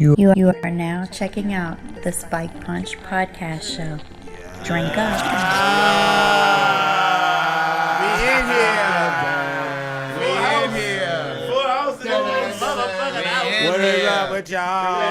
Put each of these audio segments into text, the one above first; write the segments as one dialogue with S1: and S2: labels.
S1: You are now checking out the Spike Punch Podcast Show. Drink up.
S2: We in here.
S3: Full house in this motherfucking house.
S2: What is up with y'all?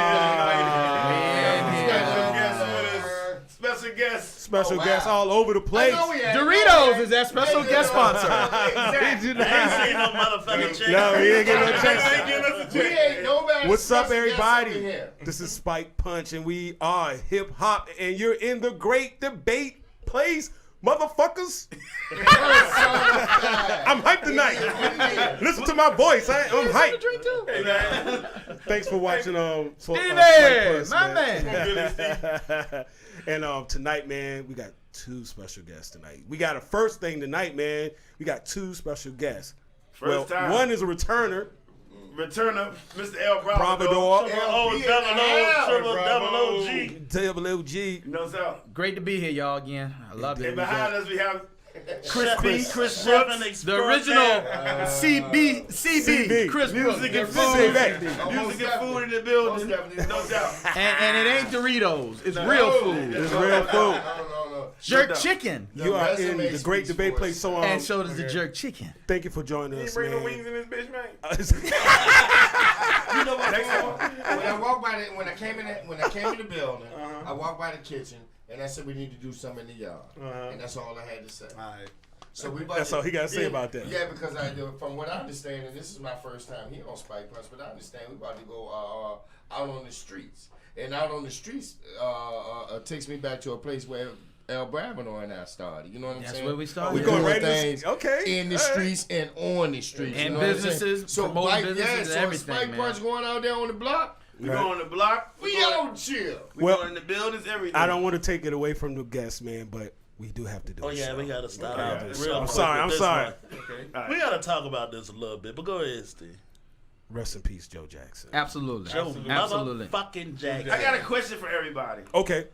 S2: Special guests all over the place.
S4: Doritos is that special guest sponsor.
S3: I ain't seen no motherfucking check.
S2: No, we ain't getting no checks.
S5: We ain't nobody.
S2: What's up,
S5: special guest
S2: everybody?
S5: over here.
S2: This is Spike Punch, and we are hip hop, and you're in the great debate place, motherfuckers. I'm hyped tonight. Listen to my voice. I'm hyped.
S3: Hey, man.
S2: Thanks for watching.
S4: Steven, my man.
S2: And tonight, man, we got two special guests tonight. We got a first thing tonight, man. We got two special guests.
S3: First time.
S2: One is a returner.
S3: Returner, Mr. El
S2: Bravador.
S3: Double OG.
S2: Double OG.
S3: You know what's up?
S4: Great to be here, y'all, again. I love it.
S3: And behind us we have
S2: Chris
S3: Chris
S2: Brooks.
S3: Brooks.
S4: The original CB, Chris Brooks.
S3: Music and
S2: CB.
S3: food. Music and food in the building. No doubt.
S4: And it ain't Doritos. It's real food.
S2: It's real food.
S5: No.
S4: Jerk chicken.
S2: You are in
S5: resume
S2: the great
S5: speaks
S2: debate
S5: for
S2: place. So,
S4: And so does the jerk chicken.
S2: thank you for joining
S3: You
S2: us,
S3: bring no
S2: man.
S3: wings in this bitch, man.
S5: You know what? When I walked by when I came in the building, I walked by the kitchen and I said we need to do something in the yard, and that's all I had to say.
S2: All right.
S5: So we about
S2: That's
S5: to-
S2: all he got to say
S5: yeah,
S2: about that.
S5: Yeah, because from what I understand, and this is my first time here on Spike Punch, but I understand we about to go out on the streets, and out on the streets takes me back to a place where El Bravador and I started. You know what I'm
S4: That's
S5: saying?
S4: where we started.
S5: We
S2: We going
S5: doing
S2: right to
S5: things
S2: okay.
S5: in the
S2: all right.
S5: streets and on the streets.
S4: And
S5: you know what I'm
S4: businesses,
S5: saying? So
S4: promoting
S5: Mike,
S4: businesses and
S5: so
S4: everything,
S5: Spike
S4: man.
S5: Punch going out there on the block.
S3: We go on the block.
S5: We out chill.
S3: We
S2: Well,
S3: go in the buildings, everything.
S2: I don't want to take it away from the guests, man, but we do have to do
S6: Oh
S2: a
S6: yeah,
S2: show.
S6: we gotta start
S2: Okay.
S6: out real
S2: I'm
S6: quick
S2: sorry,
S6: with
S2: I'm
S6: this
S2: sorry.
S6: one.
S3: Okay. All right.
S6: We gotta talk about this a little bit, but go ahead, Steve.
S2: Rest in peace, Joe Jackson.
S4: Absolutely.
S6: Joe
S4: Absolutely.
S6: motherfucking Jackson.
S3: I got a question for everybody.
S2: Okay.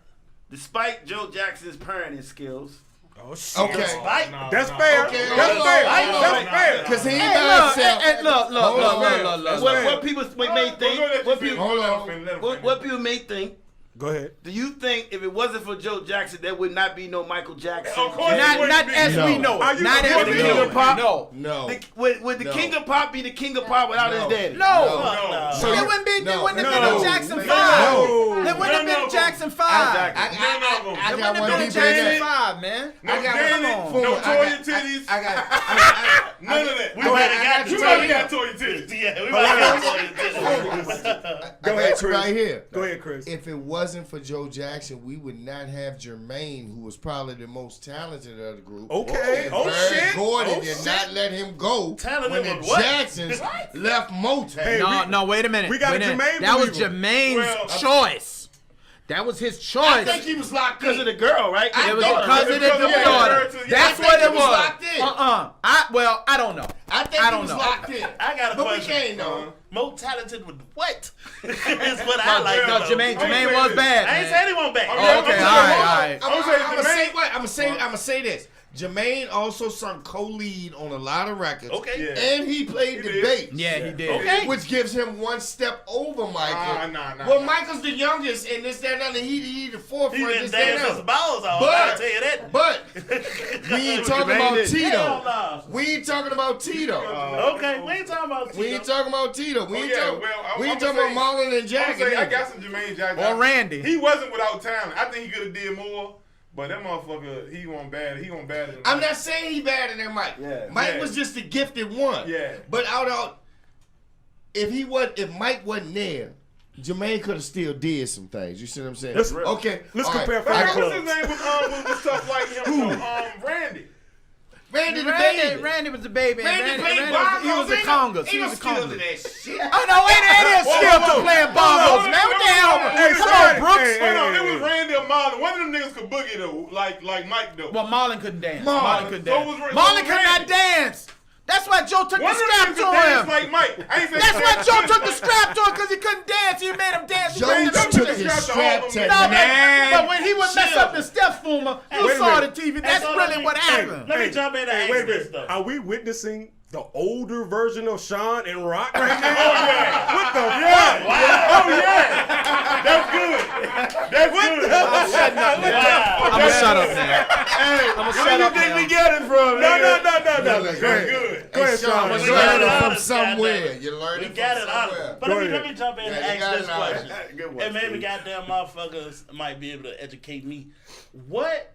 S3: Despite Joe Jackson's parenting skills,
S2: Oh, shit.
S5: Okay.
S2: That's fair.
S5: Okay,
S2: That's
S5: hold
S2: fair.
S5: on.
S2: That's fair.
S5: Because he ain't
S4: Hey,
S5: by
S4: look,
S5: himself.
S4: and look.
S3: what people may think, what people,
S5: Hold on.
S3: what people may think.
S2: Go ahead.
S3: Do you think if it wasn't for Joe Jackson, there would not be no Michael Jackson?
S6: Of course.
S4: Not as we know
S2: Are
S4: it.
S2: you
S4: Not as
S2: supposed
S4: we
S2: to
S4: know
S2: know
S4: it.
S2: it?
S3: Pop?
S4: No.
S5: No.
S3: Would the
S5: No.
S3: King of Pop be the King of Pop without
S5: No.
S3: his daddy?
S4: No.
S6: No.
S5: So
S4: There
S5: you-
S4: wouldn't be. There
S5: no.
S4: wouldn't have
S2: No.
S4: been a Jackson
S2: No.
S4: 5. There wouldn't have
S6: None
S4: been a
S6: of
S4: Jackson 5.
S5: I
S4: There
S5: got
S4: wouldn't
S5: one
S4: have been a
S5: deeper than
S4: Jackson
S5: that.
S4: 5, man.
S5: I got
S6: Janet,
S5: one.
S6: no
S5: I got-
S6: Toya titties.
S5: I got.
S6: None of that. We
S5: Go
S6: might
S5: ahead,
S6: have got
S5: I got
S6: you
S5: you
S6: might
S5: right
S6: have got Toya titties.
S3: Yeah, we might have got Toya
S2: Go
S5: I
S2: ahead,
S5: got you
S2: Chris.
S5: right here.
S2: Go ahead, Chris.
S5: If it wasn't for Joe Jackson, we would not have Jermaine, who was probably the most talented of the group.
S2: Okay.
S5: And
S2: Oh,
S5: Barry
S2: shit.
S5: Gordon
S2: Oh,
S5: did
S2: shit.
S5: not let him go
S6: Talented
S5: when the
S6: with what?
S5: Jacksons left Motown.
S2: Hey,
S4: No, wait a minute.
S2: we got
S4: Wait
S2: a
S4: minute.
S2: Jermaine
S4: That was
S2: believer.
S4: Jermaine's
S6: Well,
S4: choice. That was his
S5: I
S4: choice.
S5: think he was locked
S3: because
S5: in.
S3: of the girl, right?
S5: I
S4: It was
S5: thought-
S4: because of the
S6: because of the
S4: daughter.
S6: daughter.
S4: That's
S5: I
S4: what
S5: think
S4: it
S5: he was
S4: was.
S5: locked in.
S4: I don't know.
S5: I think
S4: I
S5: he
S4: don't
S5: was
S4: know.
S5: locked in.
S6: I got a
S5: But we
S6: question.
S5: can't know.
S6: More talented with what? That's what I like.
S4: No,
S6: to know.
S4: Jermaine was bad.
S3: I ain't
S4: man.
S3: saying he won't back.
S4: Oh, okay, all right.
S5: I'm
S6: saying
S5: gonna say this. Jermaine also sung co-lead on a lot of records.
S3: Okay.
S6: Yeah.
S5: And he played the
S6: did.
S5: bass.
S4: Yeah, he did.
S3: Okay.
S5: Which gives him one step over Michael.
S6: Nah.
S5: Well, Michael's the youngest, and this, that, and other. He the
S6: He
S5: forefront.
S6: been
S5: This, that, and
S6: dancing his
S5: other.
S6: balls off.
S5: But-
S6: I'll tell you that.
S5: But we ain't talking
S3: Jermaine
S5: about
S3: did.
S5: Tito.
S6: Hell nah.
S5: We ain't talking about Tito.
S3: Okay, we ain't talking about
S5: We ain't talking about Tito. We ain't
S6: yeah,
S5: talking.
S6: well,
S5: We ain't
S6: I'ma
S5: talking about
S6: say-
S5: Marlon and Jack.
S6: I got some Jermaine Jackson.
S4: Or Randy.
S6: He wasn't without talent. I think he could have did more, but that motherfucker, he won't bad. He won't bad.
S5: I'm not saying he better than Mike.
S3: Yeah.
S5: Mike
S6: Yeah.
S5: was just the gifted one.
S6: Yeah.
S5: But if Mike wasn't there, Jermaine could have still did some things. You see what I'm saying?
S2: Let's-
S5: okay.
S2: let's
S5: all
S2: compare
S6: But
S2: Fight
S6: what's
S2: Club.
S6: his name was stuff like him? Randy.
S5: Randy the baby.
S4: Randy was the baby. and
S5: Randy played
S4: Randy was, he was a congas. He
S5: Ain't no
S4: was a
S5: skill to
S4: congas.
S5: that shit.
S4: Oh no, it is skill to playing bongos, man. What the hell?
S2: Hey,
S4: Come
S2: sorry.
S4: on, Brooks.
S2: Hey,
S6: Hold on, it was Randy or Marlon. One of them niggas could boogie though, like Mike though.
S4: Well, Marlon couldn't dance.
S5: Marlon.
S4: Marlon couldn't
S6: So
S4: dance.
S6: was- so
S4: Marlon
S6: was
S4: could not
S6: Randy.
S4: dance. That's why Joe took
S6: One
S4: the
S6: of them
S4: strap
S6: niggas
S4: to
S6: could dance
S4: him.
S6: like Mike. I ain't saying
S4: That's why Joe took the strap to him because he couldn't dance. He made him dance. He
S5: Joe
S4: couldn't
S6: took
S4: do
S5: took
S6: the
S4: it.
S5: his
S6: strap
S5: strap
S6: to
S5: to
S4: No,
S6: all
S4: but when he would mess
S5: Chill.
S4: up the step former, you
S2: Wait a
S4: saw the
S2: minute.
S4: TV. That's
S3: so
S4: really
S3: let
S4: what
S3: me-
S4: happened.
S3: Let me jump in and
S2: Hey,
S3: ask
S2: wait a
S3: this
S2: minute.
S3: though.
S2: Are we witnessing the older version of Sean and Rock right now? What the fuck?
S6: Oh yeah, that's good. That's good.
S4: I'm shutting up now. I'm gonna shut up now. I'm gonna shut up now.
S3: we get it from?
S2: No.
S5: That's
S2: Go ahead.
S6: Good.
S2: Go ahead,
S5: Sean,
S2: Sean.
S5: you
S3: We got
S5: learned
S3: it
S5: it
S3: out
S5: from
S3: of
S5: somewhere. You learned
S3: We
S5: it
S3: got
S5: from
S3: it out.
S5: somewhere.
S3: But
S2: Go
S3: let
S2: ahead.
S3: me jump in and
S5: Yeah, you got
S3: ask this
S5: it out.
S3: question.
S6: Good one,
S3: And maybe
S6: Steve.
S3: goddamn motherfuckers might be able to educate me. What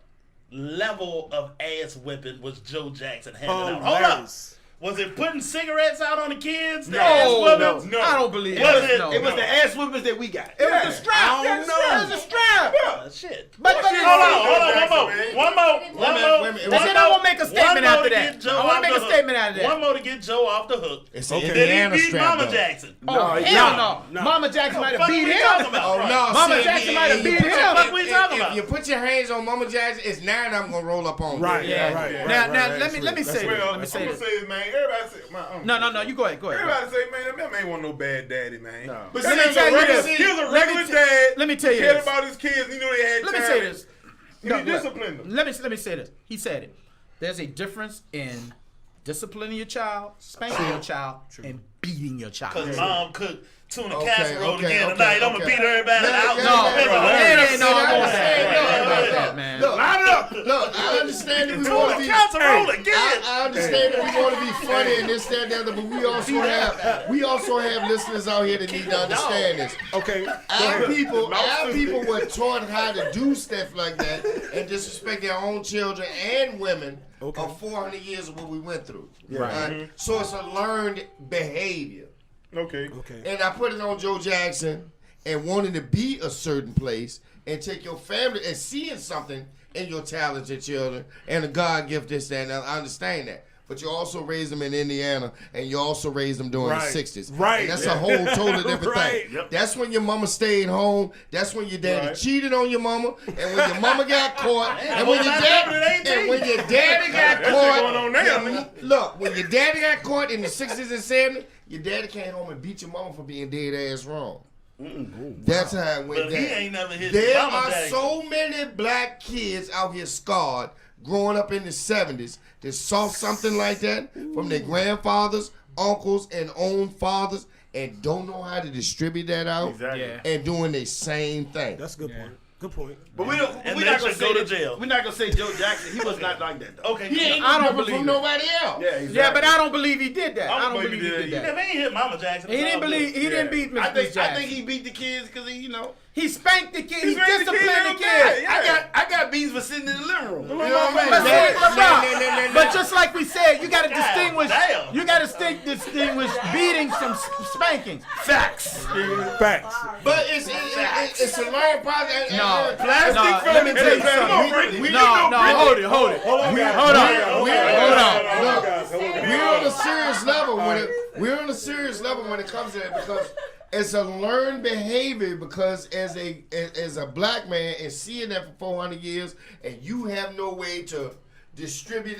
S3: level of ass whipping was Joe Jackson handing out? Hold up.
S2: Hilarious.
S3: Was it putting cigarettes out on the kids? The
S4: No,
S3: ass
S4: no,
S3: whippings?
S4: I don't believe
S3: Was
S4: that.
S3: it-
S4: No,
S3: it was
S4: no.
S3: the
S4: ass whippers that we got.
S3: It was
S4: a
S3: the
S4: strap.
S2: I don't know.
S4: It was a strap.
S3: Shit.
S4: But
S3: Hold on, one more.
S5: Wait a minute.
S4: And then I want to make a statement after that. I want to make a statement out of that.
S3: One more to get Joe off the hook.
S5: It's
S2: Okay.
S5: an
S3: Did
S5: Indiana
S3: he beat
S5: strap,
S3: Mama
S5: though.
S3: Jackson?
S4: Oh, hell no.
S2: No.
S4: Mama Jackson might have
S3: Fuck
S4: beat
S3: we talking
S4: him.
S3: about?
S5: Oh no,
S4: Mama
S5: see,
S4: Jackson might have
S5: you
S4: beat
S5: put
S4: him.
S5: your-
S3: What we talking
S5: if
S3: about?
S5: you put your hands on Mama Jackson, it's now that I'm gonna roll up on you.
S2: Right,
S4: Yeah.
S2: right.
S4: Now, let me
S2: That's
S4: say
S2: real.
S4: this.
S6: Well,
S4: Let me
S6: I'm
S4: say
S6: gonna
S4: this.
S6: say this, man. Everybody say,
S4: No, you go ahead.
S6: Everybody say, man, that man ain't want no bad daddy, man.
S4: No.
S6: But
S4: Let
S6: see,
S4: me
S6: he was
S4: tell
S6: a
S4: you
S6: regular-
S4: this.
S6: he was a
S4: Let me
S6: regular
S4: t-
S6: dad.
S4: let me tell you
S6: cared
S4: this.
S6: about his kids. He knew they had
S4: Let me
S6: time.
S4: say this.
S6: And he disciplined them.
S4: Let me say this. He said it. There's a difference in disciplining your child, spanking your child, and beating your child.
S3: Because mom cooked tuna
S5: Okay,
S3: casserole
S5: okay,
S3: again
S5: okay,
S3: tonight. I'm
S5: okay.
S3: gonna beat everybody
S5: Yeah,
S3: out.
S5: yeah,
S4: No,
S5: yeah,
S4: it ain't no
S5: yeah,
S4: more
S5: yeah,
S4: that,
S5: yeah,
S4: man.
S5: Look,
S3: Line it up.
S5: look, I understand that we want to
S3: Tuna
S5: be.
S3: casserole again.
S5: I understand that we want to be funny and this, that, and the other, but we also have listeners out here that need to understand this.
S2: Okay. Go
S5: Our
S2: ahead.
S5: people were taught how to do stuff like that and disrespect their own children and women
S2: Okay.
S5: of 400 years of what we went through.
S4: Right.
S5: So it's a learned behavior.
S6: Okay.
S2: Okay.
S5: And I put it on Joe Jackson and wanting to be a certain place and take your family and seeing something in your talented children and a God gift this, that, and I understand that. But you also raised them in Indiana, and you also raised them during
S2: Right.
S5: the 60s.
S2: Right.
S5: And that's a whole totally different
S2: Right.
S5: thing.
S3: Yep.
S5: That's when your mama stayed home. That's when your daddy
S6: Right.
S5: cheated on your mama. And when your mama got caught.
S3: Man,
S5: and when
S3: what
S5: your
S3: happened at
S5: daddy
S3: 18?
S5: and when your daddy got
S6: That shit
S5: caught.
S6: going on now, nigga.
S5: Look, when your daddy got caught in the 60s and 70s, your daddy came home and beat your mama for being dead ass wrong. That's how it went
S3: But
S5: down.
S3: he ain't never hit
S5: There
S3: Mama
S5: are
S3: Jackson.
S5: so many black kids out here scarred growing up in the 70s that saw something like that from their grandfathers, uncles, and own fathers and don't know how to distribute that out
S3: Exactly.
S4: Yeah.
S5: and doing the same thing.
S2: That's a good point. Good point.
S3: But we don't.
S7: And
S3: We're
S7: they
S3: not gonna
S7: should
S3: say
S7: go to
S3: that-
S7: jail.
S3: We're not gonna say Joe Jackson. He was not like that. Though. Okay.
S5: He ain't
S4: I don't
S5: different
S4: believe
S5: from
S4: it.
S5: nobody else.
S3: Yeah, exactly.
S4: Yeah, but I don't believe he did that.
S6: I
S4: I
S6: don't
S4: don't
S6: believe
S4: believe he
S6: he
S4: did
S3: He
S4: that.
S3: never ain't hit Mama Jackson.
S4: He
S3: It's all
S4: didn't believe. He
S3: good.
S4: didn't beat Miss
S3: I think
S4: Jackson.
S3: he beat the kids because he,
S4: He spanked the kid. He
S6: spanked the
S4: disciplined
S6: kid
S4: the
S6: a
S4: kid.
S6: bit, yeah.
S3: I got beans for sitting in the living room.
S5: You know what
S4: But
S5: I mean?
S4: see, LeBron, but just like we said, you got to
S3: God
S4: distinguish.
S3: damn.
S4: You got to distinguish beatings from spankings.
S3: Facts.
S2: Facts.
S5: But it's a learning process.
S4: No,
S3: Plastic
S4: no.
S3: film
S4: Let me
S3: and
S4: tell you
S3: tape. Come on,
S4: something.
S3: Brittany.
S4: No, hold it.
S2: Hold on, guys.
S4: Hold on.
S2: Hold on.
S5: Look,
S2: Guys, hold on.
S5: we're on a serious level when it comes to that because it's a learned behavior because as a black man and seeing that for 400 years and you have no way to distribute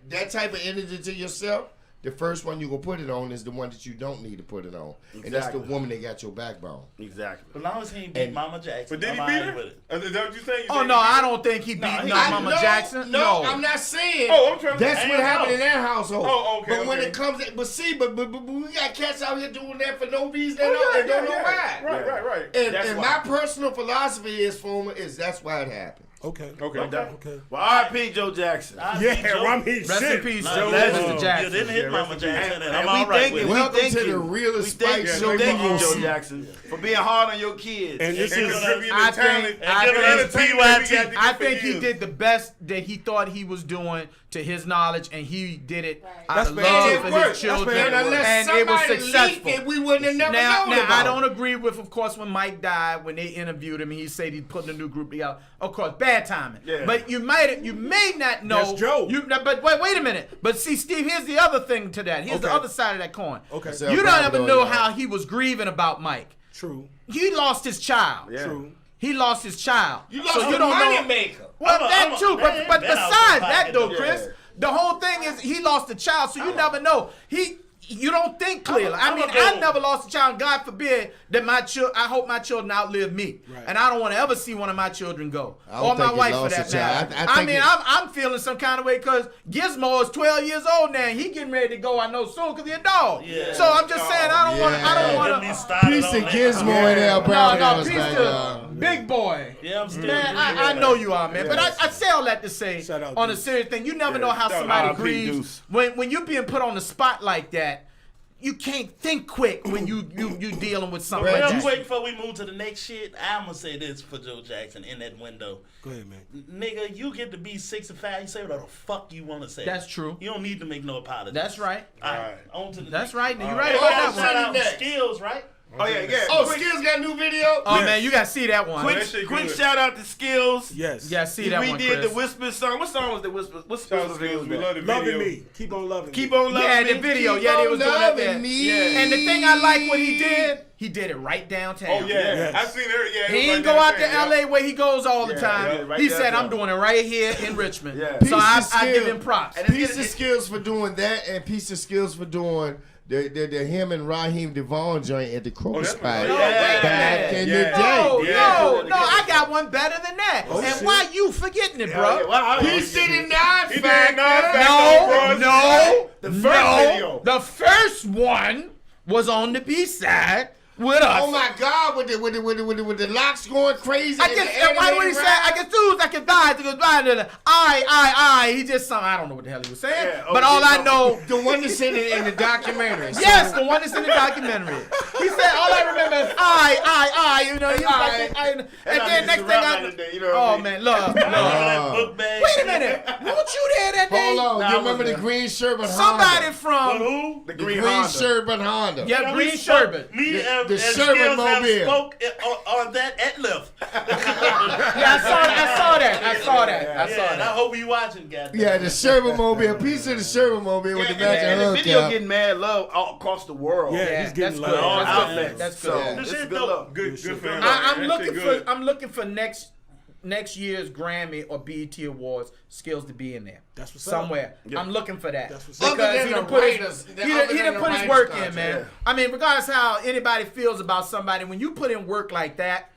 S5: that type of energy to yourself, the first one you're going to put it on is the one that you don't need to put it on. And that's the
S3: Exactly.
S5: woman that got your backbone.
S3: Exactly. As long as he ain't beat
S5: And-
S3: Mama Jackson.
S6: But did he
S3: I'm
S6: beat
S3: alright
S6: her?
S3: with it.
S6: Is that what you saying?
S4: Oh no, I don't think he beat
S3: he-
S4: Mama
S5: No,
S4: Jackson.
S5: No, I'm not saying.
S6: Oh, I'm trying to.
S5: That's what
S3: Ain't
S5: happened
S3: no.
S5: in their household.
S6: Oh, okay,
S5: But when
S6: okay.
S5: it comes, but we got cats out here doing that for no reason. They
S6: Oh,
S5: don't,
S6: yeah,
S5: they don't know why.
S6: Right.
S5: And my personal philosophy is, Former, is that's why it happened.
S2: Okay.
S6: Okay.
S2: Okay.
S3: Well, R.I.P. Joe Jackson.
S2: Yeah, I mean,
S4: Rest
S2: shit.
S4: in peace,
S3: Nah,
S4: Joe
S3: legend.
S4: Jackson.
S3: You didn't hit Mama Jackson, and I'm
S7: and we
S3: all right
S7: thank
S3: with
S7: you.
S3: it.
S7: We
S5: Welcome
S7: thank
S5: to the
S7: you.
S5: realest
S7: We
S5: Spike
S7: thank
S5: show
S7: you, thank
S5: you
S7: you,
S5: gonna
S7: Joe
S5: see.
S7: Jackson, for being hard on your kids.
S2: And this
S6: And
S2: is
S6: contributing
S4: I
S6: the talent.
S4: think-
S3: I
S6: and
S3: think
S6: the
S3: it's
S6: entertainment that we
S3: PYT.
S6: got to
S4: I
S6: get
S4: think
S6: for
S4: he
S6: years.
S4: did the best that he thought he was doing to his knowledge, and he did it out
S2: That's
S4: of
S2: fair.
S4: love
S5: And
S4: for
S5: it
S4: his
S5: worked.
S4: children,
S5: And unless
S4: and it was
S5: somebody leaked
S4: successful.
S5: it, we wouldn't have never
S4: Now,
S5: known about
S4: I
S5: it.
S4: don't agree with, of course, when Mike died, when they interviewed him, he said he'd put a new group together. Of course, bad timing.
S3: Yeah.
S4: But you may not know.
S2: That's Joe.
S4: But wait a minute. But see, Steve, here's the other thing to that. Here's the
S2: Okay.
S4: other side of that coin.
S2: Okay.
S5: So-
S4: You don't
S5: Bravo,
S4: ever know
S5: y'all.
S4: how he was grieving about Mike.
S2: True.
S4: He lost his child.
S2: True.
S4: He lost his child.
S5: You lost
S4: so you
S5: the
S4: don't
S5: money
S4: know.
S5: maker.
S4: Well,
S3: I'm a-
S4: that
S3: I'm a-
S4: too.
S3: man,
S4: But
S3: been out
S4: besides
S3: the
S4: that,
S3: pocket,
S4: though,
S3: yeah.
S4: Chris, the whole thing is he lost the child, so you never know. He you don't think clearly. I mean, I never lost a child. God forbid that I hope my children outlive me.
S2: Right.
S4: And I don't want to ever see one of my children go.
S5: I don't
S4: Or my
S5: think you
S4: wife for
S5: lost
S4: that
S5: a child.
S4: matter.
S5: I
S4: I
S5: think
S4: mean,
S5: it-
S4: I'm feeling some kind of way because Gizmo is 12 years old now. And he getting ready to go, I know, soon because he's a dog.
S3: Yeah.
S4: So I'm just saying, I don't want
S3: Get me
S4: to.
S3: started
S5: Piece
S3: on
S5: of
S3: that.
S5: Gizmo and El Brown
S4: No,
S5: House
S4: peace
S5: back,
S4: to
S5: y'all.
S4: big boy.
S3: Yeah, I'm still.
S4: Man, I know you are, man. But I say all that to say,
S2: Shout out
S4: on a
S2: Deuce.
S4: serious thing, you never know how
S6: shout
S4: somebody
S6: out
S4: grieves.
S6: Deuce.
S4: When you're being put on the spot like that, you can't think quick when you dealing with something
S5: Real
S4: like
S3: Real
S4: that.
S3: quick before we move to the next shit, I'm gonna say this for Joe Jackson in that window.
S2: Go ahead, man.
S3: Nigga, you get to be 65, you say whatever the fuck you want to say.
S4: That's true.
S3: You don't need to make no apologies.
S4: That's right.
S3: All right, on to the
S4: That's
S3: next.
S4: right. You're
S3: All
S4: right
S3: Hey,
S4: about
S3: gotta
S4: that
S3: shout
S4: one.
S3: out
S5: Next.
S3: Skills, right?
S6: Oh yeah.
S5: Oh, Skills got a new video?
S4: Oh man, you gotta see that one.
S6: That shit
S7: Quick
S6: good.
S7: shout out to Skills.
S2: Yes.
S4: Yeah, see that
S7: We
S4: one,
S7: did
S4: Chris.
S7: the Whisper song. What song was the Whisper? What's
S6: Shout out
S7: the
S6: to Skills. We
S7: video?
S6: love the
S2: Loving
S6: video.
S2: me. Keep on loving
S7: Keep
S2: me.
S7: on loving
S4: Yeah,
S7: me.
S4: the video.
S5: Keep
S4: Yeah, they
S5: on
S4: was doing that
S5: loving
S4: there.
S5: me.
S7: Yeah.
S4: And the thing I like what he did it right downtown.
S6: Oh yeah.
S2: Yes.
S6: I seen her. Yeah. it
S4: He
S6: was
S4: ain't
S6: right
S4: go out to
S6: downtown,
S4: LA where he goes all the
S7: Yeah,
S4: time.
S7: yeah, right
S4: He said,
S7: downtown.
S4: I'm doing it right here in Richmond.
S7: Yeah.
S4: So
S5: Piece
S4: I
S5: of
S4: give
S5: skill.
S4: him props.
S5: Piece of Skills for doing that, and piece of Skills for doing the him and Raheem Devon joint at the Crow
S6: that's
S5: Spot
S6: what-
S4: No, wait a
S5: back
S4: minute.
S5: in the
S6: Yeah.
S5: day.
S6: Yeah.
S4: No, I got one better than that. and
S2: shit.
S4: why you forgetting it,
S7: Yeah,
S4: bro?
S7: yeah, wow,
S5: Piece of the Nine
S6: He did
S5: Factor.
S6: non-factor, bro.
S4: No,
S7: The first video.
S4: The first one was on the B-side with us.
S5: Oh my God, with the locks going crazy.
S4: I
S5: and
S4: can,
S5: the
S4: why would he
S5: animated
S4: say,
S5: rap?
S4: I can choose, I can die, to go by, I, he just something, I don't know what the hell he was saying,
S7: Yeah,
S4: but
S7: okay,
S4: all I
S7: so-
S4: know,
S5: The one that's in the documentary.
S4: yes, the one that's in the documentary. He said, all I remember is I, you know, he was like, and then next thing I, oh man, look.
S3: Remember that book bag?
S4: Wait a minute, weren't you there that day?
S5: Hold on,
S7: Nah, I
S5: you remember
S7: wasn't
S5: the green Sherbert
S4: Somebody
S5: Honda?
S4: from,
S3: Who?
S7: The
S5: The
S7: green
S5: green
S7: Honda.
S5: Sherbert Honda.
S4: yeah,
S3: We
S4: Green
S3: spoke-
S4: Sherbet.
S3: Me and
S5: the
S3: Skills
S5: Sherbet
S3: have
S5: Mobile.
S3: spoke on that at Lyft.
S4: Yeah, I saw that.
S3: Yeah, and I hope you watching, goddamn.
S5: Yeah, the Sherbert Mobile, a piece of the Sherbet Mobile with the
S7: And
S5: matching
S7: the video
S5: hubcap.
S7: getting mad love all across the world.
S2: Yeah,
S4: Yeah,
S2: he's getting
S4: that's
S2: love.
S4: good.
S7: All
S4: That's
S7: outlets.
S4: good. That's
S7: So,
S4: good.
S3: This
S7: this
S3: shit
S7: is good
S3: dope.
S7: love.
S6: Good for him.
S4: I'm looking for next year's Grammy or BET Awards Skills to be in there.
S2: That's what's up.
S4: Somewhere. I'm looking for that.
S2: That's what's up.
S5: Other than
S4: he done
S5: the
S4: put his,
S5: writers-
S4: he
S5: other
S4: done
S5: than the
S4: put his
S5: writers
S4: work in,
S5: contract,
S4: man.
S7: yeah.
S4: I mean, regardless how anybody feels about somebody, when you put in work like that,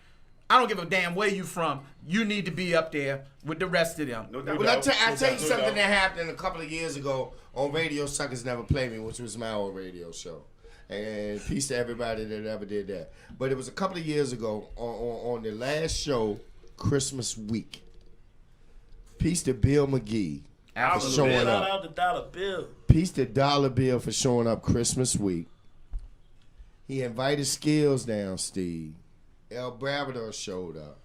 S4: I don't give a damn where you from. You need to be up there with the rest of them.
S7: No doubt.
S5: Well, I tell you
S6: No
S5: something
S6: doubt.
S5: that happened a couple of years ago on Radio Suckers Never Play Me, which was my old radio show. And peace to everybody that ever did that. But it was a couple of years ago on the last show, Christmas week. Peace to Bill McGee for showing
S3: Shout
S5: up.
S3: out to Dollar Bill.
S5: Peace to Dollar Bill for showing up Christmas week. He invited Skills down, Steve. El Bravador showed up.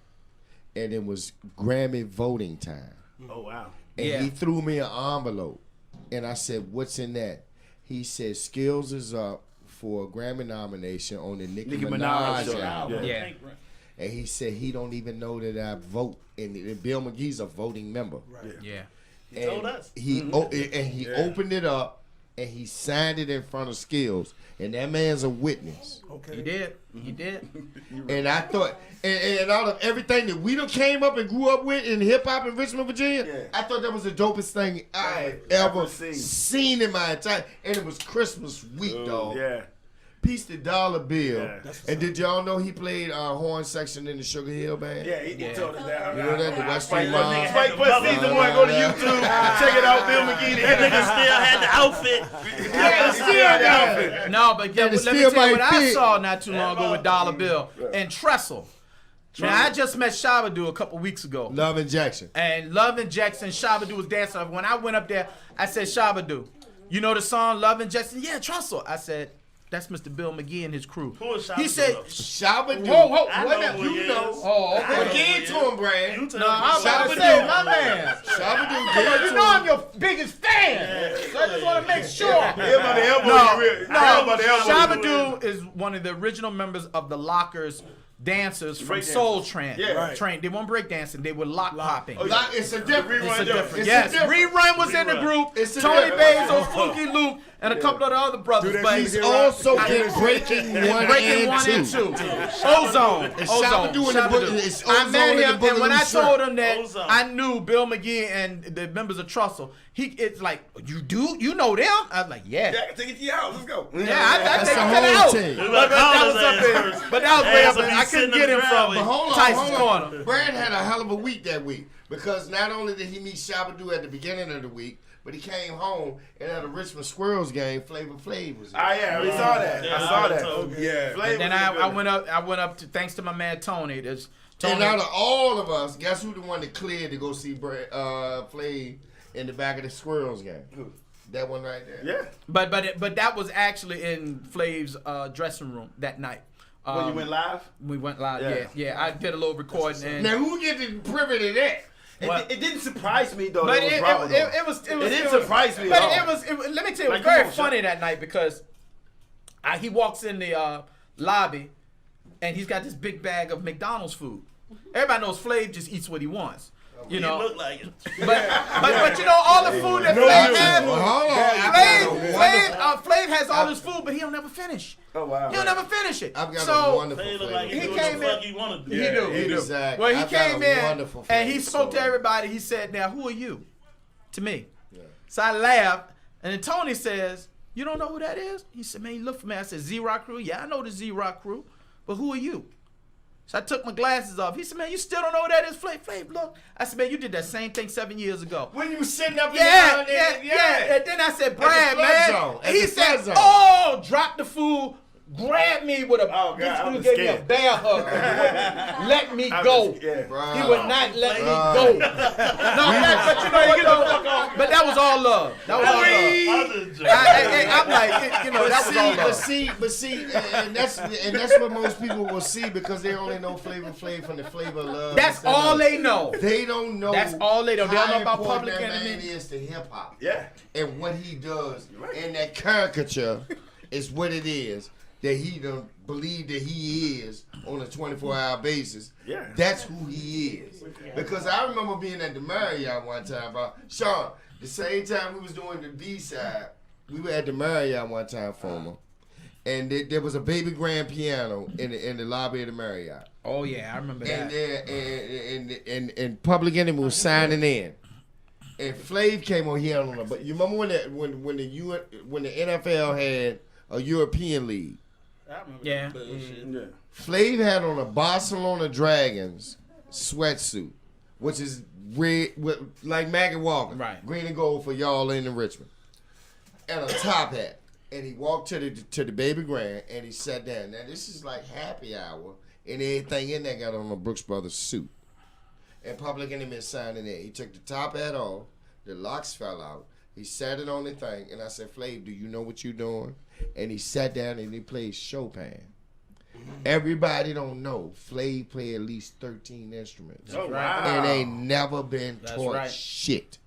S5: And it was Grammy voting time.
S7: Oh wow.
S5: And
S4: Yeah.
S5: he threw me an envelope. And I said, what's in that? He said, Skills is up for a Grammy nomination on the Nicki Minaj
S7: show.
S5: album.
S7: Yeah.
S4: Yeah.
S5: And he said he don't even know that I vote. And Bill McGee's a voting member.
S4: Yeah.
S3: He told us.
S5: He opened it up and he signed it in front of Skills. And that man's a witness.
S2: Okay.
S4: He did. He did.
S5: And I thought, and out of everything that we done came up and grew up with in hip hop in Richmond, Virginia,
S7: Yeah.
S5: I thought that was the dopest thing I ever seen in my entire. And it was Christmas week, dog.
S7: Yeah.
S5: Peace to Dollar Bill.
S7: Yeah.
S5: And did y'all know he played horn section in the Sugar Hill Band?
S7: Yeah, he told us that.
S5: You know that the West Street
S3: Spike
S5: Mob.
S3: Lee
S7: Spike Plus season 1, go to YouTube, check it out, Bill McGee.
S3: That nigga still had the outfit.
S5: Yeah, still got it.
S4: No, but
S5: And it
S4: let me
S5: still
S4: tell you what
S5: might
S4: I
S5: fit.
S4: saw not too long ago with Dollar Bill and Trestle. Now, I just met Shabba-Doo a couple weeks ago.
S5: Love Injection.
S4: And Love Injection, Shabba-Doo was dancing. When I went up there, I said, Shabba-Doo, you know the song Love Injection? Yeah, Trestle. I said, that's Mr. Bill McGee and his crew.
S3: Who is
S4: He
S3: Shabba-Doo,
S4: said,
S3: though?
S5: Shabba Doo.
S4: whoa,
S3: I
S4: wait a
S3: know
S4: minute.
S3: who he
S5: You
S3: is.
S5: know.
S4: Oh,
S3: I
S4: okay.
S3: know
S5: Give
S3: who
S5: it
S3: he
S5: to
S3: is.
S5: him, Brad.
S3: You tell
S4: No,
S3: me.
S4: I'm about to
S5: Shabba-Doo.
S4: say, my man.
S5: Shabba Doo, give it
S4: You
S5: to
S4: know I'm
S5: him.
S4: your biggest fan. So I just want to make sure.
S7: Everybody elbow
S4: No,
S7: you real. Everybody elbow you.
S4: Shabba-Doo is one of the original members of the Lockers dancers from
S7: Break
S4: Soul
S7: dancers.
S4: Train.
S7: Yeah.
S2: Right.
S4: Train. They weren't break dancing. They were lock popping.
S5: Like, it's a different.
S4: It's a different.
S5: It's
S4: Yes,
S5: a different.
S4: Rerun was in the group.
S5: It's a
S4: Tony
S5: different.
S4: Bezos, Funky Luke, and a couple of the other brothers.
S2: Do that
S4: But
S2: shit
S5: He's
S2: again.
S5: also
S2: I-
S5: in Breaking One
S4: Breaking
S5: and
S4: 1 and
S5: Two.
S4: 2. Ozone.
S5: It's Shabba-Doo in the book.
S4: Shabba-Doo.
S5: It's
S4: I
S5: Ozone
S4: met
S5: in the
S4: him,
S5: Book
S4: and
S5: of
S4: when I
S5: Luke
S4: told
S5: Shirt.
S4: him that
S3: Ozone.
S4: I knew Bill McGee and the members of Trussell, It's like, you know them? I was like, yeah.
S7: Yeah, I can take it to your house. Let's go.
S4: Yeah, I take
S5: the
S4: him to
S5: whole
S4: the house.
S5: team.
S3: But
S4: But that was up in, but that was way up in, I couldn't get him from
S5: But hold
S4: Tyson's
S5: on.
S4: corner.
S5: Brad had a hell of a week that week because not only did he meet Shabba-Do at the beginning of the week, but he came home and at a Richmond Squirrels game, Flavor Flav was there.
S7: Yeah, we saw that.
S3: Yeah,
S7: I saw
S3: I
S7: that.
S3: told you.
S6: Yeah.
S7: Flavor
S4: And then
S7: was a good
S4: I
S7: one.
S4: went up to, thanks to my man Tony. There's Tony.
S5: And out of all of us, guess who the one that cleared to go see Flav in the back of the Squirrels game?
S7: Who?
S5: That one right there.
S7: Yeah.
S4: But that was actually in Flav's dressing room that night.
S7: When you went live?
S4: We went live.
S7: Yeah.
S4: Yeah. I did a little recording. And,
S5: Now who get the privy to that?
S7: It didn't surprise me though.
S4: but
S7: It
S4: it
S7: was
S4: was
S7: didn't surprise me
S4: But
S7: at all.
S4: it was. Let me tell you, it was
S7: Like, come
S4: very
S7: on,
S4: funny that night because he walks in the lobby and he's got this big bag of McDonald's food. Everybody knows Flav just eats what he wants. You
S3: You
S4: know,
S3: look like it.
S4: but you know all the food that Flav has.
S5: Well, hold on.
S4: Flav has all his food, but he'll never finish.
S7: Oh wow.
S4: He'll never finish it.
S5: I've got a
S4: So
S5: wonderful
S3: They look
S5: flavor.
S3: like he
S4: He
S3: doing
S4: came
S3: the fuck
S4: in-
S3: he want to
S4: he
S3: do.
S4: do.
S5: Exactly.
S4: Well, he
S5: I've got
S4: came
S5: a
S4: in
S5: wonderful
S4: and he
S5: flavor,
S4: spoke to
S5: so-
S4: everybody. He said, "Now, who are you?" To me. So I laughed, and then Tony says, "You don't know who that is?" He said, "Man, you look for me." I said, Z-Rock Crew. Yeah, I know the Z-Rock Crew, but who are you? So I took my glasses off. He said, "Man, you still don't know who that is, Flav? Look." I said, "Man, you did that same thing 7 years ago."
S5: When you were sitting up
S4: Yeah.
S5: there,
S4: And then I said, "Brad,
S5: flood
S4: man."
S5: zone. At
S4: He
S5: the
S4: said,
S5: flood zone.
S4: "Oh, drop the food." Grabbed me with a
S7: Oh, God, I
S4: this
S7: was
S4: dude gave me a
S7: scared.
S4: bear hug. He wouldn't let me go.
S5: Bro.
S4: He would not let me go. But you know what though? But that was all love. That was all love.
S3: I just joking.
S4: I'm like, you know, that was all
S5: But
S4: love.
S5: see, and that's what most people will see because they only know Flavor Flav from the Flavor of Love.
S4: That's all they know.
S5: They don't know.
S4: That's all they know. They don't know
S5: how
S4: about
S5: important
S4: Public
S5: that man
S4: Enemy.
S5: is to hip hop.
S7: Yeah.
S5: And what he does, and that caricature is what it is that he don't believe that he is on a 24-hour basis.
S7: Yeah.
S5: That's who he is. Because I remember being at the Marriott one time, bro. Sean, the same time we was doing the B-side, we were at the Marriott one time, former, and there was a baby grand piano in the lobby of the Marriott.
S4: Oh yeah, I remember
S5: And
S4: that.
S5: and Public Enemy was signing in, and Flav came on here on. But you remember when the NFL had a European league?
S3: I remember
S4: Yeah.
S3: that bullshit.
S5: Flav had on a Barcelona Dragons sweatsuit, which is red, like Maggie Walker,
S4: Right.
S5: green and gold for y'all in Richmond, and a top hat. And he walked to the baby grand and he sat down. Now this is like happy hour, and everything in there got on a Brooks Brothers suit. And Public Enemy signed in there. He took the top hat off, the locks fell out. He sat it on the thing, and I said, "Flav, do you know what you're doing?" And he sat down and he played Chopin. Everybody don't know Flav played at least 13 instruments.
S7: Oh wow.
S5: And ain't never been
S4: That's
S5: taught
S4: right.
S5: shit.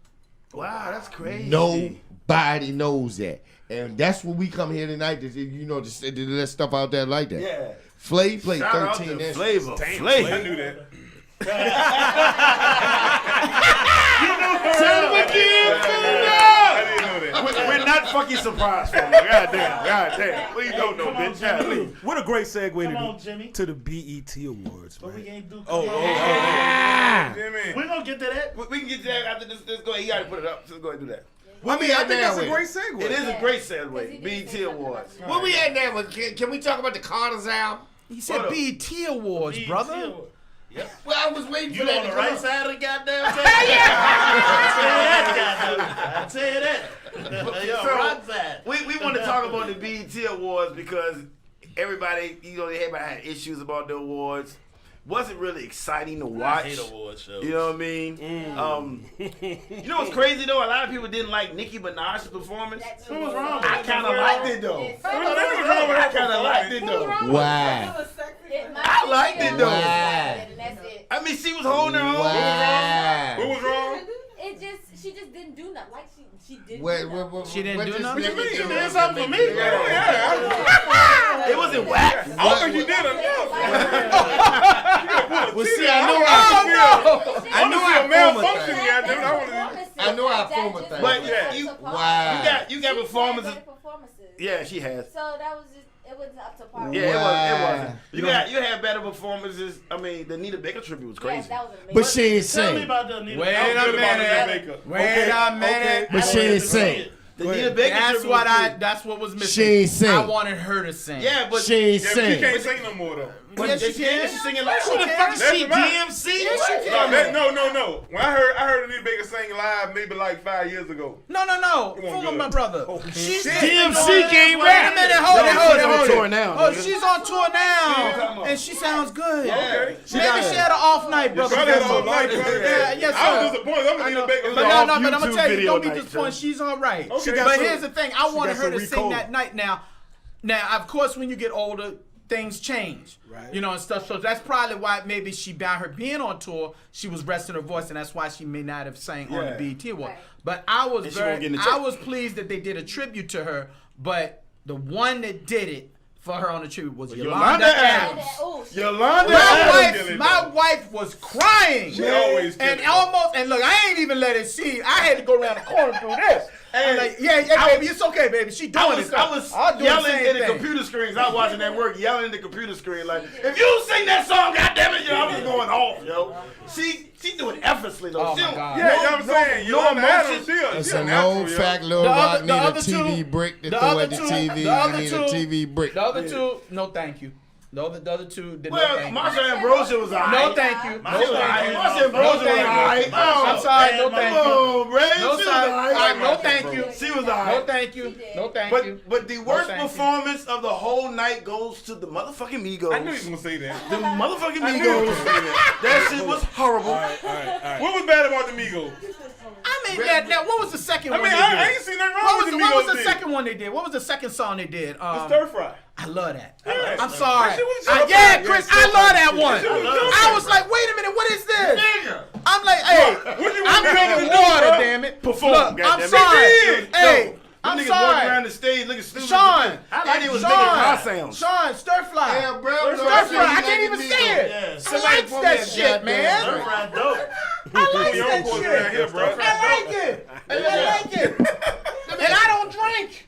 S7: Wow, that's crazy.
S5: Nobody knows that. And that's what we come here tonight to, to let stuff out there like that.
S7: Yeah.
S5: Flav played
S7: Shout out
S5: 13
S7: to
S5: instruments.
S7: Flavor.
S6: I
S7: Flavor.
S6: knew that. I didn't know that.
S7: We're not fucking surprised, Flavor. God damn. Well, you don't know,
S3: Come on,
S7: bitch. Yeah,
S3: Jimmy.
S7: leave.
S2: What a great segue
S3: Come on, Jimmy.
S2: to the BET Awards,
S3: But we
S2: man.
S3: ain't do.
S6: Jimmy.
S3: We're gonna get to that.
S7: We can get to that after this. Let's go ahead. You gotta put it up. Let's go ahead and do that.
S5: What we
S2: I
S5: at
S2: think
S5: now
S2: that's a
S5: with?
S2: great segue.
S7: It is a great
S8: Because he
S7: segue.
S8: did
S7: BET
S8: say something
S7: Awards.
S8: about
S5: What we at now with? Can we talk about the Carter's album?
S4: He said BET Awards, brother.
S5: Well, I was waiting for
S3: You
S5: that
S3: on
S5: to
S3: the
S5: come
S3: right
S5: up.
S3: side of the goddamn table? I tell you that. You're on the right side.
S7: We want to talk about the BET Awards because everybody, everybody had issues about the awards. Wasn't really exciting to
S3: I
S7: watch.
S3: hate award shows.
S7: You know what I mean? You know what's crazy though? A lot of people didn't like Nicki Minaj's performance.
S3: What was wrong with
S7: I
S3: it?
S7: kind of liked it though.
S8: It
S7: I kind of liked it though.
S5: Why?
S7: I liked it though.
S5: Why?
S8: And that's it.
S7: I mean, she was holding her own.
S5: Why?
S6: What was wrong?
S8: She just didn't do nothing. Like she didn't.
S5: What
S4: She didn't
S5: what
S4: do
S5: just
S4: nothing?
S5: make it
S3: She
S5: do
S3: did
S5: it?
S3: something for me.
S7: It wasn't whack.
S6: I don't think you did enough.
S5: Well, see, I know I
S6: malfunction.
S5: former
S6: Yeah, dude, I wanna-
S5: I know our former thing.
S7: But yeah,
S5: Wow.
S7: you got performances.
S8: performances.
S7: Yeah, she has.
S8: So that was just. It It wasn't up to par.
S7: Yeah, it wasn't.
S5: Wow.
S7: You had better performances. I mean, the Anita Baker tribute was crazy.
S8: Yes, that was amazing.
S5: But she ain't
S3: Tell me
S5: sing.
S3: about the Anita.
S4: Wait
S3: I'm
S4: a
S3: good about Anita
S4: minute.
S3: Baker.
S4: Wait a minute.
S5: But she ain't sing.
S7: The Anita Baker
S4: That's
S7: tribute
S4: what
S7: was
S4: I.
S7: crazy.
S4: That's what was missing.
S5: She ain't sing.
S4: I wanted her to sing.
S7: Yeah, but
S5: She ain't
S6: Yeah, but she
S5: sing.
S6: can't sing no more though.
S7: but
S4: Yes, she can.
S7: She singing
S4: Yes,
S7: live.
S4: she
S7: Who the
S4: can.
S7: fuck is
S6: That's
S7: she?
S6: about-
S7: DMC?
S4: Yes, she
S6: No,
S4: can.
S6: no. When I heard Anita Baker sing live, maybe like 5 years ago.
S4: No.
S6: Come on,
S4: Full
S6: good.
S4: of my brother. She's
S5: DMC can't
S4: Wait a
S5: rap.
S4: minute. Hold it.
S7: she's on tour now,
S4: Oh,
S7: nigga.
S4: she's on tour
S7: come
S4: now,
S7: on.
S4: and she sounds good.
S6: Okay.
S4: Maybe she had an off night, brother.
S6: Brother had a whole night, brother.
S4: Yeah, yes,
S6: I was
S4: sir.
S6: disappointed. I'm Anita Baker.
S4: But no, but I'm
S7: YouTube
S4: gonna tell you,
S7: video
S4: don't be
S7: night,
S4: disappointed.
S7: too.
S4: She's all right.
S2: She got
S4: But
S2: some-
S4: here's the thing: I
S2: she
S4: wanted
S2: got
S4: her to
S2: some
S4: sing
S2: Ricola.
S4: that night. Now, of course, when you get older, things change,
S2: Right.
S4: you know, and stuff. So that's probably why maybe she, by her being on tour, she was resting her voice, and that's why she may not have sang on the
S7: Yeah.
S4: BET Award.
S8: Right.
S4: But I was
S7: And she won't get in the check.
S4: I was pleased that they did a tribute to her. But the one that did it for her on the tribute was Yolanda Adams.
S8: Oh, shit.
S7: Yolanda
S6: Adams.
S4: My wife was crying.
S6: She always
S4: and
S6: kill it.
S4: almost, and look, I ain't even let it see. I had to go around the corner through this. I'm like, yeah, baby, it's okay, baby. She doing
S7: I
S4: it.
S7: was
S4: I'll do the
S7: yelling
S4: same
S7: in the
S4: thing.
S7: computer screens. I was watching that work, yelling in the computer screen like, if you sing that song, goddammit, yo, I was going off, yo. She do it effortlessly though.
S4: Oh,
S7: She
S4: my
S7: don't-
S4: God.
S6: Yeah, you know what I'm saying?
S7: no
S6: Yolanda Adams,
S7: emotion.
S5: It's
S6: she a
S5: an
S6: natural,
S5: old
S6: yo.
S5: fat little
S4: The
S5: rock
S4: other-
S5: need
S4: the
S5: a
S4: other
S5: TV
S4: two-
S5: brick to
S4: the
S5: throw
S4: other
S5: at the
S4: two-
S5: TV.
S4: the
S5: I
S4: other
S5: need a
S4: two-
S5: TV brick.
S4: The other two, no, thank you. The other two did no
S7: Well,
S4: thank you.
S7: Marsha Ambrosia was alright.
S4: No, thank you. No, thank you.
S7: Marsha Ambrosia was
S4: thank you.
S7: alright.
S4: I'm sorry, no, thank you.
S7: Come on, Ray.
S4: No,
S7: She was
S4: sorry.
S7: alright.
S4: No, thank you.
S7: She was
S4: No,
S7: alright.
S4: thank you.
S8: did.
S4: No, thank you.
S7: But the worst
S4: thank you.
S7: performance of the whole night goes to the motherfucking Migos.
S6: I knew he was gonna say that.
S7: The motherfucking
S6: I knew he was
S7: Migos.
S6: gonna say that.
S7: That shit was horrible.
S2: All right.
S6: What was bad about the Migos?
S4: I mean, that what was the second
S6: I
S4: one
S6: mean,
S4: they did?
S6: I ain't seen nothing wrong
S4: What
S6: with
S4: was
S6: the
S4: the,
S6: Migos.
S4: what was the
S6: did.
S4: second one they did? What was the second song they did?
S6: Stir fry.
S4: I love that.
S6: Yeah.
S4: I'm sorry.
S6: That shit was
S4: Yeah,
S6: stir-fry.
S4: Chris, I love that one.
S6: shit was
S4: I
S6: stir-fry.
S4: was like, wait a minute, what is this?
S7: Nigga.
S4: I'm like, hey,
S6: What you
S4: I'm
S6: want me to
S4: drinking
S6: do,
S4: water,
S6: bro?
S4: damn it.
S7: Perform,
S4: Look, I'm
S7: goddamn it.
S4: sorry.
S6: did.
S4: Hey,
S7: Them
S4: I'm
S7: niggas walking around
S4: sorry.
S7: the stage looking stupid.
S4: Sean,
S7: I like it was making car sounds.
S4: Sean, stir fly.
S5: Yeah, bro.
S4: Stir fry. I can't even say it.
S3: Yeah.
S4: I like that shit, man.
S3: Stir fry dope.
S4: I like
S6: Your
S4: that
S6: boys
S4: shit.
S6: around here, bro.
S4: I like it. I like it. And I don't drink.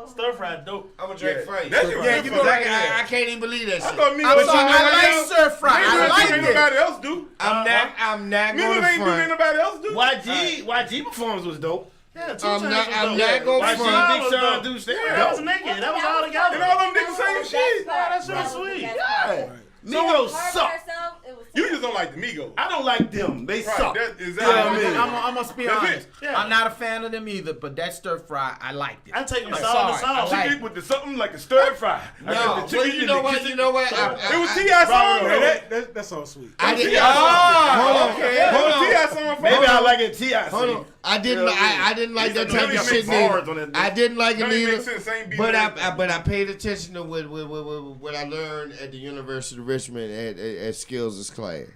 S3: Stir fry dope.
S5: I'm gonna drink for you.
S6: That shit was
S4: Yeah,
S6: good
S4: you
S6: for
S4: go
S6: that.
S4: right
S5: I can't even believe that
S6: I
S5: shit.
S6: thought Migos
S4: I'm
S6: did
S4: sorry. I
S6: nobody
S4: like
S6: else.
S4: stir fry.
S6: Migos
S4: I
S6: ain't
S4: like
S6: doing
S4: it.
S6: nobody else do.
S5: I'm not
S6: Migos
S5: gonna
S6: ain't doing
S5: front.
S6: nobody else do.
S7: YG performance was dope.
S3: Yeah, 2
S5: I'm
S3: Chainz
S5: not-
S3: was
S5: I'm
S3: dope.
S5: not gonna
S3: YG,
S5: front.
S3: Big Sean,
S7: Sean,
S3: Deuce,
S7: Deuce,
S3: that was naked. That was all together.
S6: And all them niggas saying shit.
S3: that shit was sweet.
S7: Yeah.
S8: So
S7: Migos
S8: her
S7: suck.
S8: herself, it was
S6: You just don't like the Migos.
S7: I don't like them. They
S6: Right,
S7: suck.
S6: that is
S7: Yeah, I
S6: exactly
S7: mean,
S6: what it is.
S4: I'm gonna be
S6: That's
S4: honest.
S6: it.
S3: Yeah.
S4: I'm not a fan of them either, but that stir fry, I liked it.
S3: I take them
S4: I'm
S3: song to
S4: sorry. I
S3: song.
S4: like
S7: Chicken with the something like a stir fry. I got
S5: No,
S7: the
S5: well,
S7: chicken
S5: you
S7: in
S5: know
S7: the
S5: what?
S7: kitchen.
S5: You know what?
S6: It was T.I. song,
S2: Hey,
S6: man.
S2: that's so sweet.
S5: I didn't.
S4: Oh,
S5: okay.
S6: It
S5: Hold
S6: was
S5: on.
S6: T.I. song for
S7: Maybe I like it T.I.
S5: Hold on. I didn't. I didn't like that
S7: He
S5: type
S7: said,
S5: of
S7: "Let me
S5: shit.
S7: make bars on
S5: Neither.
S7: that
S5: I didn't like it
S6: Don't even
S5: neither.
S6: make sense, same beat
S5: But
S6: and everything.
S5: I paid attention to what I learned at the University of Richmond at skills class,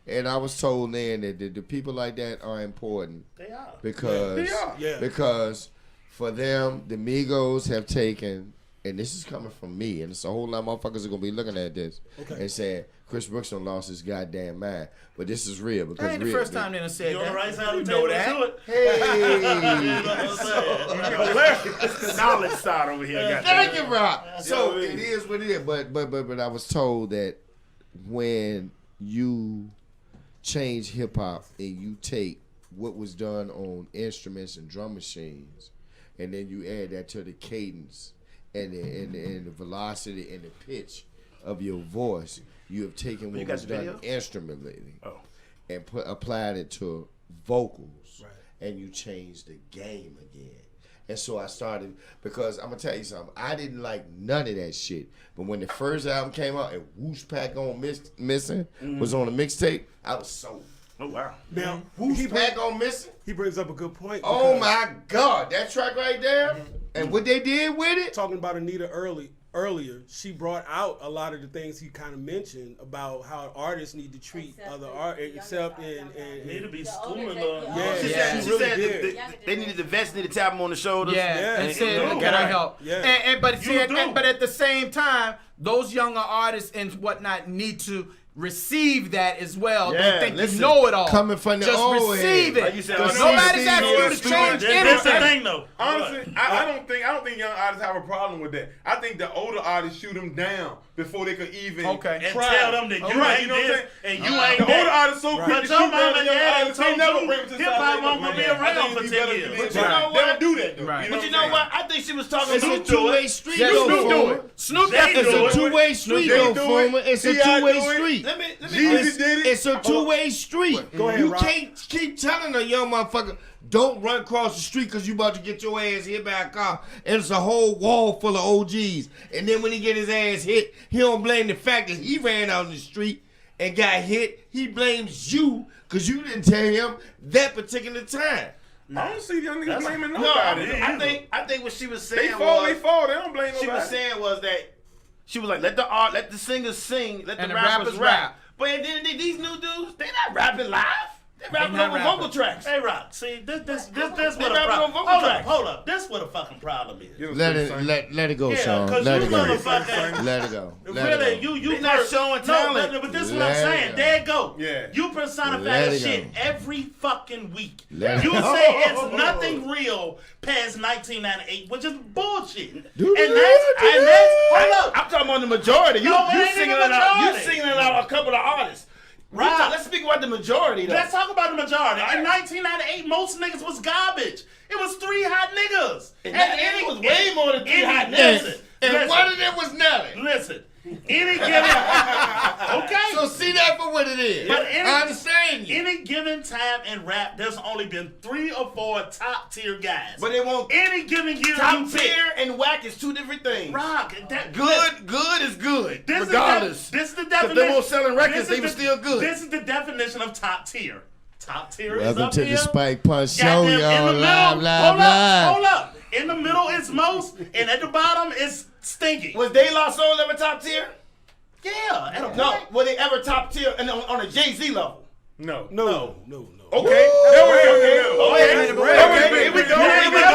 S5: and I was told then that the people like that are important
S3: They are.
S5: because
S2: Yeah.
S5: because for them the Migos have taken, and this is coming from me, and it's a whole lot of motherfuckers are gonna be looking at this and saying Chris Brooks done lost his goddamn mind, but this is real because
S4: That ain't the
S5: real,
S4: first time they done said
S3: You on the
S4: that.
S3: right side
S4: You
S3: of the
S4: know
S3: table
S4: that.
S3: to it.
S5: Hey.
S3: You know what I'm saying?
S7: It's the knowledge side over here. goddamn.
S5: Thank you, Rob. So
S7: Yeah,
S5: it is what it is. But I was told that when you change hip hop and you take what was done on instruments and drum machines, and then you add that to the cadence and the velocity and the pitch of your voice, you have taken what
S7: got
S5: was
S7: the
S5: done
S7: video?
S5: instrumentally
S7: Oh.
S5: and applied it to vocals, and you changed the game again. And so I started, because I'm gonna tell you something, I didn't like none of that shit. But when the first album came out and Whoosh Pack on Missing was on the mixtape, I was sold.
S7: Oh, wow.
S2: Now,
S5: Whoosh Pack on Missing?
S2: he brings up a good point.
S5: Oh
S2: because
S5: my God, that track right there, and what they did with it.
S2: Talking about Anita earlier, she brought out a lot of the things he kind of mentioned about how artists need to treat
S8: Accept
S2: other
S8: it.
S2: artists, accept and
S3: Need to be
S8: The
S3: schooling
S8: older
S3: them.
S8: gen-
S2: Yeah,
S7: She
S2: yeah,
S7: said,
S2: she
S7: she
S2: really
S7: said
S2: did.
S7: they needed the vets need to tap them on the shoulders.
S4: Yeah, and said,
S7: and-
S4: "Can I help?"
S2: Yeah.
S4: And but see,
S3: You do.
S4: but at the same time, those younger artists and whatnot need to receive that as well.
S7: Yeah,
S4: Don't think
S7: listen,
S4: you know it all.
S5: coming from the
S4: Just
S5: old
S4: receive
S5: head.
S7: Like
S4: it.
S7: you said,
S4: Nobody's asking you to change
S3: That's the
S4: anything.
S3: thing, though.
S6: Honestly, I don't think young artists have a problem with that. I think the older artists shoot them down before they could even
S4: Okay.
S3: And
S6: try.
S3: tell them that you
S6: Right,
S3: ain't
S6: you know what I'm
S3: this
S6: saying?
S3: and you ain't
S6: The
S3: that.
S6: older artists so quick
S3: But
S6: to
S3: your
S6: shoot
S3: mama
S6: down the
S3: and
S6: young
S3: daddy
S6: artists, they
S3: told
S6: never
S3: you
S6: bring them to the
S3: hip-hop
S6: side.
S3: won't be
S6: I
S3: around
S6: think
S3: for
S6: you
S3: 10
S6: better
S3: years.
S6: be
S7: But
S6: this
S7: you
S6: right.
S7: know
S6: They
S7: what?
S6: don't do that though.
S4: Right.
S7: But you know what? I think she was talking
S5: It's a
S7: about
S5: two-way street,
S4: Yeah,
S5: though,
S4: Snoop do
S5: Former.
S4: it. Snoop
S3: They
S4: definitely
S3: do
S4: do
S5: It's
S3: it.
S5: a two-way street,
S6: They
S5: though,
S6: do it.
S5: Former. It's a
S6: T.I.
S5: two-way
S6: do it.
S5: street.
S7: Let me
S6: Jeezy did it.
S5: It's a two-way street.
S2: Go ahead,
S5: You
S2: Rob.
S5: can't keep telling a young motherfucker, don't run across the street because you about to get your ass hit by a car. And it's a whole wall full of OGs. And then when he get his ass hit, he don't blame the fact that he ran out in the street and got hit. He blames you because you didn't tell him that particular time.
S6: I don't see young niggas blaming
S7: No,
S6: nobody.
S7: I think what she was
S6: They
S7: saying
S6: fall.
S7: was
S6: They fall. They don't blame
S7: she was
S6: nobody.
S7: saying was that she was like, let the singers sing, let
S4: And
S7: the
S4: the
S7: rappers
S4: rappers
S7: rap.
S4: rap.
S7: But then these new dudes, they not rapping live. They rapping
S4: not
S7: over
S4: rapping.
S7: vocal tracks.
S3: Hey, Rock, see, this what
S7: They
S3: a
S7: rapping
S3: problem.
S7: on vocal
S3: Hold
S7: tracks.
S3: up. This what a fucking problem is.
S6: You know,
S5: Let
S6: sing.
S5: it go,
S3: Yeah,
S5: Sean.
S3: because
S5: Let
S3: you
S5: it go.
S3: motherfucking.
S5: Let it go. Let
S3: Really,
S5: it go.
S3: you
S7: They not showing talent.
S3: No, but this is what
S5: Let
S3: I'm saying.
S5: it go.
S3: There you go.
S6: Yeah.
S3: You personify
S5: Let
S3: that
S5: it
S3: shit
S5: go.
S3: every fucking week.
S5: Let it
S3: You
S5: go.
S3: say it's nothing real past 1998, which is bullshit.
S5: Do
S3: And
S5: that,
S3: that's hold up.
S7: I'm talking about the majority. You,
S3: No, it
S7: you
S3: ain't
S7: singing
S3: even
S7: it out. You
S3: majority.
S7: singing it out a couple of artists.
S3: Right.
S7: Let's speak about the majority though.
S3: Let's talk about the majority. In 1998, most niggas was garbage. It was 3 hot niggas.
S7: And it was way more than 3 hot niggas.
S3: Listen,
S5: And
S3: listen,
S5: one of them was Nelly.
S3: listen. Any given okay.
S5: So see that for what it is.
S3: But any-
S5: I understand you.
S3: Any given time in rap, there's only been 3 or 4 top tier guys.
S7: But they won't.
S3: Any given year,
S7: Top
S3: you pick.
S7: tier and whack is two different things.
S3: Rock. That,
S7: Good is good,
S3: This
S7: regardless.
S3: Is this is the
S7: If
S3: definition.
S7: they won't selling records,
S3: this is
S7: they were still good.
S3: This is the definition of top tier. Top tier is
S5: Welcome
S3: up
S5: to
S3: here.
S5: the Spike Punch Show,
S3: Goddamn, in the
S5: y'all.
S3: middle,
S5: Live.
S3: hold up. In the middle is most, and at the bottom is stinky.
S7: Was De La Soul ever top tier?
S3: Yeah, at a point.
S7: No. Were they ever top tier and on a Jay-Z level?
S6: No.
S2: No.
S6: Okay. That was in the middle.
S7: Oh, yeah. Okay, here we go. Here we go.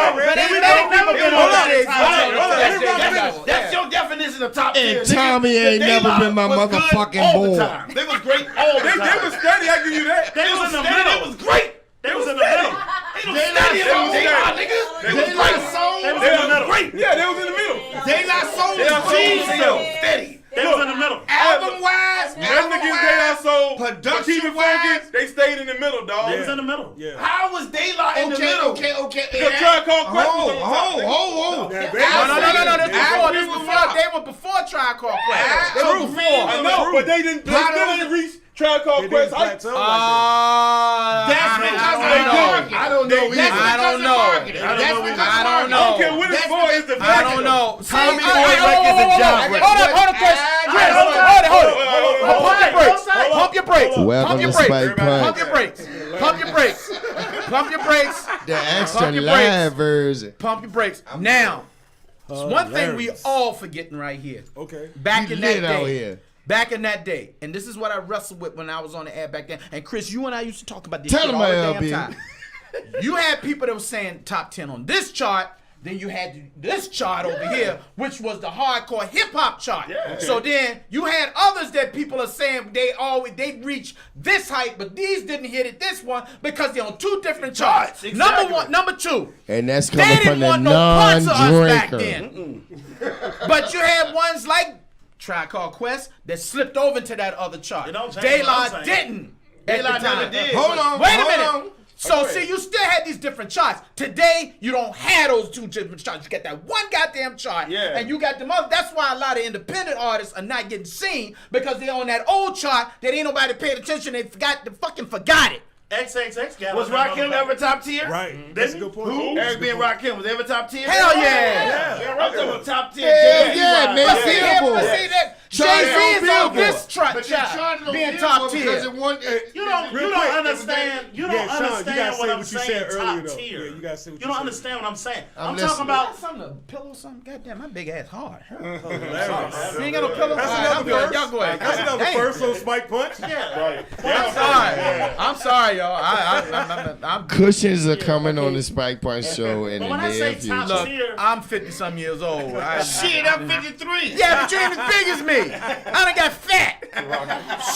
S3: Never been on that top tier.
S7: That's your definition of top tier.
S5: And Tommy ain't never been my motherfucking
S7: boy.
S5: boy.
S7: They was great all the
S6: They
S7: time.
S6: was steady. I give you that.
S3: They was in the
S7: steady.
S3: middle.
S7: They was great.
S3: They was in the middle.
S7: They was steady about
S6: They
S7: they
S6: was
S7: are, nigga.
S6: They
S7: They
S6: was
S7: was
S6: great.
S7: great.
S3: They was in the middle.
S6: Yeah, they was in the middle.
S5: They not sold
S6: They are sold
S5: cheese,
S6: to
S5: though.
S6: them.
S7: Steady.
S3: They was in the middle.
S5: Album wise,
S6: Nothing against they are sold.
S5: production
S6: Keep it
S5: wise.
S6: focused. They stayed in the middle, dog.
S3: They was in the middle.
S2: Yeah.
S7: How was De La in the middle?
S5: Okay.
S6: Because Tribe Called Quest was on top.
S5: Hold.
S2: Now,
S4: No.
S2: baby,
S4: This before. They were before Tribe Called Quest. They were before.
S6: I know, but they didn't reach Tribe Called
S2: It
S6: Quest
S2: didn't
S6: heights.
S2: plateau like that.
S5: That's because of the marketing.
S7: I don't know
S5: That's
S7: either.
S4: I don't
S5: because of
S4: know.
S5: marketing.
S3: I don't
S5: That's
S3: know.
S5: because
S4: I
S5: of
S4: don't
S5: marketing.
S4: know.
S6: I don't care what it's
S5: That's
S6: for. It's the
S4: I don't know.
S7: Tommy
S4: See,
S7: Boy Records and Job Records.
S4: Hold up, Chris. Chris, hold it. Pump your brakes. Pump your brakes.
S5: Welcome
S4: Pump your
S5: to
S4: brakes.
S5: Spike Punch.
S4: Pump your brakes. Pump your brakes. Pump your brakes.
S5: The extra
S4: Pump your
S5: live version.
S4: Pump your brakes. Now, one thing we
S2: hilarious.
S4: all forgetting right here.
S2: Okay.
S4: Back
S5: You
S4: in that
S5: lit out
S4: day.
S5: here.
S4: Back in that day, and this is what I wrestled with when I was on the air back then. And Chris, you and I used to talk about this
S5: Tell
S4: shit
S5: him,
S4: all the
S5: LB.
S4: damn time. You had people that were saying top 10 on this chart. Then you had this chart over here, which was the hardcore hip hop chart.
S7: Yeah.
S4: So then you had others that people are saying they reach this height, but these didn't hit it this one because they're on 2 different charts.
S7: Exactly.
S4: Number 1, number 2.
S5: And that's
S4: They
S5: coming
S4: didn't
S5: from the
S4: want no parts of us back
S5: non-drinker.
S4: then. But you had ones like Tribe Called Quest that slipped over into that other chart.
S3: It don't change
S4: De
S3: what
S4: La
S3: I'm saying.
S4: didn't.
S7: De
S4: at
S7: La
S4: the time.
S7: never did.
S5: Hold on.
S4: Wait a
S5: hold
S4: minute.
S5: on.
S4: So see, you still had these different charts. Today, you don't have those 2 different charts. You got that one goddamn chart,
S7: Yeah.
S4: and you got them other. That's why a lot of independent artists are not getting seen because they're on that old chart that ain't nobody paying attention. They forgot it.
S3: XXX got
S7: Was Rakim ever top tier?
S2: Right. That's a good point.
S7: Who? Eric B. and Rakim was they ever top tier?
S4: Hell yeah.
S7: I'm talking about top tier.
S5: Hell
S7: Jay-Z
S5: yeah,
S7: wise.
S5: man.
S4: But see,
S5: Billboard.
S4: but see that
S5: Charted
S4: Jay-Z
S5: on
S4: is on
S5: Billboard.
S4: this chart,
S5: But you charted on
S4: being
S5: Billboard
S4: top
S5: because
S4: tier.
S5: it won.
S3: You don't
S2: Real quick,
S3: understand. You don't
S2: Yeah, Sean, you
S3: understand
S2: gotta
S3: what
S2: say
S3: I'm
S2: what you
S3: saying.
S2: said earlier,
S3: Top
S2: though.
S3: tier.
S2: Yeah, you gotta say what
S3: You
S2: you
S3: don't
S2: said.
S3: understand what I'm saying.
S5: I'm
S3: I'm
S5: listening.
S3: talking about.
S4: Got something to pillow or something? Goddamn, my big ass hard.
S2: Hilarious.
S4: You ain't got no pillow?
S2: That's
S4: All right,
S2: another
S4: I'm good.
S2: first.
S4: Y'all go ahead.
S2: That's another
S4: Damn.
S2: first on Spike Punch.
S3: Yeah.
S4: I'm sorry. I'm sorry, y'all. I'm
S5: Cushions are coming on the Spike Punch show in
S3: But
S5: the
S3: when I
S5: near
S3: say top
S5: future.
S3: tier,
S4: I'm 50-some years old.
S5: Shit, I'm 53.
S4: Yeah, but you ain't as big as me. me. I done got fat.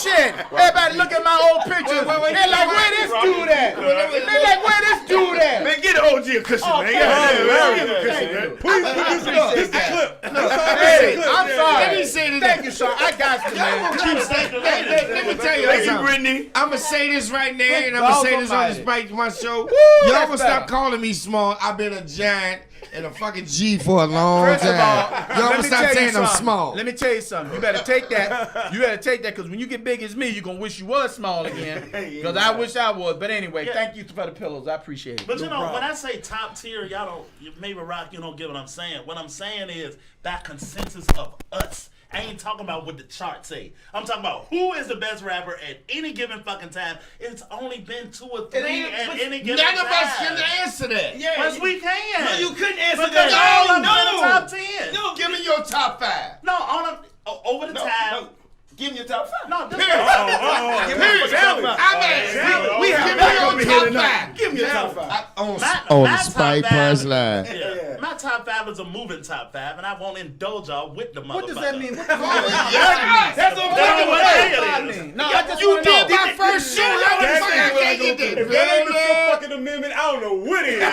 S4: Shit. Everybody look at my old pictures. They're like, where this dude at? They're like, where this dude at?
S7: Man, get the OG a cushion, man.
S2: Please produce this clip.
S4: Hey, I'm sorry.
S5: Let me say this.
S4: Thank you, Sean. I got you, man.
S5: Keep saying, let me tell you
S7: Thank you,
S5: something.
S7: Brittany.
S5: I'm gonna say this right now, and I'm
S4: God
S5: gonna say this on
S4: Almighty.
S5: the Spike One show.
S4: Woo,
S5: Y'all
S4: that's
S5: gonna stop
S4: better.
S5: calling me small. I've been a giant and a fucking G for a long
S4: First of all,
S5: time. Y'all
S4: let
S5: gonna
S4: me
S5: stop
S4: tell you
S5: saying I'm
S4: something.
S5: small.
S4: Let me tell you something. You better take that. You better take that because when you get big as me, you're gonna wish you was small again. Because I wish I was. But anyway, thank you for the pillows. I appreciate it.
S3: But you know, when I say top tier, y'all don't, maybe Rock, you don't get what I'm saying. What I'm saying is that consensus of us. I ain't talking about what the charts say. I'm talking about who is the best rapper at any given fucking time. It's only been 2 or 3 at any given time.
S5: None of us can answer that.
S3: Yes, we can.
S7: No, you couldn't answer
S3: Because
S7: that.
S3: all of them in the top 10.
S7: No,
S5: Give me your top 5.
S3: No, on over the time.
S7: No. Give me your top 5.
S3: No, this
S5: Period.
S7: We have
S5: Give me
S7: back
S5: your
S7: over here
S5: top
S7: tonight.
S5: 5.
S7: Give me your top 5.
S5: On
S3: my
S5: the
S3: top
S5: Spike
S3: 5
S5: Punch Line.
S3: Yeah. My top 5 is a moving top 5, and I won't indulge y'all with the motherfucker.
S4: What does that mean? What
S7: That's what
S3: That's what
S7: I'm
S3: it is.
S4: mean? No, I just
S5: You
S4: wanna know.
S5: did my first show. How the fuck I can't get that?
S2: If that ain't the Fifth fucking amendment, I don't know what it is, yo.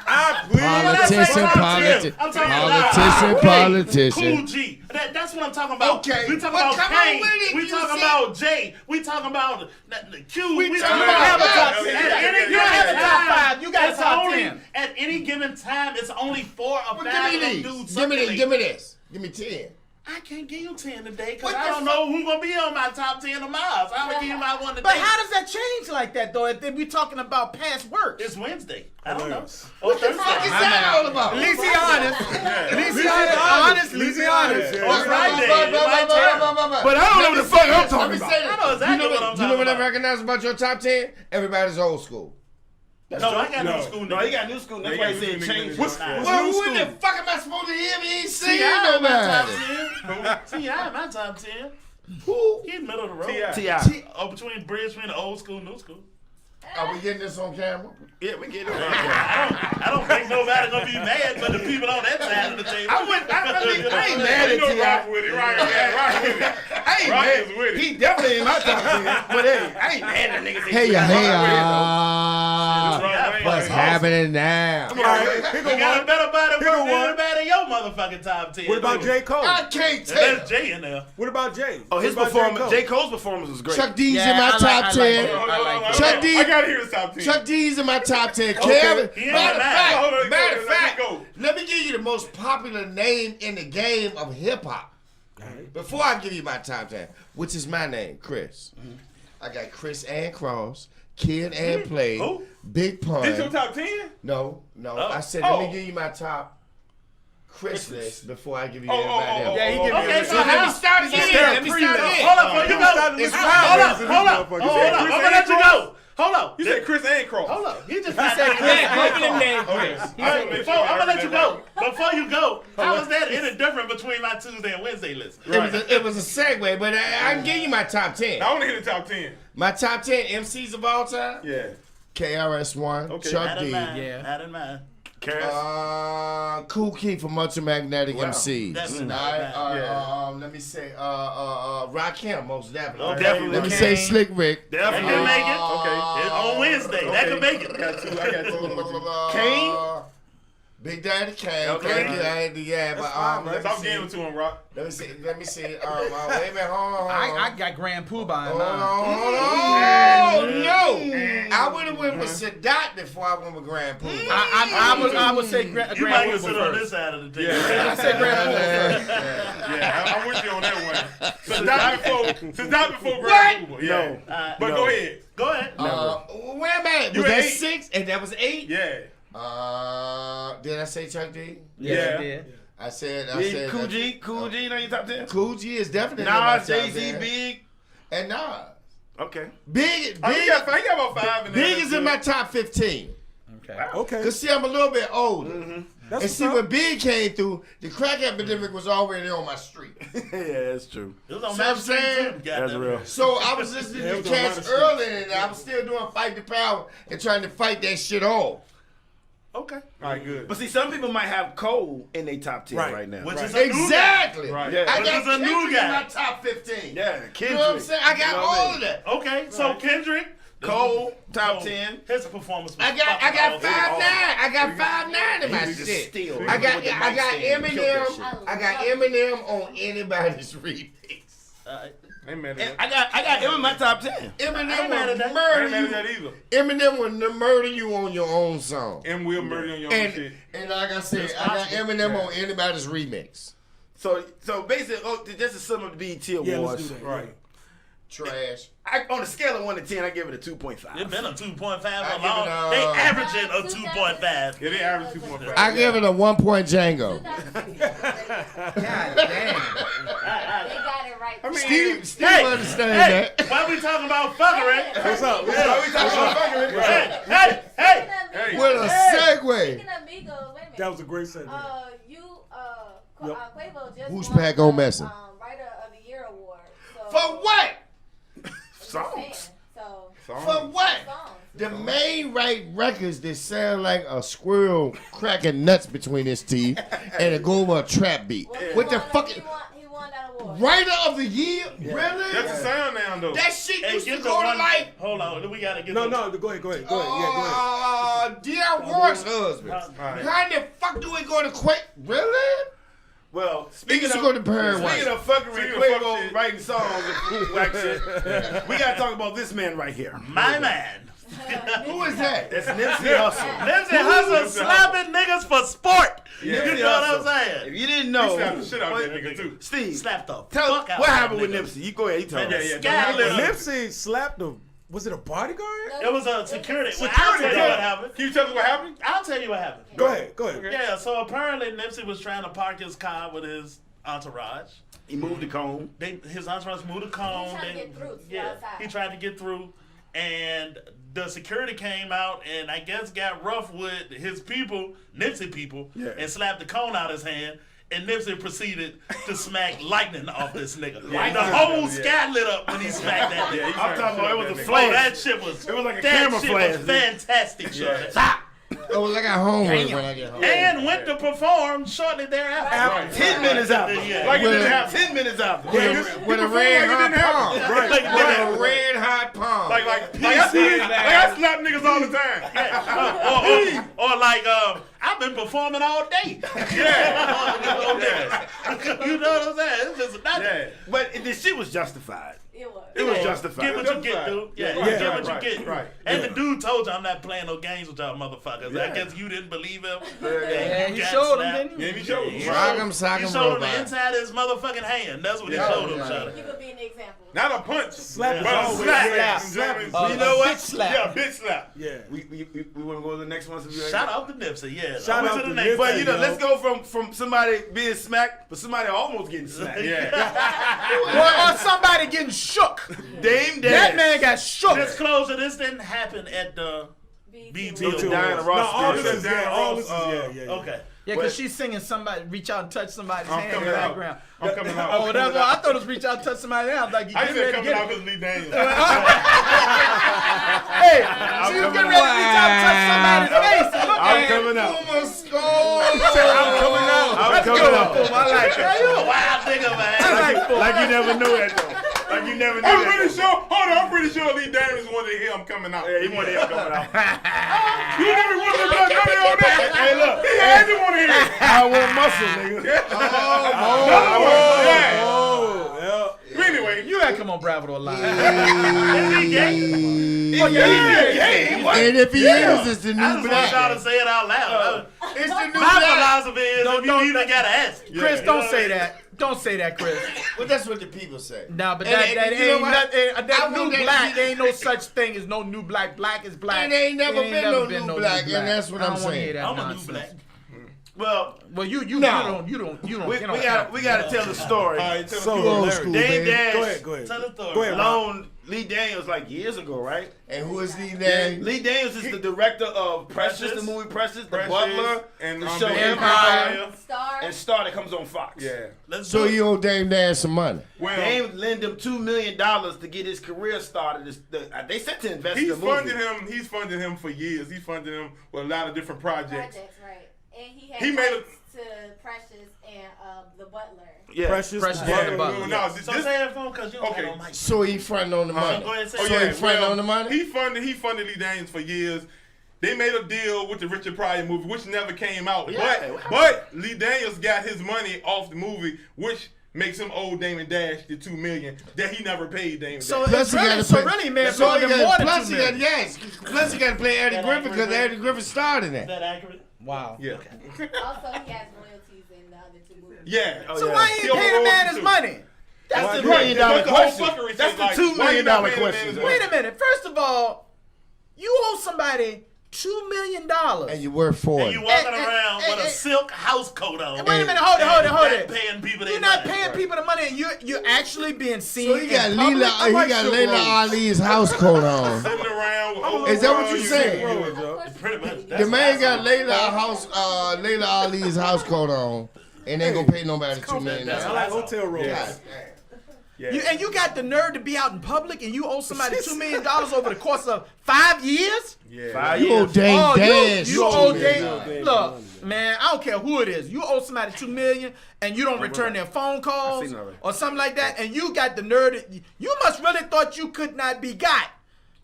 S2: I
S5: Politician,
S3: I'm talking about
S5: politician.
S3: Cool G. That's what I'm talking about.
S5: Okay,
S3: We talking
S5: well,
S3: about
S5: come on
S3: Kane.
S5: with it.
S3: We
S5: You
S3: talking
S5: said-
S3: about Jay. We talking about Q. We
S5: talking
S3: talking
S5: about-
S3: about
S5: Yeah,
S3: at
S7: yeah,
S3: any
S7: yeah,
S3: given
S4: You don't have a top
S3: time,
S4: 5. You got a
S3: it's
S4: top
S3: only
S4: 10.
S3: at any given time. It's only 4 or 5
S5: Give me
S3: of them
S5: these.
S3: dudes.
S5: Give me this.
S3: circulating.
S5: Give me this. Give me 10.
S3: I can't give you 10 today because
S5: What
S3: I
S5: the
S3: don't know who's gonna be on my top 10 of mine. So I'm gonna give you my one today.
S4: But how does that change like that, though, if we're talking about past work?
S3: It's Wednesday. I don't know.
S2: Hilarious.
S3: Or
S5: What the fuck is
S3: Thursday.
S5: that all about?
S4: At least he honest. At least he honest. At least he honest.
S2: Yeah.
S3: Or Friday. It might turn.
S7: But I don't know what the fuck I'm talking about.
S3: I know exactly what I'm
S5: You know
S3: talking
S5: what I
S3: about.
S5: recognize about your top 10? Everybody's old school.
S3: No, I got
S2: No.
S3: new school.
S7: No, he got new school. That's why he said change.
S2: What's
S5: Well,
S2: new
S5: who in the
S2: school?
S5: fuck am I supposed to hear? He ain't saying
S3: T.I. in my top
S5: nobody.
S3: 10. T.I. in my top 10.
S5: Who?
S3: He's middle of the road.
S7: T.I.
S3: Oh, between bridge between the old school and new school.
S5: Are we getting this on camera?
S7: Yeah, we get it.
S3: I don't think nobody gonna be mad, but the people on that side of the table.
S7: I ain't mad at
S6: You know
S7: T.I.
S6: rock with it. Rock with it.
S7: I ain't
S6: Rock
S7: mad.
S6: is with it.
S7: He definitely in my top 10. But hey, I ain't mad at niggas.
S5: Hey,
S6: Rock
S5: what's
S6: with it.
S5: happening now?
S2: All right, here
S3: You
S2: go
S3: got a
S2: one.
S3: better body
S2: Here go
S3: work than
S2: one.
S3: anybody in your motherfucking top 10.
S2: What about J. Cole?
S5: I can't tell.
S3: There's Jay in there.
S2: What about Jay?
S7: Oh, his
S2: What about
S7: performance.
S2: Cole?
S7: J. Cole's performance was great.
S5: Chuck D's
S4: Yeah,
S5: in my
S4: I like-
S5: top
S4: I like
S5: 10.
S4: that. I like that.
S5: Chuck D.
S6: I gotta hear his top 10.
S5: Chuck D's in my top 10.
S2: Okay.
S5: Kevin,
S3: He ain't
S5: matter of
S3: mad.
S5: fact,
S6: Hold on,
S5: matter of
S6: let me
S5: fact,
S6: go.
S5: let me give you the most popular name in the game of hip hop. Before I give you my top 10, which is my name, Chris. I got Chris and Cross, Kid and Play,
S3: Who?
S5: Big Pun.
S6: This your top 10?
S5: No. I said let me give you my top Chris list before I give you everybody else.
S4: Yeah, he give me
S3: Okay,
S4: a
S3: so
S5: Let
S3: how?
S5: me start again. Let me start again.
S3: Hold up, before you go.
S5: It's
S3: Hold
S5: fine.
S3: up, hold up. I'm gonna let you go. Hold up.
S6: You said Chris and Cross.
S3: Hold up. He just
S4: said
S3: said
S4: Chris.
S3: Chris.
S4: Give me the name
S6: Okay.
S4: Chris.
S3: Before, I'm gonna let you go. Before you go, how is that any different between my Tuesday and Wednesday list?
S5: It was a segue, but I can give you my top 10.
S6: I want to hear the top 10.
S5: My top 10 MCs of all time?
S6: Yeah.
S5: KRS-One,
S6: Okay.
S5: Chuck
S3: Not in
S5: D,
S3: mine.
S4: Yeah.
S3: Not in mine.
S5: Kool Keith from Ultramagnetic MCs.
S3: Definitely
S5: All
S3: not in
S5: right,
S3: mine.
S5: let me say Rakim, most definitely.
S3: Okay.
S7: Definitely.
S5: Let me
S4: Kane.
S5: say Slick Rick.
S3: That
S7: Definitely.
S3: can make it.
S6: Okay.
S3: It's on Wednesday. That can make it.
S6: I got two.
S7: Kane?
S5: Big Daddy Kane.
S7: Okay.
S5: Thank you.
S6: Stop giving to him, Rock.
S5: Let me see. Wait a minute. Hold on.
S4: I got Grand Poobah in
S5: Hold
S4: mine.
S5: on. No. I would have went with Sadat before I went with Grand Poobah.
S4: I would say Grand
S3: You might
S4: Poobah
S3: can sit on this
S4: first.
S3: side of the table.
S4: I say Grand Poobah first.
S6: Yeah, I'm with you on that one. Since that before Grand Poobah. Yeah. But go ahead.
S3: Go ahead.
S5: Where am I?
S6: You
S5: Was that
S6: at 8?
S5: 6? And that was 8?
S6: Yeah.
S5: Did I say Chuck D?
S6: Yeah.
S4: Yeah.
S5: I said
S7: Cool G on your top 10?
S5: Cool G is definitely in my
S7: Nas,
S5: top
S7: Jay-Z,
S5: 10.
S7: Big.
S5: And Nas.
S7: Okay.
S5: Big
S6: Oh, he got about 5 in there.
S5: Big is in my top 15.
S4: Okay.
S2: Okay.
S5: Cause see, I'm a little bit older.
S2: That's
S5: And see, when Big came through, the crack epidemic was already on my street.
S7: Yeah, that's true.
S3: It was on
S5: See what
S3: my
S5: I'm
S3: street
S5: saying?
S3: too.
S7: That's real.
S5: So I was listening
S2: Yeah,
S5: to
S2: it was on my
S5: Cats
S2: street.
S5: early, and I was still doing Fight the Power and trying to fight that shit off.
S3: Okay.
S6: All right, good.
S7: But see, some people might have Cole in their top 10 right now.
S3: Which is a new guy.
S5: Exactly.
S6: Right.
S7: Yeah.
S5: I
S3: Which
S5: got
S3: is a new
S5: Kendrick
S3: guy.
S5: in my top 15.
S7: Yeah, Kendrick.
S5: You know what I'm saying? I got
S7: You know what
S5: all
S7: I mean?
S5: of that.
S3: Okay, so Kendrick,
S7: Cole, top
S3: Cole,
S7: 10.
S3: His performance was
S5: I got
S3: fucking
S5: 5'9".
S3: awesome.
S5: I got 5'9" in my
S7: He was
S5: shit.
S7: still.
S5: I got
S7: With the mic stand, he killed that
S5: Eminem.
S7: shit.
S5: I got Eminem on anybody's remix.
S6: I ain't mad at
S7: And
S6: that.
S7: I got him in my top 10.
S5: Eminem
S3: mad at
S5: will
S3: that.
S6: I ain't
S5: murder
S6: mad at
S5: you.
S6: that either.
S5: Eminem will murder you on your own song.
S6: And we'll murder on your own shit.
S5: And like I said, I got Eminem on anybody's remix.
S7: So basically, just to sum up the BET Awards.
S2: Yeah, let's do that.
S6: Right.
S5: Trash.
S7: On a scale of 1 to 10, I give it a 2.5.
S3: It's been a 2.5
S5: I
S3: for
S5: give
S3: long.
S5: it a-
S3: They averaging a 2.5.
S6: Yeah, they average 2.5.
S5: I give it a 1 point Django.
S4: God damn.
S8: They got it right.
S6: I mean,
S5: Steve
S3: Hey,
S5: understand
S3: hey,
S5: that.
S3: why we talking about fuckery?
S2: What's up? What's
S3: Yeah.
S2: up?
S7: we talking about fucking
S3: Hey, hey,
S6: Hey.
S5: With a segue.
S8: Speaking of Migos, wait a minute.
S2: That was a great segment.
S8: Quavo just
S5: Who's
S8: won
S5: Pat
S8: the,
S5: Go Messin'?
S8: Writer of the Year award. So,
S5: For what?
S7: songs.
S8: So,
S5: For what?
S8: songs.
S5: The main right records that sound like a squirrel cracking nuts between his teeth and a go over a trap beat.
S8: Well, he
S5: What the
S8: won-
S5: fuck?
S8: He won that award.
S5: Writer of the year? Really?
S6: That's a sound now, though.
S5: That shit
S3: hey,
S5: used to
S3: get the
S5: go
S3: one.
S5: like,
S3: Hold on, we gotta get
S2: No,
S3: the,
S2: no, go ahead. Yeah, go ahead.
S5: Dear Ward's husband.
S6: Right.
S5: How the fuck do we go to quit? Really?
S7: Well,
S5: He
S7: speaking
S5: used to
S7: of,
S5: go to Perry
S7: speaking
S5: White.
S7: of fuckery,
S6: Speaking of fuck
S7: Quavo
S6: shit.
S7: writing songs and whack shit, we gotta talk about this man right here.
S3: my man.
S5: Who is that?
S7: That's Nipsey Hussle.
S3: Nipsey Hussle slapping niggas for sport. You
S7: Nipsey
S3: know what I'm
S7: Hussle.
S3: saying?
S7: If you didn't
S6: He
S7: know,
S6: slapped the shit out of that nigga, too.
S7: Steve,
S3: Slap the
S7: tell
S3: fuck out
S7: what
S3: of
S7: happened
S3: that
S7: with
S3: nigga.
S7: Nipsey. You go ahead, you tell
S3: Man,
S7: me.
S3: the sky lit up.
S2: Nipsey slapped a. Was it a bodyguard?
S3: It was a security. Well, I'll tell you what happened.
S6: Can you tell us what happened?
S3: I'll tell you what happened.
S2: Go ahead.
S3: Yeah, so apparently Nipsey was trying to park his car with his entourage.
S7: He moved the cone.
S3: His entourage moved the cone.
S8: He tried to get through to the outside.
S3: he tried to get through, and the security came out and I guess got rough with his people, Nipsey people, and slapped the cone out his hand. And Nipsey proceeded to smack lightning off this nigga. The whole sky lit up when he smacked that nigga.
S7: I'm talking about it was a
S3: Oh,
S7: flash.
S3: that shit was.
S7: It was like a
S3: that
S7: camera
S3: shit
S7: flash,
S3: was
S7: dude.
S3: fantastic, shorty.
S5: Oh, I got homework when I get home.
S3: And went to perform shortly thereafter.
S7: 10 minutes after.
S3: Yeah.
S6: Like it
S5: Well,
S6: didn't happen.
S7: 10 minutes after.
S5: With a red hot palm.
S3: Like,
S5: With a red hot palm.
S6: Like I slap niggas all the time.
S3: or like, I've been performing all day. You know what I'm saying? It's just nothing.
S6: Yeah.
S7: But the shit was justified.
S8: It was.
S7: It was justified.
S3: Get what you get, dude. Yeah,
S6: Right,
S3: you get what
S6: right,
S3: you get.
S6: right.
S3: And the dude told you I'm not playing no games with y'all motherfuckers. I guess you didn't believe him.
S4: Yeah,
S3: you
S4: he
S3: got
S4: showed him,
S3: slapped.
S4: didn't he?
S6: Yeah, he showed us.
S5: Rock 'em, sock
S3: He
S5: 'em,
S3: showed him the
S5: robot.
S3: inside of his motherfucking hand. That's what he showed him, shawty.
S8: You could be an example.
S6: Not a punch.
S2: Slap
S6: but a
S2: is
S6: slap.
S2: always-
S6: Slap.
S7: You know what?
S4: Bitch slap.
S6: Yeah, bitch slap.
S2: Yeah.
S7: We want to go to the next one.
S3: Shout out to Nipsey, yeah.
S2: Shout
S3: On
S2: out
S3: to
S2: to
S3: the next
S2: Nipsey.
S7: But you know,
S3: thing.
S7: let's go from somebody being smacked, but somebody almost getting smacked.
S6: Yeah.
S4: Or somebody getting shook.
S7: Dame
S4: That
S7: Dash.
S4: man got shook.
S3: Disclosure, this didn't happen at the BT
S7: Diana
S3: Awards.
S7: Ross.
S2: No, all this
S7: did.
S2: is all this is yeah.
S3: Okay.
S4: Yeah, because she's singing somebody, reach out and touch somebody's
S6: I'm
S4: hand in the
S6: coming out.
S4: background.
S6: I'm coming out.
S4: Oh, whatever. I thought it was reach out and touch somebody's hand. I was like, you
S6: I
S4: get
S6: said
S4: ready to
S6: coming
S4: get
S6: out
S4: it.
S6: because Lee Daniels.
S4: Hey, she was getting ready to reach out and touch somebody's face. And look
S7: I'm
S4: at
S7: coming out.
S5: I'm
S7: coming out. I'm
S4: Let's
S7: coming
S4: go,
S7: out.
S4: Fool. I like
S3: You
S4: it.
S3: a wild nigga, man.
S7: Like you never knew that though. Like you never knew
S6: I'm
S7: that.
S6: pretty sure. Hold on, I'm pretty sure Lee Daniels wanted to hear him coming out.
S7: Yeah, he wanted him coming out.
S6: You never wanted to blood coming on that.
S7: Hey, look.
S6: He had to want to hear it.
S7: I want muscle, nigga.
S6: Yeah.
S2: Oh, yeah.
S6: But anyway,
S4: You gotta come on Bravo Live.
S5: And if he is, it's the
S3: I
S5: new
S3: just want y'all
S5: black.
S3: to say it out loud.
S5: It's the new
S3: My
S5: black.
S3: philosophy is
S4: Don't-
S3: if you
S4: don't-
S3: even gotta ask.
S4: Chris, don't say that. Don't say that, Chris.
S5: Well, that's what the people say.
S4: Nah, but
S5: And
S4: that
S5: you
S4: ain't
S5: know what?
S4: nothing.
S5: I
S4: That new
S5: want that
S4: black
S5: to be-
S4: ain't no such thing as no new black. Black is black.
S5: It ain't never been no new black, and that's what
S4: I
S5: I'm
S4: don't wanna
S5: saying.
S4: hear that
S3: I'm a new
S4: nonsense.
S3: black.
S7: Well,
S4: Well, you
S5: No.
S4: don't.
S7: we
S4: get on
S7: gotta tell the story.
S2: So
S5: old
S2: Larry,
S5: school,
S7: Dame
S5: baby.
S7: Dash.
S2: Go ahead.
S3: Tell the story.
S2: Go ahead,
S7: loaned Lee Daniels like years ago, right?
S5: And who is Lee Daniels?
S7: Lee Daniels is the director of Precious, the movie Precious, The
S6: Precious,
S7: Butler,
S6: and
S7: the
S6: the
S7: show
S4: Empire.
S8: Star.
S7: and Star that comes on Fox.
S6: Yeah.
S3: Let's
S5: So
S3: do
S5: you
S3: it.
S5: owe Dame Dash some money.
S6: Well,
S7: Dame lend him $2 million to get his career started. They said to invest in the movie.
S6: He's funded him for years. He's funded him with a lot of different projects.
S8: Projects, right? And he had
S6: He made
S8: rights to Precious and the Butler.
S7: Yeah.
S2: Precious.
S4: Precious.
S6: Yeah,
S4: Butler, Butler.
S6: no,
S3: So
S6: this,
S3: say it for him because you don't
S6: Okay.
S3: have no mic.
S5: So he fronting on the money.
S3: Go ahead and say
S6: Oh
S3: it.
S5: So
S6: yeah,
S5: he fronting on the money?
S6: He funded Lee Daniels for years. They made a deal with the Richard Pryor movie, which never came out.
S7: Yeah,
S6: But Lee Daniels got his money off the movie, which makes him owe Damon Dash the $2 million that he never paid Damon
S4: So
S6: Dash.
S4: it's really, so really, man, more than more than
S5: plus
S4: $2
S5: he got,
S4: million.
S5: yes. Plus he got to play Eddie
S3: That
S5: Griffin because
S3: accurate?
S5: Eddie Griffin starred in
S3: Is
S5: that.
S3: that accurate?
S4: Wow.
S6: Yeah.
S8: Also, he has royalties in the other two movies.
S6: Yeah.
S7: Oh,
S4: So
S7: yeah.
S4: why
S6: He
S4: ain't paying the man
S6: overrode
S4: his
S6: too.
S4: money?
S7: That's
S6: Right,
S7: the $1 million
S6: that's the whole
S7: question.
S6: fuckery
S7: That's
S6: shit,
S7: the
S6: like,
S7: $2
S6: why you
S7: million
S6: not paying the man
S7: question.
S6: his money?
S4: Wait a minute. First of all, you owe somebody $2 million.
S5: And you worth 40.
S3: And you walking
S4: And-
S3: around
S4: and-
S3: with a
S4: and-
S3: silk house coat on.
S4: Wait a minute. Hold
S3: And
S4: it.
S3: not paying people their
S4: You're not
S3: money.
S4: paying people the money, and you're actually being seen.
S5: So he got
S4: in public.
S5: Layla Ali's house coat on.
S6: Sitting around with
S5: Is that what
S6: overall
S5: you saying?
S6: Roads,
S8: Of
S6: yo.
S8: course,
S3: Pretty much.
S5: The man got Layla Ali's house coat on, and ain't gonna pay nobody $2 million.
S2: I like hotel rooms.
S5: God.
S6: Yeah.
S4: And you got the nerve to be out in public, and you owe somebody $2 million over the course of 5 years.
S6: Yeah.
S7: 5
S5: You owe
S7: years.
S5: Dame
S4: Oh,
S5: Dash.
S4: you owe
S5: $2
S4: Dame.
S5: million.
S4: Look, man, I don't care who it is. You owe somebody $2 million, and you don't return their phone calls
S7: seen it already.
S4: or something like that, and you got the nerve. You must really thought you could not be got.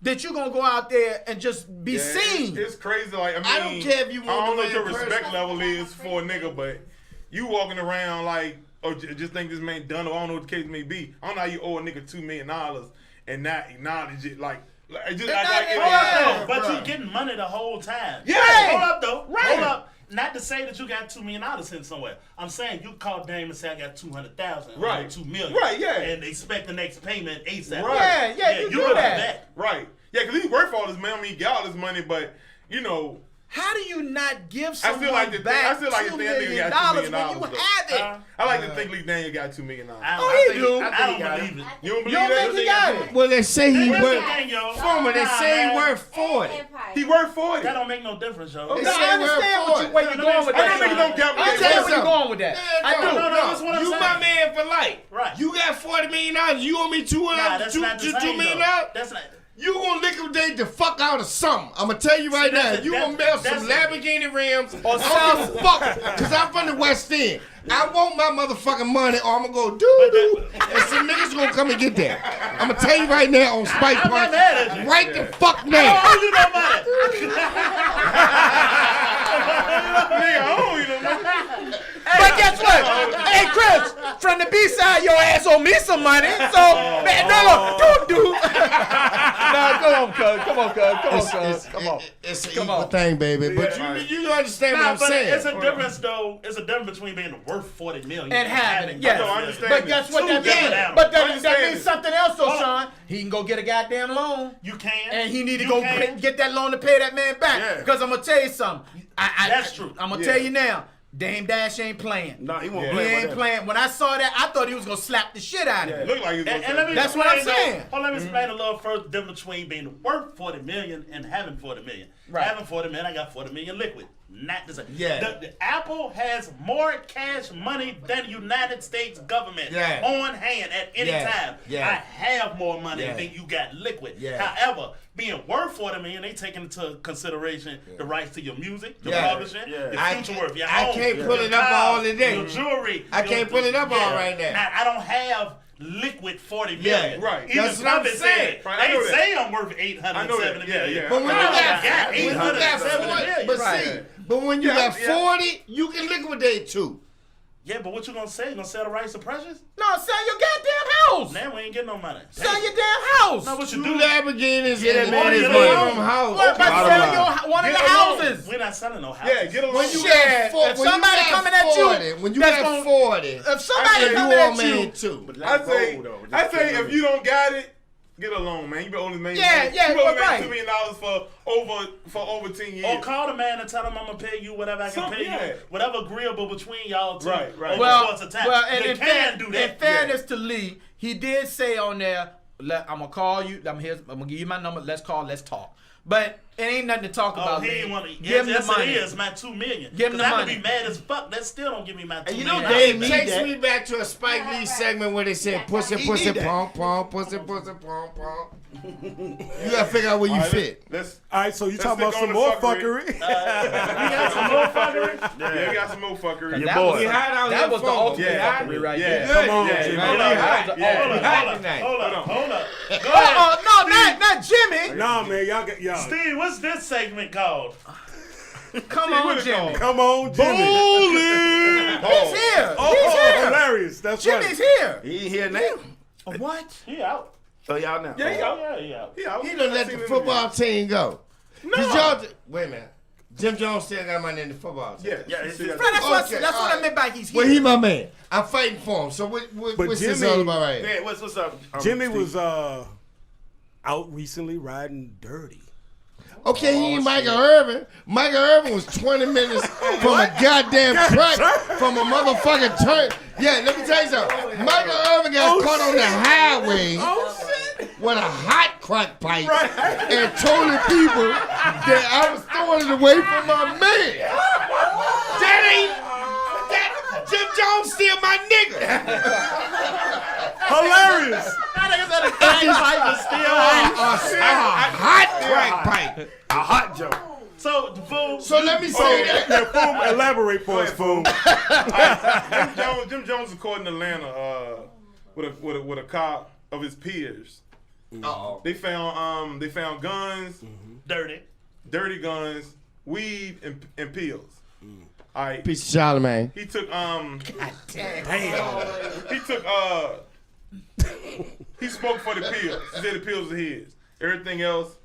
S4: That you gonna go out there and just be
S6: Yeah,
S4: seen.
S6: It's crazy. Like I mean,
S5: I don't care if you
S6: I
S5: want
S6: don't know
S5: to
S6: what your
S5: be a
S6: respect
S5: person.
S6: level is for a nigga, but you walking around like, or just think this man done, or I don't know what the case may be. I don't know how you owe a nigga $2 million and not acknowledge it. Like just
S4: not
S6: act like it
S3: Hold
S6: ain't
S3: up,
S6: there.
S3: though. But
S5: bruh.
S3: you getting money the whole time.
S6: Yeah.
S3: Hold up, though.
S4: Right.
S3: Hold up. Not to say that you got $2 million in somewhere. I'm saying you call Dame and say I got 200,000.
S6: Right.
S3: $2 million.
S6: Right, yeah.
S3: And expect the next payment ASAP.
S6: Right.
S4: Yeah, you do
S3: look
S4: that.
S3: at
S6: Right. Yeah, because he worked for all this money. I mean, he got all this money, but you know,
S4: How do you not give
S6: I
S4: someone
S6: feel like the thing.
S4: back
S6: I feel like
S4: $2
S6: the thing.
S4: million
S6: Got $2
S4: when
S6: million
S4: you
S6: though.
S4: have it?
S6: I like to think Lee Daniel got $2 million.
S4: Oh, he do.
S3: I don't believe it.
S6: You don't believe
S4: You don't
S6: that?
S4: think he got it?
S5: Well, they say he
S3: Here's the
S5: worth.
S3: thing, yo.
S5: Former, they
S3: Nah,
S5: say he
S3: man.
S5: worth 40.
S8: Empire.
S6: He worth 40.
S3: That don't make no difference, yo.
S5: They
S4: No,
S5: say
S4: I
S5: he worth
S4: understand
S5: 40.
S4: where you're going with
S3: I
S4: that.
S3: don't think
S6: don't get
S4: I
S6: what
S4: understand
S6: they
S4: where you're going with that. I do.
S3: No, that's what I'm
S5: You
S3: saying.
S5: my man for life.
S3: Right.
S5: You got $40 million. You owe me
S3: Nah, that's not the
S5: $2
S3: same,
S5: million.
S3: though. That's not.
S5: You gonna liquidate the fuck out of something. I'm gonna tell you right now.
S3: that's
S5: You
S3: a-
S5: gonna mail some
S3: that's a-
S5: Lamborghini rims
S4: Or
S5: I don't give a fuck. Cause I'm from the West End. I want my motherfucking money or I'm gonna go doo-doo. And some niggas gonna come and get that. I'm gonna tell you right now on Spike
S3: I'm not
S5: Punch.
S3: mad at you.
S5: Right the fuck now.
S3: Oh, you know money.
S6: Nigga, I don't even know.
S4: But guess what? Hey, Chris, from the B-side, your ass owe me some money. So, man, no, don't do. Nah, come on, cuz. Come on, cuz. Come on.
S5: It's an
S4: Come
S5: equal
S4: on.
S5: thing, baby. But
S6: Yeah.
S5: you understand
S3: Nah,
S5: what I'm
S3: but
S5: saying.
S3: it's a difference, though. It's a difference between being worth 40 million
S4: And having it, yes.
S6: I know, I understand
S4: But
S6: it.
S4: guess what
S3: Two
S4: that
S3: different
S4: means?
S3: animals.
S4: But
S6: I
S4: that
S6: understand
S4: means
S6: it.
S4: something else, though,
S3: Hold on.
S4: Sean. He can go get a goddamn loan.
S3: You can.
S4: And he need to
S3: You
S4: go
S3: can.
S4: get that loan to pay that man back.
S6: Yeah.
S4: Because I'm going to tell you something.
S3: That's true.
S4: I'm going to
S6: Yeah.
S4: tell you now. Dame Dash ain't playing.
S7: No, he won't
S6: Yeah.
S4: He
S7: play
S4: ain't
S7: with that.
S4: playing. When I saw that, I thought he was going to slap the shit out of
S6: It
S4: him.
S6: look like he's
S3: And let me
S4: That's what I'm
S3: explain,
S4: saying.
S3: though. Let me explain a little further the difference between being worth 40 million and having 40 million.
S4: Right.
S3: Having 40 million, I got 40 million liquid. Not the same.
S5: Yeah.
S3: The Apple has more cash money than the United States government
S5: Yeah.
S3: on hand at any
S5: Yeah.
S3: time.
S5: Yeah.
S3: I have more money
S5: Yeah.
S3: than you got liquid.
S5: Yeah.
S3: However, being worth 40 million, they take into consideration the rights to your music, the
S5: Yeah.
S3: publishing,
S7: Yeah.
S3: the
S5: I
S3: future
S5: can't-
S3: worth, your
S5: I
S3: home,
S5: can't
S3: your
S5: pull it up
S3: cars,
S5: all today.
S3: your jewelry.
S5: I
S3: your-
S5: can't pull it up all right now.
S3: I don't have liquid 40
S5: Yeah,
S3: million.
S6: right.
S3: Even
S5: That's what I'm
S3: Puppet
S5: saying.
S3: said,
S6: Right, I
S3: they
S6: know that.
S3: say I'm worth
S6: I know that.
S3: 870
S6: Yeah,
S3: million.
S6: yeah.
S5: But when you
S3: I
S5: got,
S3: got
S5: when you got
S3: 870
S5: 40,
S3: million.
S5: but
S6: Right.
S5: see, but when you
S6: Yeah,
S5: got
S6: yeah.
S5: 40, you can liquidate too.
S3: Yeah, but what you gonna say? You gonna sell the rights to Precious?
S4: No, sell your goddamn house.
S3: Now we ain't getting no money.
S4: Sell your damn house.
S3: No, what you
S5: Two
S3: do?
S5: Lamborghinis
S7: Get
S5: and
S7: that man his
S5: one
S7: money.
S5: bedroom house.
S4: What about
S5: Bottom
S4: selling
S5: line.
S4: one of the
S6: Get a loan.
S4: houses?
S3: We're not selling no house.
S6: Yeah, get a loan.
S5: When you
S4: Shit,
S5: got four,
S4: if
S5: when
S4: somebody
S5: you got
S4: coming at you,
S5: 40, when you
S4: that's
S5: got
S4: gonna-
S5: 40,
S4: If somebody
S5: you
S4: coming
S5: all
S4: at you,
S5: made too.
S7: But
S6: I
S7: let
S6: say,
S7: go, though.
S6: I
S7: Just
S6: say,
S7: let
S6: if you don't got it, get a loan, man. You been only made
S4: Yeah, yeah,
S6: you only
S4: right.
S6: made $2 million for over 10 years.
S3: Or call the man and tell him I'm gonna pay you whatever I can
S6: Something,
S3: pay
S6: yeah.
S3: you, whatever agreeable between y'all two.
S6: Right.
S3: Over the
S4: well,
S3: course of time.
S4: well, and
S3: they
S4: in,
S3: can do that.
S4: in fairness to Lee, he did say on there, I'm gonna call you. I'm gonna give you my number. Let's call. Let's talk. But it ain't nothing to talk
S3: Oh,
S4: about.
S3: he
S4: man.
S3: ain't want to.
S4: Give him
S3: Yes,
S4: the money.
S3: it is. My $2 million.
S4: Give him the
S3: I
S4: money.
S3: could be mad as fuck. That still don't give me my $2
S5: And you
S3: million.
S5: know,
S7: They
S5: it
S7: need
S5: takes
S7: that.
S5: me back to a Spike Lee segment where they said, pussy,
S7: He
S5: pussy,
S7: need that.
S5: pom, pom, pussy, pussy, pom, pom. You gotta figure out where you
S6: All right,
S5: fit.
S6: Let's
S2: All right, so you
S6: Let's
S2: talking about
S6: stick
S2: some
S6: on
S2: more
S6: the fuckery.
S2: fuckery?
S3: We got some more fuckery.
S6: yeah, we got some more fuckery.
S7: Your
S4: That
S7: boy.
S4: was, that was the ultimate
S6: Yeah.
S4: fuckery right
S6: Yeah.
S4: there.
S2: Come on,
S6: Yeah,
S2: Jimmy.
S6: yeah,
S3: Hold
S6: yeah,
S3: on,
S6: yeah, yeah.
S3: hold up. Go ahead.
S4: No, not Jimmy.
S2: Nah, man, y'all get y'all.
S3: Steve, what's this segment called?
S4: Come
S6: what
S4: on,
S6: it
S4: Jimmy.
S6: called?
S2: Come on, Jimmy.
S4: He's here.
S2: Oh,
S4: He's here.
S2: hilarious. That's
S4: Jimmy's
S2: right.
S4: here.
S7: He ain't here now.
S4: What?
S3: He out.
S7: So y'all know.
S6: Yeah, he out.
S3: Yeah, he out.
S6: He out.
S5: He done let the football team go.
S6: No.
S5: Wait a minute. Jim Jones still got money in the football team.
S6: Yeah,
S7: Yeah, it's just-
S4: Bro, that's what
S5: Okay,
S4: that's what I
S5: alright.
S4: meant by he's here.
S5: Well, he my man. I'm fighting for him. So
S2: But
S5: what's this
S2: Jimmy-
S5: all about right here?
S7: Yeah, what's up?
S2: Jimmy
S7: Steve?
S2: was out recently riding dirty.
S5: Okay, he ain't Michael Irvin. Michael Irvin was 20 minutes from a goddamn crack, from a motherfucking turn. Yeah, let me tell you something. Michael Irvin got caught on the highway with a hot crack pipe and told the people that I was throwing it away from my man. That Jim Jones still my nigga.
S2: Hilarious.
S5: A hot crack pipe.
S7: A hot joke.
S3: So, the fool.
S5: So let me say that.
S2: Yeah, Foom, elaborate for us, Foom.
S6: Jim Jones was caught in Atlanta with a cop of his peers.
S5: Uh-oh.
S6: They found guns, dirty guns, weed, and pills. All right.
S5: Piece of Charlemagne.
S6: He took he spoke for the pills. He said the pills are his. Everything else,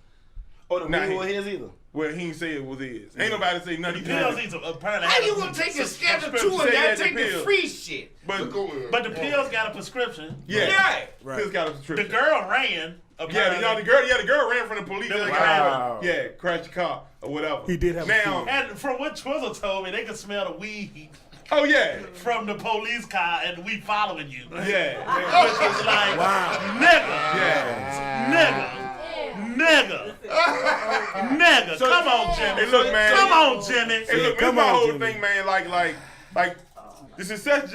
S7: Oh, the
S6: Nah,
S7: weed was his either.
S6: well, he didn't say it was his. Ain't nobody say nothing.
S3: Pills needs apparently.
S5: How
S3: have
S5: you
S3: a
S5: gonna take a
S3: sus-
S5: schedule
S3: prescription.
S5: two and
S6: Say
S5: not
S6: that
S5: take
S6: the
S5: the
S6: pill.
S5: free shit?
S3: But the pills got a prescription.
S6: Yeah,
S2: Right.
S6: pills got a
S3: The
S6: prescription.
S3: girl ran.
S6: Yeah, the girl ran from the police.
S3: Wow.
S6: Yeah, crashed the car or whatever.
S2: He did have a
S6: now.
S2: key.
S3: And from what Twizzle told me, they could smell the weed
S6: Oh yeah,
S3: from the police car, and we following you.
S6: yeah,
S3: Which is like, nigga,
S6: yeah.
S3: nigga. Come on, Jimmy.
S6: Hey, look, man.
S3: Come on, Jimmy.
S6: Hey, look,
S2: Come
S6: this my
S2: on,
S6: whole
S2: Jimmy.
S6: thing, man. Like the success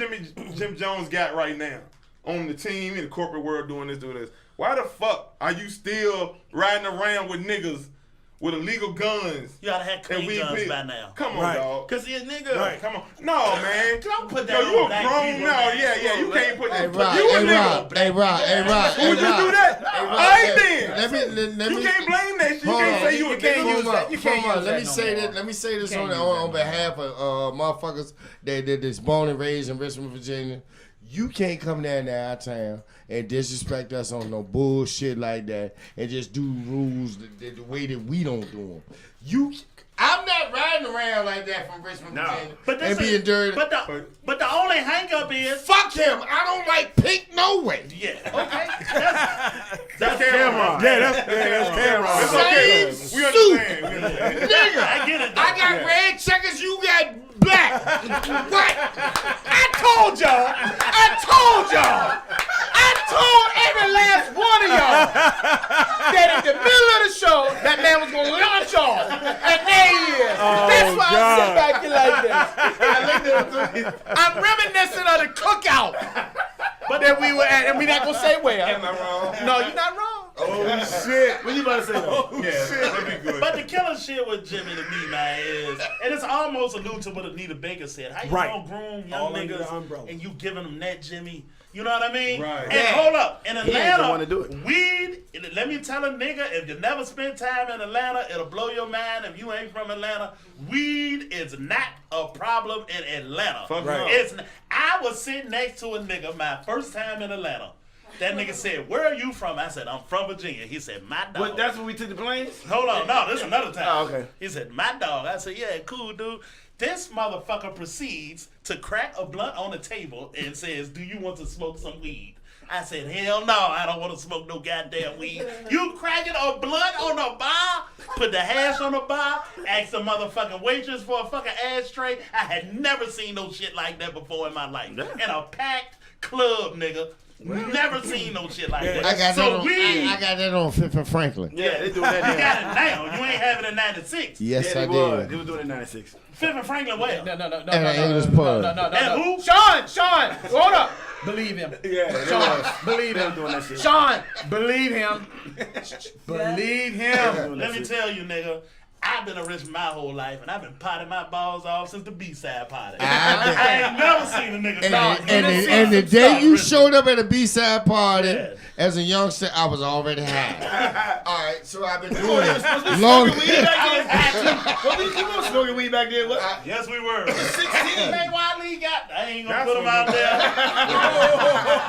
S6: Jim Jones got right now on the team in the corporate world doing this. Why the fuck are you still riding around with niggas with illegal guns?
S3: You gotta have
S6: and
S3: clean
S6: weed
S3: guns
S6: pills?
S3: by now.
S6: Come on,
S2: Right.
S6: dog.
S7: Cause he a nigga.
S2: Right.
S6: Come on. No, man.
S3: Don't put
S6: No,
S3: that
S6: you
S3: on
S6: a
S3: black
S6: grown.
S3: people,
S6: No,
S3: man.
S6: yeah. You can't put.
S5: Hey,
S6: You
S5: Rob,
S6: a
S5: hey,
S6: nigga.
S5: Rob, hey, Rob, hey, Rob,
S6: Who would you do that?
S5: Hey, Rob,
S6: All right
S5: hey,
S6: then.
S5: let
S6: You
S5: me.
S6: can't blame that shit. You
S5: Hold
S6: can't
S5: on.
S6: say you a
S4: You can't
S6: nigga.
S4: use that. You can't use
S5: Let
S4: that
S5: me
S4: no
S5: say
S4: more.
S5: that. Let me say this
S4: can't
S5: on
S4: use
S5: on
S4: that no
S5: behalf of motherfuckers that's born and raised in Richmond, Virginia. You can't come down to our town and disrespect us on no bullshit like that and just do rules the way that we don't do them. I'm not riding around like that from Richmond, Virginia,
S3: But this
S5: and being dirty.
S3: But the only hang up is
S5: Fuck him. I don't like pink no way.
S3: yeah. Okay. That's
S7: Cameron.
S2: Yeah, that's Cameron.
S6: It's okay.
S5: Same
S6: We understand. We understand.
S5: Nigga,
S3: I get it.
S5: I got red checkers, you got black. What? I told y'all. I told every last one of y'all that in the middle of the show, that man was gonna launch off. And there he is. That's why I'm sitting back here like this. I'm reminiscent of the cookout that we were at, and we not gonna say where.
S7: Am I wrong?
S5: No, you're not wrong.
S2: Oh shit.
S7: What you about to say though?
S6: Yeah, that'd be good.
S3: But the killer shit with Jimmy to me, man, is, and it's almost alluded to what Anita Baker said. How you
S2: Right.
S3: gonna groom young
S2: All under the
S3: niggas
S2: umbrella.
S3: and you giving them that, Jimmy? You know what I mean?
S6: Right.
S3: And
S5: Yeah.
S3: hold up, in
S7: ain't the
S3: Atlanta,
S7: one to do it.
S3: weed. Let me tell a nigga, if you never spent time in Atlanta, it'll blow your mind. If you ain't from Atlanta, weed is not a problem in Atlanta.
S6: Fuck
S2: Right.
S6: no.
S3: It's. I was sitting next to a nigga my first time in Atlanta. That nigga said, "Where are you from?" I said, "I'm from Virginia." He said, "My dog."
S7: What? That's when we took the planes.
S3: Hold on, no, this is another time.
S7: Oh, okay.
S3: He said, "My dog." I said, "Yeah, cool, dude." This motherfucker proceeds to crack a blunt on the table and says, "Do you want to smoke some weed?" I said, "Hell no, I don't want to smoke no goddamn weed." You cracking a blunt on the bar? Put the hash on the bar? Ask the motherfucking waitress for a fucking ashtray? I had never seen no shit like that before in my life. In a packed club, nigga. Never seen no shit like that.
S5: I got
S3: so
S5: that on.
S3: we,
S5: I got that on Fifth and Franklin.
S7: Yeah, they doing that
S3: you
S7: now.
S3: got it now. You ain't having it in 96.
S5: Yes,
S7: Yeah,
S5: I
S7: they was. They
S5: did.
S7: was doing it in 96.
S3: Fifth and Franklin, well.
S4: No.
S5: And an English pub.
S3: And who?
S4: Sean, hold up. Believe him.
S7: Yeah, they
S4: Sean,
S7: was.
S4: believe
S7: They
S4: him.
S7: was doing that shit.
S4: Sean, believe him. Believe him.
S3: Let me tell you, nigga. I've been a rich my whole life, and I've been potting my balls off since the B-side party. I ain't never seen a nigga
S5: And the day you showed up at a B-side party
S3: Yeah.
S5: as a youngster, I was already high. All right, so I've been doing it
S7: Smoking
S5: long.
S7: weed back then? What we keep on smoking weed back then? What?
S3: Yes, we were.
S7: 16.
S3: Man, Wiley got. I ain't gonna
S6: That's
S3: put him
S6: what
S3: out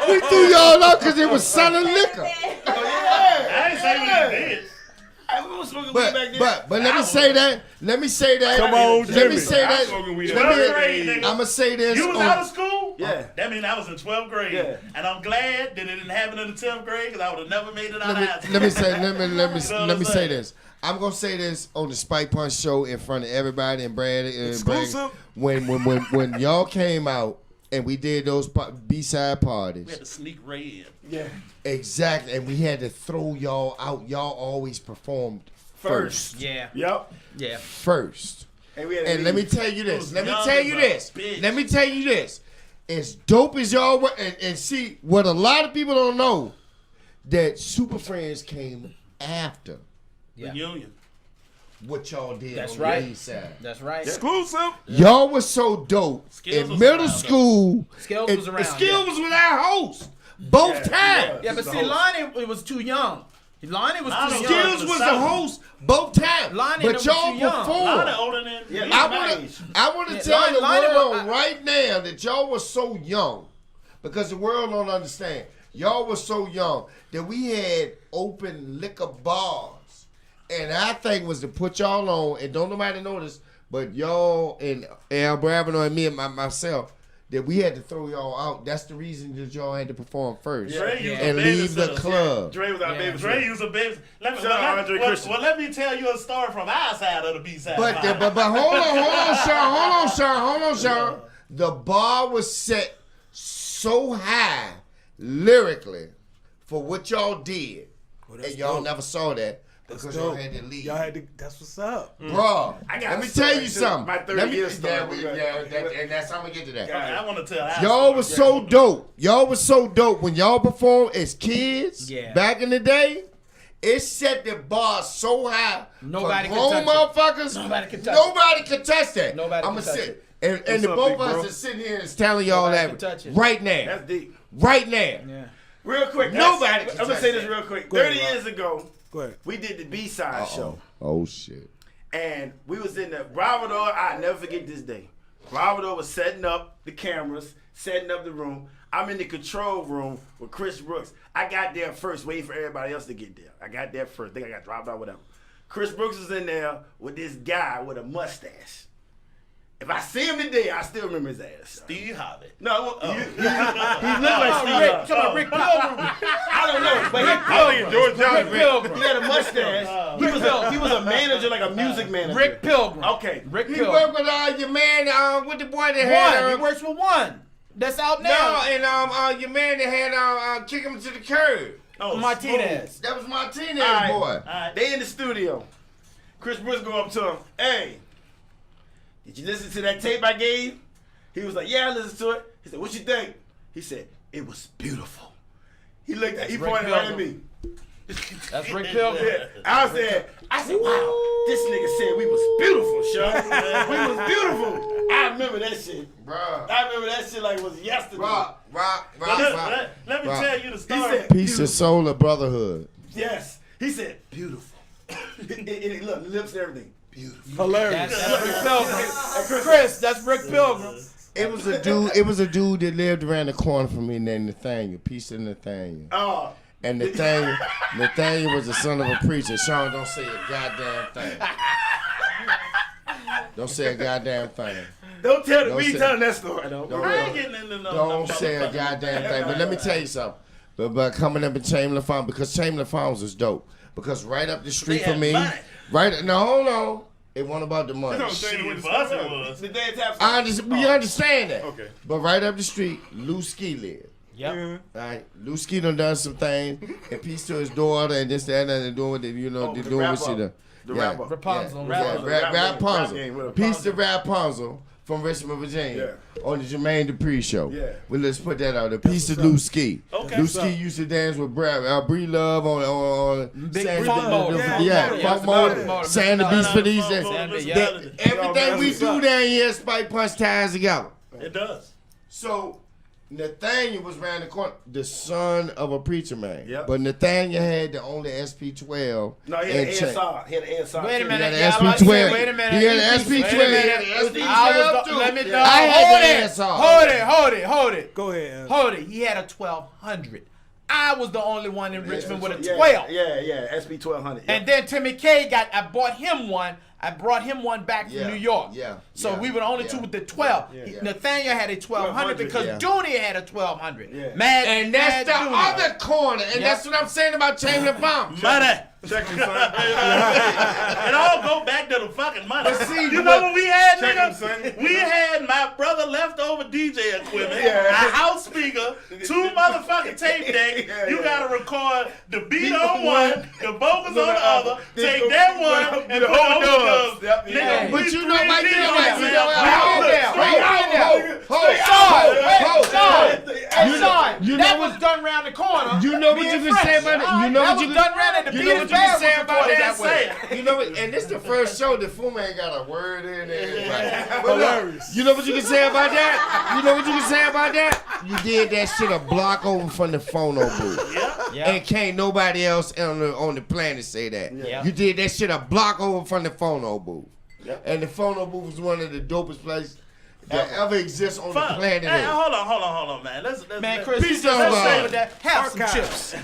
S3: there.
S5: We threw y'all out because it was selling liquor.
S3: I ain't say what he did.
S7: We was smoking weed back then.
S5: But let me say that. Let me say that.
S2: Come on,
S5: Let me
S2: Jimmy.
S5: say
S6: I'm
S5: that.
S6: smoking weed
S5: Let
S6: at
S5: me-
S3: 12th grade, nigga.
S5: I'ma say this.
S3: You was
S5: on-
S3: out of school?
S7: Yeah.
S3: That means I was in 12th grade.
S7: Yeah.
S3: And I'm glad that it didn't happen in the 10th grade because I would have never made it out of high school.
S5: let me say
S3: You know what
S5: let me
S3: I'm
S5: say
S3: saying?
S5: this. I'm gonna say this on the Spike Punch show in front of everybody and Brad.
S2: Exclusive.
S5: When y'all came out and we did those B-side
S3: We
S5: parties,
S3: had to sneak Ray in.
S7: Yeah.
S5: exactly, and we had to throw y'all out. Y'all always performed first.
S4: Yeah.
S7: Yep.
S4: Yeah.
S5: First.
S7: And we had to
S5: And let me
S7: leave.
S5: tell you this.
S3: was
S5: Let me
S3: young
S5: tell
S3: as
S5: you
S3: a
S5: this.
S3: bitch.
S5: Let me tell you this. As dope as y'all were, and see what a lot of people don't know, that Super Friends came after
S4: Yeah.
S3: Reunion.
S5: what y'all did
S4: That's
S5: on
S4: right.
S5: the east side.
S4: That's right.
S2: Exclusive.
S5: Y'all was so dope
S3: Skills
S5: in
S3: was
S5: middle
S3: around,
S5: school.
S4: Skills
S5: and-
S4: was around,
S5: and Skills
S4: yeah.
S5: was with our host both times.
S4: Yeah, but see, Lonnie it was too young. Lonnie was
S3: Lonnie
S4: too
S3: was
S4: young.
S5: Skills was the host both times.
S4: Lonnie
S5: But
S4: was
S5: y'all
S4: too young.
S3: Lonnie
S5: performed.
S3: older than
S7: Yeah,
S3: me.
S5: I want to
S4: Yeah,
S5: tell the
S4: Lonnie
S5: world
S4: was-
S5: right now that y'all was so young, because the world don't understand. Y'all was so young that we had open liquor bars, and our thing was to put y'all on. And don't nobody notice, but y'all and Al Bravino and me and myself, that we had to throw y'all out. That's the reason that y'all had to perform first
S3: Dre used
S5: and
S3: to
S5: leave the
S3: babysit us.
S5: club.
S7: Dre was our
S4: Yeah.
S7: baby.
S3: Dre used a baby. Let me tell you a story from our side of the B side.
S5: But hold on, Sean. The bar was set so high lyrically for what y'all did,
S2: that's
S5: and y'all
S2: dope.
S5: never saw that because y'all
S2: Dope.
S5: had to leave.
S2: Y'all had to. That's what's up.
S5: Bro,
S7: I got
S5: let
S7: a
S5: me
S7: story,
S5: tell you
S7: too.
S5: something.
S7: My 30
S5: Let me,
S7: year story.
S5: and I'm gonna get to that.
S3: I want to tell our
S5: Y'all
S3: story.
S5: was so dope. Y'all was so dope when y'all performed as kids.
S4: Yeah.
S5: Back in the day, it set the bar so high.
S4: Nobody
S5: for
S4: could
S5: grown
S4: touch
S5: motherfuckers.
S4: Nobody could touch
S5: Nobody could touch that.
S4: Nobody
S5: I'ma
S4: could touch
S5: sit.
S4: it.
S5: And the
S6: up,
S5: both
S6: big
S5: of us
S6: bro?
S5: are sitting here and telling y'all
S4: Nobody
S5: that
S4: can touch it.
S5: right now.
S7: That's deep.
S5: Right now.
S4: Yeah.
S7: Real quick.
S5: Nobody
S7: I'm
S5: can
S7: gonna
S5: touch
S7: say this
S5: that.
S7: real quick.
S2: Go ahead,
S7: 30
S2: Rob.
S7: years ago,
S2: Go ahead.
S7: we did the B-side show.
S5: Oh shit.
S7: And we was in the Bravador. I'll never forget this day. Bravador was setting up the cameras, setting up the room. I'm in the control room with Chris Brooks. I got there first, waiting for everybody else to get there. I got there first. Think I got dropped out, whatever. Chris Brooks was in there with this guy with a mustache. If I see him today, I still remember his ass.
S3: Steve Harvey.
S7: No, he looked like Steve.
S4: Rick, come on, Rick Pilgrim.
S7: I don't know, but
S6: I think George Johnson.
S7: he had a mustache. He was a manager, like a music manager.
S4: Rick Pilgrim.
S7: Okay.
S4: Rick
S5: He
S4: Pilgrim.
S5: worked with your man with the boy that had
S4: One. He works with one. That's out now.
S5: no, and your man that had kick him to the curb.
S7: Oh,
S4: Martinez.
S5: That was Martinez
S7: All right.
S5: boy.
S3: All right.
S7: They in the studio. Chris Brooks go up to him. Hey, did you listen to that tape I gave? He was like, yeah, I listened to it. He said, what you think? He said, it was beautiful. He looked at, he
S4: Rick
S7: pointed right at
S4: Pilgrim.
S7: me.
S4: That's Rick Pilgrim.
S7: Yeah. I said, wow, this nigga said we was beautiful, Sean. We was beautiful. I remember that shit.
S5: Bruh.
S7: I remember that shit like it was yesterday.
S5: Rock.
S3: Let me
S5: Rock.
S3: tell you the
S7: He
S3: story.
S7: said,
S5: Peace of soul of brotherhood.
S7: yes. He said, beautiful. and look, lips and everything. Beautiful.
S2: Hilarious.
S4: That's Rick Pilgrim. Chris, that's Rick Pilgrim.
S5: It was a dude that lived around the corner from me named Nathaniel. Peace of Nathaniel.
S7: Oh,
S5: And Nathaniel was the son of a preacher. Sean, don't say a goddamn thing. Don't say a goddamn thing.
S7: don't tell me.
S5: Don't
S7: We ain't
S5: say-
S7: telling that story.
S5: Don't,
S3: I ain't getting into no.
S5: don't
S3: no
S5: say a
S3: motherfucking-
S5: goddamn thing. But let me tell you something. But coming up in Chamberlain Farms, because Chamberlain Farms is dope. Because right up the street
S3: They
S5: from
S3: had
S5: me,
S3: money.
S5: no, it wasn't about the money.
S6: Don't
S3: Shit,
S6: say what
S3: for us it was.
S7: The dance tap.
S5: We understand that.
S6: Okay.
S5: But right up the street, Lou Ski lived.
S4: Yep.
S5: Right, Lewski done some things, and peace to his daughter, and this, that, and they're doing what they, they're
S7: the
S5: doing what she
S7: rapper.
S5: done.
S7: The rapper.
S4: Rapunzel.
S5: Rapunzel.
S7: With a
S5: Peace to
S7: Rapunzel.
S5: Rapunzel from Richmond, Virginia, on the Jermaine Dupri show.
S7: Yeah.
S5: Well, let's put that out there. Peace to Lewski.
S3: Okay.
S5: Lewski used to dance with Bree Love on
S4: Big
S5: Sandy
S4: Funk
S5: Beach.
S4: Motor.
S5: Funk Motor. Sandy Beach for these.
S3: Yeah.
S5: Everything we do down here, Spike Punch ties together.
S3: It does.
S5: So Nathaniel was around the corner, the son of a preacher man.
S7: Yep.
S5: But Nathaniel had the only SP12.
S7: No, he had
S5: and
S7: an
S5: check.
S7: ASR. He had an ASR.
S4: Wait a
S7: too.
S4: minute.
S5: He
S4: Yeah,
S5: had
S4: I'm about to say,
S5: SP12.
S4: wait a minute.
S5: He had an SP12.
S4: Wait a
S5: He
S4: minute.
S5: had an SP12
S4: I was
S5: too.
S4: let me know.
S5: I had
S4: Hold
S5: the
S4: it.
S5: ASR.
S4: Hold it.
S2: Go ahead.
S4: Hold it. He had a 1200. I was the only one in Richmond with a 12.
S7: Yeah, SB 1200.
S4: And then Timmy K I bought him one. I brought him one back
S5: Yeah,
S4: from New York.
S5: yeah,
S4: So
S5: yeah,
S4: we were the only
S5: yeah.
S4: two with the 12.
S5: Yeah.
S4: Nathaniel had a 1200 because
S5: yeah.
S4: Dooney had a 1200.
S7: Yeah.
S4: Mad,
S5: And that's
S4: Mad
S5: the
S4: Dooney.
S5: other corner. And that's what I'm saying about Chamberlain Bomb.
S3: Money.
S6: Check him, son.
S3: It all go back to the fucking money.
S5: But see,
S3: you know what we had,
S6: Check him,
S3: nigga?
S6: son.
S3: We had my brother leftover DJ equipment,
S7: Yeah.
S3: a house speaker, 2 motherfucking tape decks.
S7: Yeah,
S3: You
S7: yeah.
S3: gotta record the beat
S7: Beat
S3: on
S7: on
S3: one,
S7: one,
S3: the vocals on the
S7: the
S3: other,
S7: other.
S3: take
S7: Then
S3: that
S7: the-
S3: one
S7: the
S3: and put
S7: overdubs.
S3: overdubs.
S7: Yep,
S3: Nigga,
S4: yeah.
S3: we
S5: But you know what?
S3: three
S5: You know
S3: niggas,
S5: what? You
S3: man.
S5: know what?
S4: Hold
S5: Hold
S4: there. Sean,
S5: You
S4: that
S5: know
S4: was
S5: what?
S4: done round the corner.
S5: You know what
S4: Me
S5: you
S4: and
S5: can say
S4: Fresh.
S5: about it?
S4: All
S5: You
S4: right,
S5: know
S4: that
S5: what you
S4: was
S5: can-
S4: done round at the
S5: You know what
S4: Peters
S5: you can
S4: Band
S5: say
S4: was
S5: about
S4: recorded
S5: that
S4: that way.
S5: way? You know what? And this the first show the Fu Man got a word in it.
S3: Yeah.
S5: Right. But look, you know what you can say about that? You know what you can say about that? You did that shit a block over from the phono booth.
S3: Yeah.
S5: And can't nobody else on the planet say that.
S4: Yeah.
S5: You did that shit a block over from the phono booth. And the phono booth was one of the dopest places that ever exists on the
S3: Fuck.
S5: planet.
S3: Hey,
S5: Earth.
S3: hold on, man. Let's
S4: Man, Chris,
S5: Peace
S4: you
S5: out,
S4: just
S5: God.
S4: say with that. Have some
S2: Archive.
S4: chips.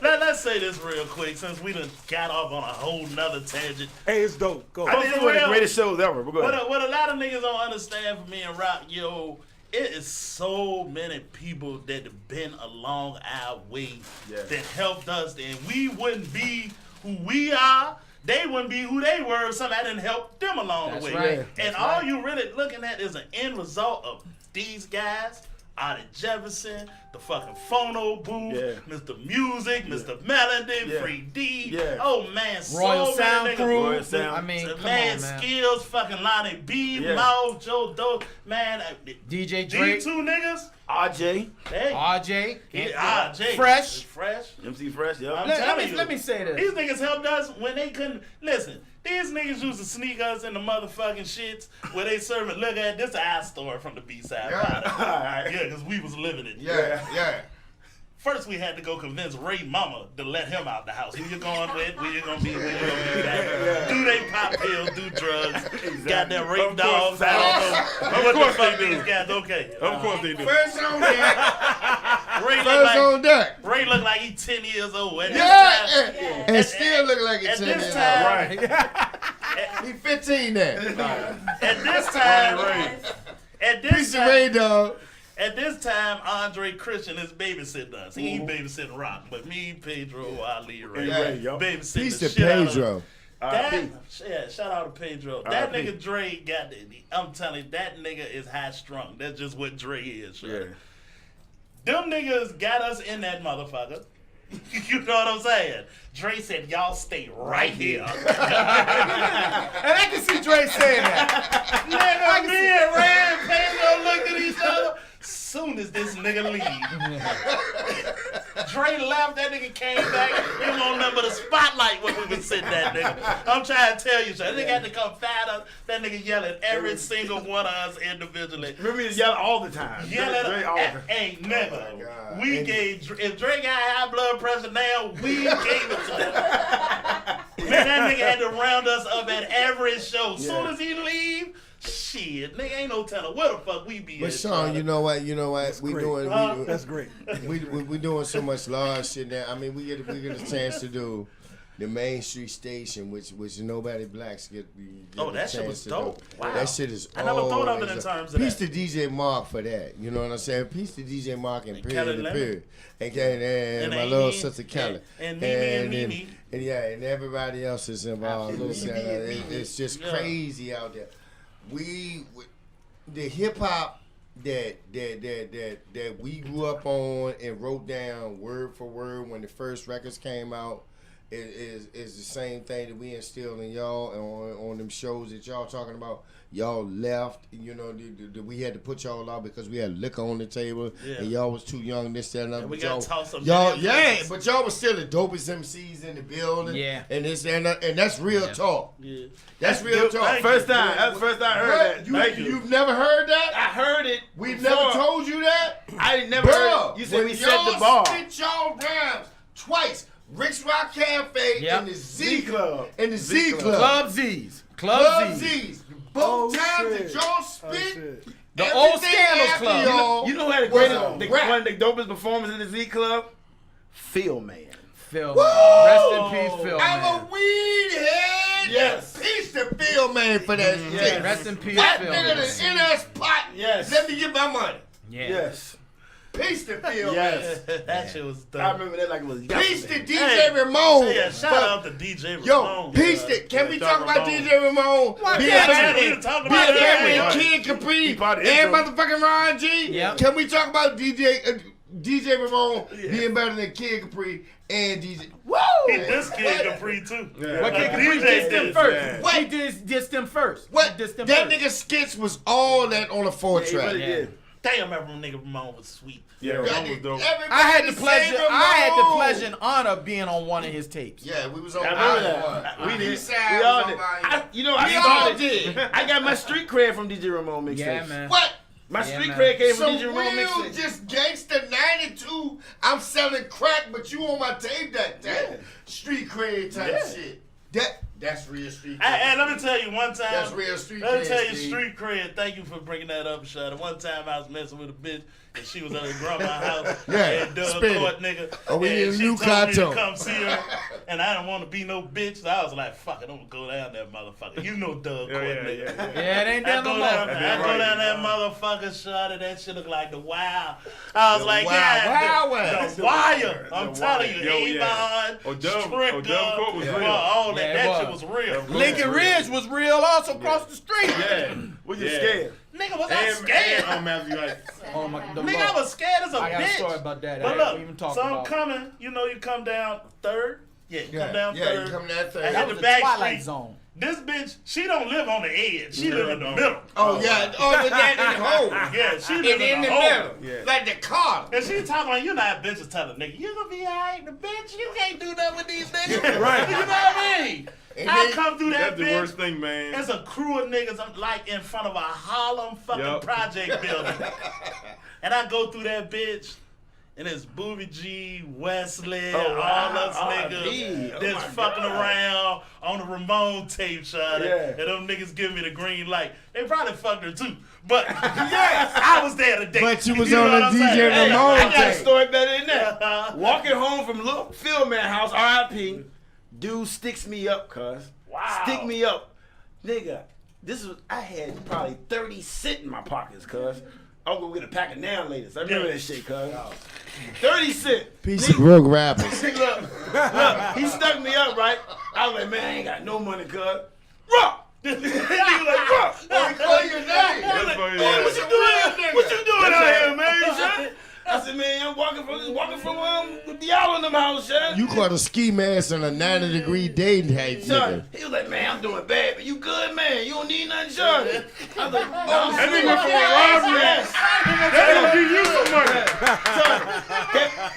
S3: Let's say this real quick since we done got off on a whole nother tangent.
S2: Hey, it's dope. Go.
S7: I think it's one of the greatest shows ever. But go ahead.
S3: What a lot of niggas don't understand from me and Rock, yo, it is so many people that have been along our way that helped us, and we wouldn't be who we are. They wouldn't be who they were if somebody didn't help them along
S4: That's
S3: the way.
S4: right.
S3: And
S4: That's
S3: all
S4: right.
S3: you really looking at is an end result of these guys, Art Jefferson, the fucking phono booth, Mr. Music, Mr. Melody, Free D.
S7: Yeah.
S3: Oh man,
S4: Royal
S3: so
S4: Sound
S3: many
S4: Crew.
S3: niggas.
S7: Royal Sound.
S4: I mean, come
S3: Man,
S4: on, man.
S3: Skills, fucking Lonnie B,
S7: Yeah.
S3: Mouth, Joe Doe, man.
S4: DJ
S3: These
S4: Drake,
S3: 2 niggas,
S7: RJ,
S3: hey,
S4: RJ,
S3: RJ,
S4: Fresh.
S7: MC Fresh, yeah.
S3: I'm
S4: Let
S3: telling you.
S4: me say this.
S3: These niggas helped us when they couldn't listen. These niggas used to sneak us in the motherfucking shits where they serving. Look at this our story from the B-side.
S5: Yeah.
S3: Yeah, because we was living it.
S5: Yeah.
S3: First, we had to go convince Ray Mama to let him out the house. Who you going with? Where you gonna be? Where you gonna be back? Do they pop pills? Do drugs? Got them rape dogs? I don't know. What the fuck these guys? Okay.
S6: Of course they do.
S5: First on deck.
S3: Ray look
S5: First
S3: like
S5: on deck.
S3: Ray look like he 10 years old. At this
S5: Yeah,
S3: time-
S5: and still look like
S3: at
S5: it's 10
S3: this
S5: years
S3: time-
S5: old.
S6: Right.
S5: He 15 now.
S3: At this time, at this
S5: Piece of
S3: time,
S5: Ray dog.
S3: at this time, Andre Christian is babysitting us. He ain't babysitting Rock, but me, Pedro, Ali, Ray,
S5: Yeah.
S3: babysitting
S5: Piece
S3: the
S5: of
S3: shit out of
S5: Pedro.
S3: that, shout out to Pedro. That nigga Dre got I'm telling you, that nigga is high strung. That's just what Dre is. Sure. Them niggas got us in that motherfucker. You know what I'm saying? Dre said, y'all stay right here.
S4: And I can see Dre saying that.
S3: Nigga, me and Ray and Pedro looked at each other. Soon as this nigga leave, Dre left. That nigga came back. He won't number the spotlight when we was sitting that nigga. I'm trying to tell you, so that nigga had to come fight us. That nigga yell at every single one of us individually.
S7: Remember, he yelling all the time.
S3: Yell at
S7: Dre all the time.
S3: hey nigga.
S5: God.
S3: We gave if Dre got high blood pressure now, we gave it to them. Man, that nigga had to round us up at every show. Soon as he leave, shit, nigga ain't no telling where the fuck we be.
S5: But
S3: at,
S5: Sean,
S3: brother.
S5: you know what? We
S2: great.
S5: doing
S2: That's great.
S5: we doing so much large shit now. I mean, we get a chance to do the Main Street Station, which nobody blacks get
S3: Oh,
S5: a
S3: that shit
S5: chance
S3: was
S5: to
S3: dope.
S5: do.
S3: Wow.
S5: That shit is.
S3: I never thought of it in
S5: it's
S3: terms of
S5: Peace
S3: that.
S5: to DJ Mark for that. You know what I'm saying? Peace to DJ Mark and
S3: Kelly
S5: period to
S3: Lemon.
S5: period. And my
S3: Amy,
S5: little sister Kelly.
S3: and Mimi.
S5: And yeah, and everybody else is involved.
S3: Absolutely.
S5: It's just
S3: Yeah.
S5: crazy out there. The hip hop that we grew up on and wrote down word for word when the first records came out is the same thing that we instilled in y'all on them shows that y'all talking about. Y'all left, you know, we had to put y'all out because we had liquor on the table, and y'all was too young, this, that, and that.
S3: And we got to toss some
S5: y'all,
S3: damn
S5: yeah,
S3: places.
S5: but y'all was still the dopest MCs in the building, and this and that, and that's real talk.
S7: Yeah.
S5: That's real talk.
S7: First time. That's the first time I heard that. Thank you.
S5: You've never heard that?
S7: I heard it.
S5: We
S7: before.
S5: never told you that?
S7: I never heard it. You said we set the bar.
S5: Spit y'all rhymes twice. Rick's Rock Cafe and the Z Club. And the Z Club.
S4: Club Z's.
S5: Club Z's. Both times that y'all spit.
S4: The old Scandals Club.
S7: You know who had the greatest, one of the dopest performers in the Z Club? Phil Man.
S4: Phil Man. Rest in peace, Phil
S5: I'm
S4: Man.
S5: a weed head.
S7: Yes.
S5: Peace to Phil Man for that shit.
S4: Rest in peace,
S5: That
S4: Phil
S5: nigga
S4: Man.
S5: in that spot.
S7: Yes.
S5: Let me get my money.
S7: Yes.
S5: Peace to Phil
S7: Yes.
S5: Man.
S3: That shit was dope.
S7: I remember that like it was
S5: Peace to
S7: yesterday.
S5: DJ Ramon.
S3: Yeah, shout out to DJ Ramon.
S5: Yo, peace to. Can we talk about
S3: Ramon.
S5: DJ Ramon? Being
S3: can't
S5: better
S3: we
S5: than
S3: talk about that?
S5: Kid Capri
S7: He part of the
S5: and
S7: intro.
S5: motherfucking Ron G.
S4: Yep.
S5: Can we talk about DJ Ramon being better than Kid Capri and DJ? Woo!
S3: He dissed Kid Capri too.
S4: What Kid Capri
S3: DJ
S4: dissed them
S3: did.
S4: first?
S5: What?
S4: He dissed them first.
S5: What?
S4: He dissed them
S5: That
S4: first.
S5: nigga skits was all that on a 4-track.
S7: really did.
S3: Damn, that nigga Ramon was sweet.
S6: Yeah, Ramon was dope.
S4: I had the pleasure.
S5: say
S4: I had the
S5: Ramon.
S4: pleasure and honor of being on one of his tapes.
S5: Yeah, we was on.
S7: I remember
S5: Volume
S7: that.
S5: One.
S7: We did.
S5: Eastside
S7: We all
S5: was on
S7: did.
S5: Volume
S7: You know, I
S5: We all
S7: started.
S5: did.
S7: I got my street cred from DJ Ramon mixtapes.
S4: Yeah, man.
S5: What?
S7: My
S4: Yeah,
S7: street
S4: man.
S7: cred came from
S5: Some
S7: DJ Ramon
S5: real
S7: mixtapes.
S5: just gangsta 92. I'm selling crack, but you on my tape that day.
S7: Yeah.
S5: Street cred type shit. That's real street cred.
S3: Hey, let me tell you one time.
S5: That's real street
S3: Let me
S5: cred,
S3: tell you
S5: Steve.
S3: street cred. Thank you for bringing that up, Shudder. One time I was messing with a bitch and she was at her grandma's house
S5: Yeah,
S3: and Doug
S5: spin it.
S3: Court nigga.
S5: Oh, we need
S3: and
S5: a
S3: she
S5: new
S3: told me
S5: cartoon.
S3: to come see her, and I didn't want to be no bitch. So I was like, "Fuck it, I'm gonna go down that motherfucker." You know Doug Court, nigga.
S4: Yeah, it ain't
S3: I
S4: that no
S3: go
S4: more.
S3: down, I go down that motherfucker, Shudder. That shit look like the Wild. I was like,
S5: Wild
S3: yeah,
S5: West.
S3: the Wire. I'm telling you,
S6: Yo, yeah.
S3: Avon,
S6: Oh, Dub
S3: Stricker,
S6: Court was real.
S3: all that.
S4: Yeah, it
S3: That
S4: was.
S3: shit was real.
S4: Lincoln Ridge was real also across the street.
S6: Yeah.
S7: We just
S6: Yeah.
S7: scared.
S3: Nigga, was I
S6: And
S3: scared?
S6: Matthew, like,
S4: Oh my the
S3: Nigga,
S4: Lord.
S3: I was scared as a
S4: I got a
S3: bitch.
S4: story about that.
S3: But
S4: I
S3: look,
S4: ain't even talk
S3: so I'm
S4: about.
S3: coming. You know, you come down third. Yeah, you come down
S5: Yeah,
S3: third.
S5: you come down
S3: I
S5: third.
S3: hit
S4: That
S3: the
S4: was the
S3: back
S4: Twilight
S3: street.
S4: Zone.
S3: This bitch, she don't live on the edge. She live in the middle.
S5: Oh, yeah. Oh, the that in the hole.
S3: Yeah, she live
S5: In
S3: in
S5: the
S3: the hole.
S5: middle. Like the car.
S3: And she talking like, you know how bitches tell a nigga, you gonna be alright, the bitch, you can't do nothing with these niggas.
S6: Right.
S3: You know what I mean?
S5: And
S3: I
S5: then-
S3: come through that
S6: that's the
S3: bitch.
S6: worst thing, man.
S3: There's a crew of niggas I'm like in front of a Harlem fucking
S6: Yup.
S3: project building. And I go through that bitch, and it's Booby G, Wesley, all us niggas that's fucking around on the Ramon tape shot.
S7: Yeah.
S3: And them niggas give me the green light. They probably fucked her too. But yes, I was there today.
S5: But you was
S3: know
S5: on
S3: what
S5: the
S3: I'm
S5: DJ
S3: saying? Hey,
S5: Ramon
S7: I got a
S5: tape.
S7: story better than that. Walking home from Little Phil Man house, R.I.P. Dude sticks me up, cuz.
S3: Wow.
S7: Stick me up. Nigga, I had probably 30 cents in my pockets, cuz. I'm gonna get a pack of nail laters. I remember that shit, cuz. 30 cents.
S5: Piece of broke rappers.
S7: Look, he stuck me up, right? I was like, man, I ain't got no money, cuz. Rock! He was like, rock!
S5: Oh, he called your name.
S6: That's funny,
S7: Hey,
S6: yeah.
S7: what you doing? What you doing out here, man? Son? I said, man, I'm walking from Diallo in them house, son.
S5: You caught a ski mask on a 90-degree day type
S7: Son,
S5: nigga.
S7: he was like, man, I'm doing bad, but you good, man. You don't need nothing, son. I was like, oh,
S6: That nigga from Robbie. That nigga give you some money.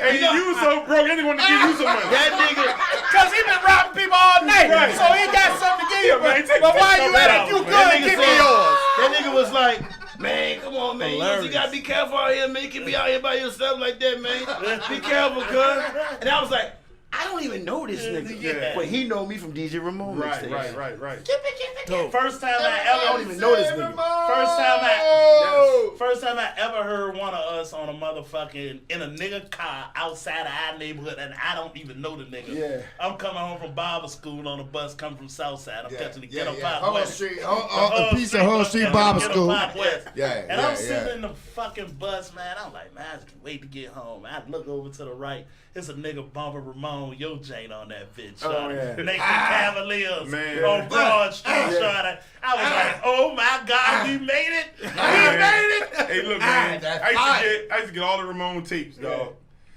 S6: Hey, you was so broke, that nigga want to give you some money.
S7: that nigga,
S4: Cause he been robbing people all night,
S6: Right.
S4: so he got something to give you.
S6: man, take
S4: But why you
S6: that
S4: at it?
S6: out,
S4: You
S6: man.
S4: good? Give me yours.
S7: that nigga was like, man, come on, man. You gotta be careful out here, man. You can be out here by yourself like that, man. Be careful, cuz. And I was like, I don't even know this nigga.
S3: Yeah.
S7: But he know me from DJ Ramon.
S6: Right.
S3: First time I
S7: I don't
S3: ever
S7: even know this nigga.
S3: First time I ever heard one of us bus on a motherfucking in a nigga car outside of our neighborhood, and I don't even know the nigga.
S7: Yeah.
S3: I'm coming home from barber school on a bus, coming from Southside. I'm catching the ghetto
S5: yeah.
S3: pop
S5: Hull
S3: west.
S5: Street,
S3: The
S5: a piece of Hull
S3: bus,
S5: Street
S3: catching
S5: barber
S3: the ghetto
S5: school.
S3: pop west.
S5: Yeah,
S3: And I'm
S5: yeah,
S3: sitting
S5: yeah.
S3: in the fucking bus, man. I'm like, man, I just can't wait to get home. I look over to the right. It's a nigga bumping Ramon Yo Jane on that bitch.
S7: Oh, yeah.
S3: Naked Cavaliers
S6: Man.
S3: on Broad Street. I was like, oh my God, we made it. We made it.
S6: Hey, look, man.
S5: that's
S6: I used to get all the Ramon tapes, dog.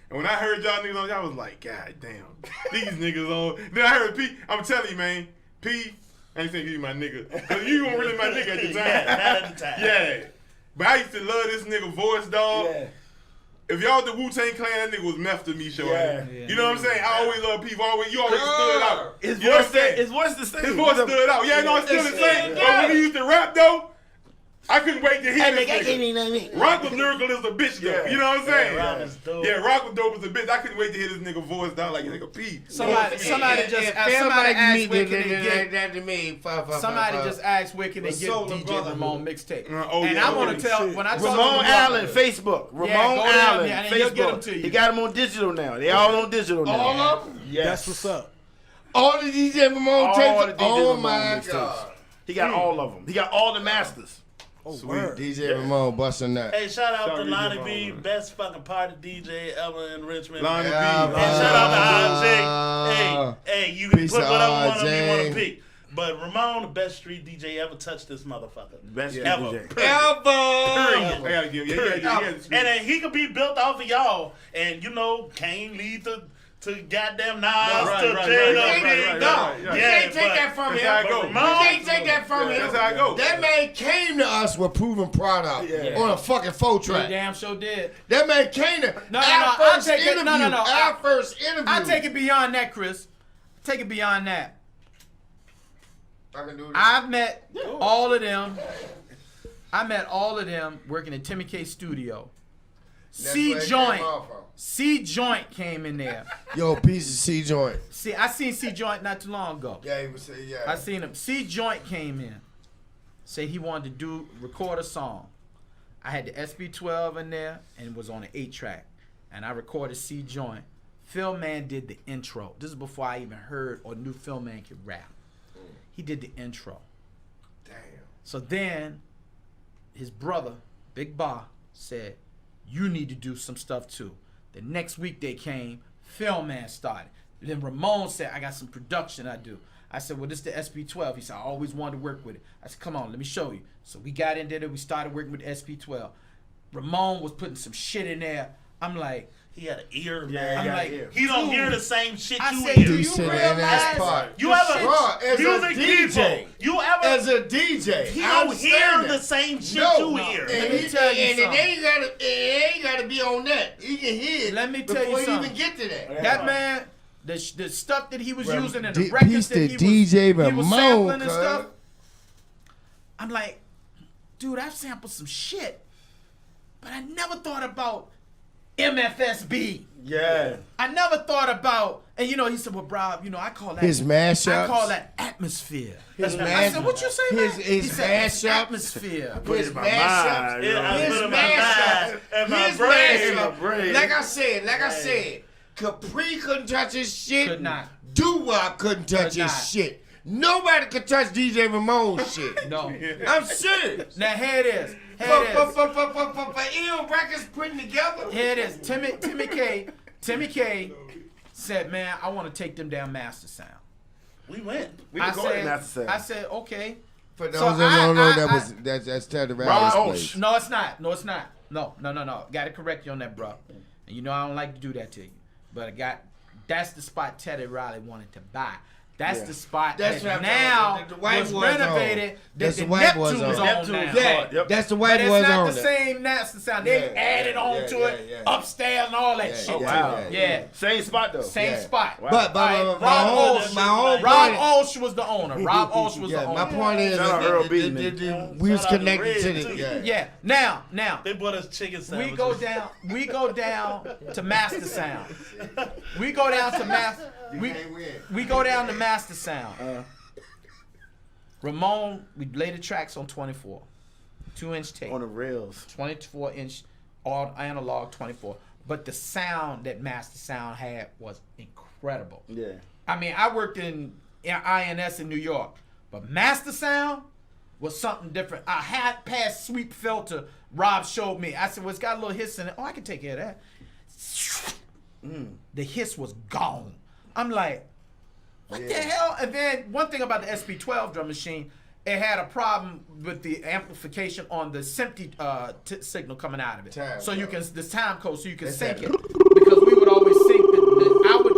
S6: And when I heard y'all niggas on, y'all was like, God damn, these niggas on. Then I heard P. I'm telling you, man, P. I ain't saying you my nigga, cause you weren't really my nigga at the time.
S3: Yeah, not at the time.
S6: Yeah. But I used to love this nigga voice, dog.
S7: Yeah.
S6: If y'all the Wu-Tang Clan, that nigga was meth to me, show.
S7: Yeah.
S6: You know what I'm saying? I always love P. You always stood out.
S7: His
S6: You know what
S7: voice,
S6: I'm saying?
S7: his voice the same.
S6: His voice stood out. Yeah, no, it's still the same. But when he used to rap, though, I couldn't wait to hear this nigga. Rock was lyrical as a bitch, though.
S7: Yeah.
S6: You know what I'm saying?
S3: Rock is dope.
S6: Yeah, Rock was dope as a bitch. I couldn't wait to hear this nigga voice down like nigga P.
S4: Somebody just asked where can they get.
S5: that to me.
S4: Somebody just asked where can they get
S5: Solar
S4: DJ
S5: Brotherhood.
S4: Ramon mixtape.
S6: Oh,
S4: And
S6: yeah,
S4: I want
S6: holy
S4: to tell
S2: shit.
S4: when I talk
S7: Ramon
S4: to
S7: Allen, Facebook. Ramon
S4: go there,
S7: Allen,
S4: yeah, and he'll get 'em
S7: Facebook.
S4: to you.
S7: He got them on digital now. They all on digital now.
S5: All of them?
S7: Yes.
S2: That's what's up.
S5: All the DJ Ramon
S7: All
S5: tapes?
S7: the DJ
S5: Oh
S7: Ramon
S5: my
S7: mixtapes.
S5: God.
S7: He got all of them. He got all the masters.
S2: Oh,
S5: Sweet
S2: word.
S5: DJ Ramon busting that.
S3: Hey, shout out
S6: Shout
S3: to
S6: out to
S3: Lonnie
S6: DJ
S3: B,
S6: Ramon.
S3: best fucking party DJ ever in Richmond.
S6: Lonnie
S5: Yeah,
S6: B.
S3: And shout out to RJ. Hey, you can
S5: Peace
S3: put
S5: to
S3: whatever one of them you want
S5: RJ.
S3: to pick. But Ramon, the best street DJ ever touched this motherfucker.
S7: Best
S3: Ever.
S7: DJ.
S3: Period.
S5: Ever!
S3: Period.
S6: I gotta give you.
S3: And then he could be built off of y'all. And you know, Kane lead to goddamn Nas
S6: Right,
S3: to
S6: right,
S3: Jada.
S6: right, right, right.
S5: You
S6: Yeah,
S5: can't take
S3: but-
S5: that from
S6: That's
S5: him.
S6: how I go.
S5: You can't take that from him.
S6: That's how I go.
S5: That man came to us with proven product
S7: Yeah.
S5: on a fucking faux
S4: He
S5: track.
S4: damn sure did.
S5: That man came to
S4: No,
S5: our
S4: I'll
S5: first
S4: take it.
S5: interview.
S4: No.
S5: Our first interview.
S4: I take it beyond that, Chris. Take it beyond that.
S5: I can do this.
S4: I've met all of them. I met all of them working in Timmy K studio.
S5: That's
S4: C
S5: where it
S4: Joint.
S5: came off from.
S4: C Joint came in there.
S5: Yo, piece of C joint.
S4: See, I seen C Joint not too long ago.
S5: Yeah, he was saying, yeah.
S4: I seen him. C Joint came in. Say he wanted to record a song. I had the SB12 in there and it was on an 8-track. And I recorded C Joint. Phil Man did the intro. This is before I even heard or knew Phil Man could rap. He did the intro.
S5: Damn.
S4: So then his brother, Big Ba, said, you need to do some stuff too. The next week they came, Phil Man started. Then Ramon said, I got some production I do. I said, well, this is the SB12. He said, I always wanted to work with it. I said, come on, let me show you. So we got in there, we started working with the SB12. Ramon was putting some shit in there. I'm like,
S3: He had an ear,
S7: Yeah,
S3: man.
S4: I'm
S7: he got
S4: like,
S7: ear.
S3: He don't
S4: dude,
S3: hear the same shit
S4: I
S3: you
S4: said,
S3: hear.
S4: do you
S5: Decent
S4: realize?
S5: ass part.
S3: You ever
S5: Bro, as a
S3: music
S5: DJ.
S3: people? You ever?
S5: As a DJ,
S3: he
S5: I
S3: don't
S5: understand
S3: hear
S5: that.
S3: the same shit
S5: No,
S3: you
S5: no.
S3: hear.
S5: And,
S4: Let me
S5: he,
S4: tell you
S5: and
S4: something.
S5: it ain't gotta be on that. He can hear it
S4: Let me tell you
S5: before he
S4: something.
S5: even get to that.
S4: That man, the stuff that he was
S5: Rem-
S4: using and
S5: D-
S4: the records
S5: piece
S4: that
S5: to DJ
S4: he was
S5: Ramon,
S4: sampling and
S5: cuz.
S4: stuff. I'm like, dude, I've sampled some shit, but I never thought about MFSB.
S7: Yeah.
S4: I never thought about, and you know, he said, well, bro, you know, I call that
S5: His mashups.
S4: I call that atmosphere.
S5: His
S4: I
S5: mash-
S4: said, what you say,
S5: his-
S4: man?
S5: his
S4: he said, it's
S5: mashups.
S4: atmosphere.
S5: His
S7: my
S5: mashups.
S7: mind,
S3: Yeah, I
S5: His
S3: put it in my
S5: mashups.
S3: mind and my
S5: His
S3: brain.
S5: mashup.
S7: brain.
S5: Like I said, Capri couldn't touch his shit.
S4: Could not.
S5: Doo-Wop couldn't touch
S4: Could
S5: his
S4: not.
S5: shit. Nobody could touch DJ Ramon's shit.
S4: No.
S5: I'm serious.
S4: Now here it is. Here it is.
S5: For ill records putting together.
S4: Here it is. Timmy K said, man, I want to take them down Master Sound.
S3: We went.
S7: We
S4: I
S7: recorded
S4: said,
S7: Master Sound.
S4: I said, okay.
S5: For those
S4: So
S5: that don't know,
S4: I-
S5: that's Teddy
S7: Ron
S5: Riley's
S7: Osh.
S5: place.
S4: No, it's not. No, it's not. No. Got to correct you on that, bro. And you know I don't like to do that to you. But that's the spot Teddy Riley wanted to buy. That's the spot
S5: That's
S4: that
S5: what I'm
S4: now
S5: talking about. The white
S4: was
S5: boys
S4: renovated.
S5: on.
S4: That
S5: That's
S4: the
S5: the white boys
S4: Neptune's
S5: on.
S4: on
S7: Neptune's
S4: now.
S7: on.
S5: Yeah,
S7: Yep.
S5: that's the
S4: But
S5: white
S4: it's
S5: boys
S4: not
S5: on
S4: the
S5: it.
S4: same Master Sound. They
S5: Yeah,
S4: added on
S5: yeah,
S4: to
S5: yeah,
S4: it,
S5: yeah.
S4: upstairs and all that
S5: Yeah,
S4: shit.
S7: wow.
S4: Yeah.
S7: Same spot though.
S4: Same
S5: Yeah.
S4: spot.
S7: Wow.
S5: But
S4: Alright,
S5: my
S4: Rob
S5: whole
S4: Osh-
S5: point.
S4: Rob Osh was the owner. Rob Osh was the
S5: Yeah,
S4: owner.
S5: my point is
S7: Shout out
S5: that
S7: Earl B, man.
S5: we was
S3: Shout out to
S5: connected
S3: Red,
S5: to
S3: too.
S5: the.
S4: Yeah. Now.
S3: They bought us chicken sandwiches.
S4: We go down to Master Sound. We go down to Master. We go down to Master Sound. Ramon, we lay the tracks on 24, 2-inch tape,
S7: On the rails.
S4: 24-inch all analog 24. But the sound that Master Sound had was incredible.
S7: Yeah.
S4: I mean, I worked in INS in New York, but Master Sound was something different. I had past sweep filter. Rob showed me. I said, well, it's got a little hiss in it. Oh, I can take care of that. The hiss was gone. I'm like, what the hell? And then one thing about the SP12 drum machine, it had a problem with the amplification on the SMPTE signal coming out of it. You can this time code, so you can sync it. Because we would always sync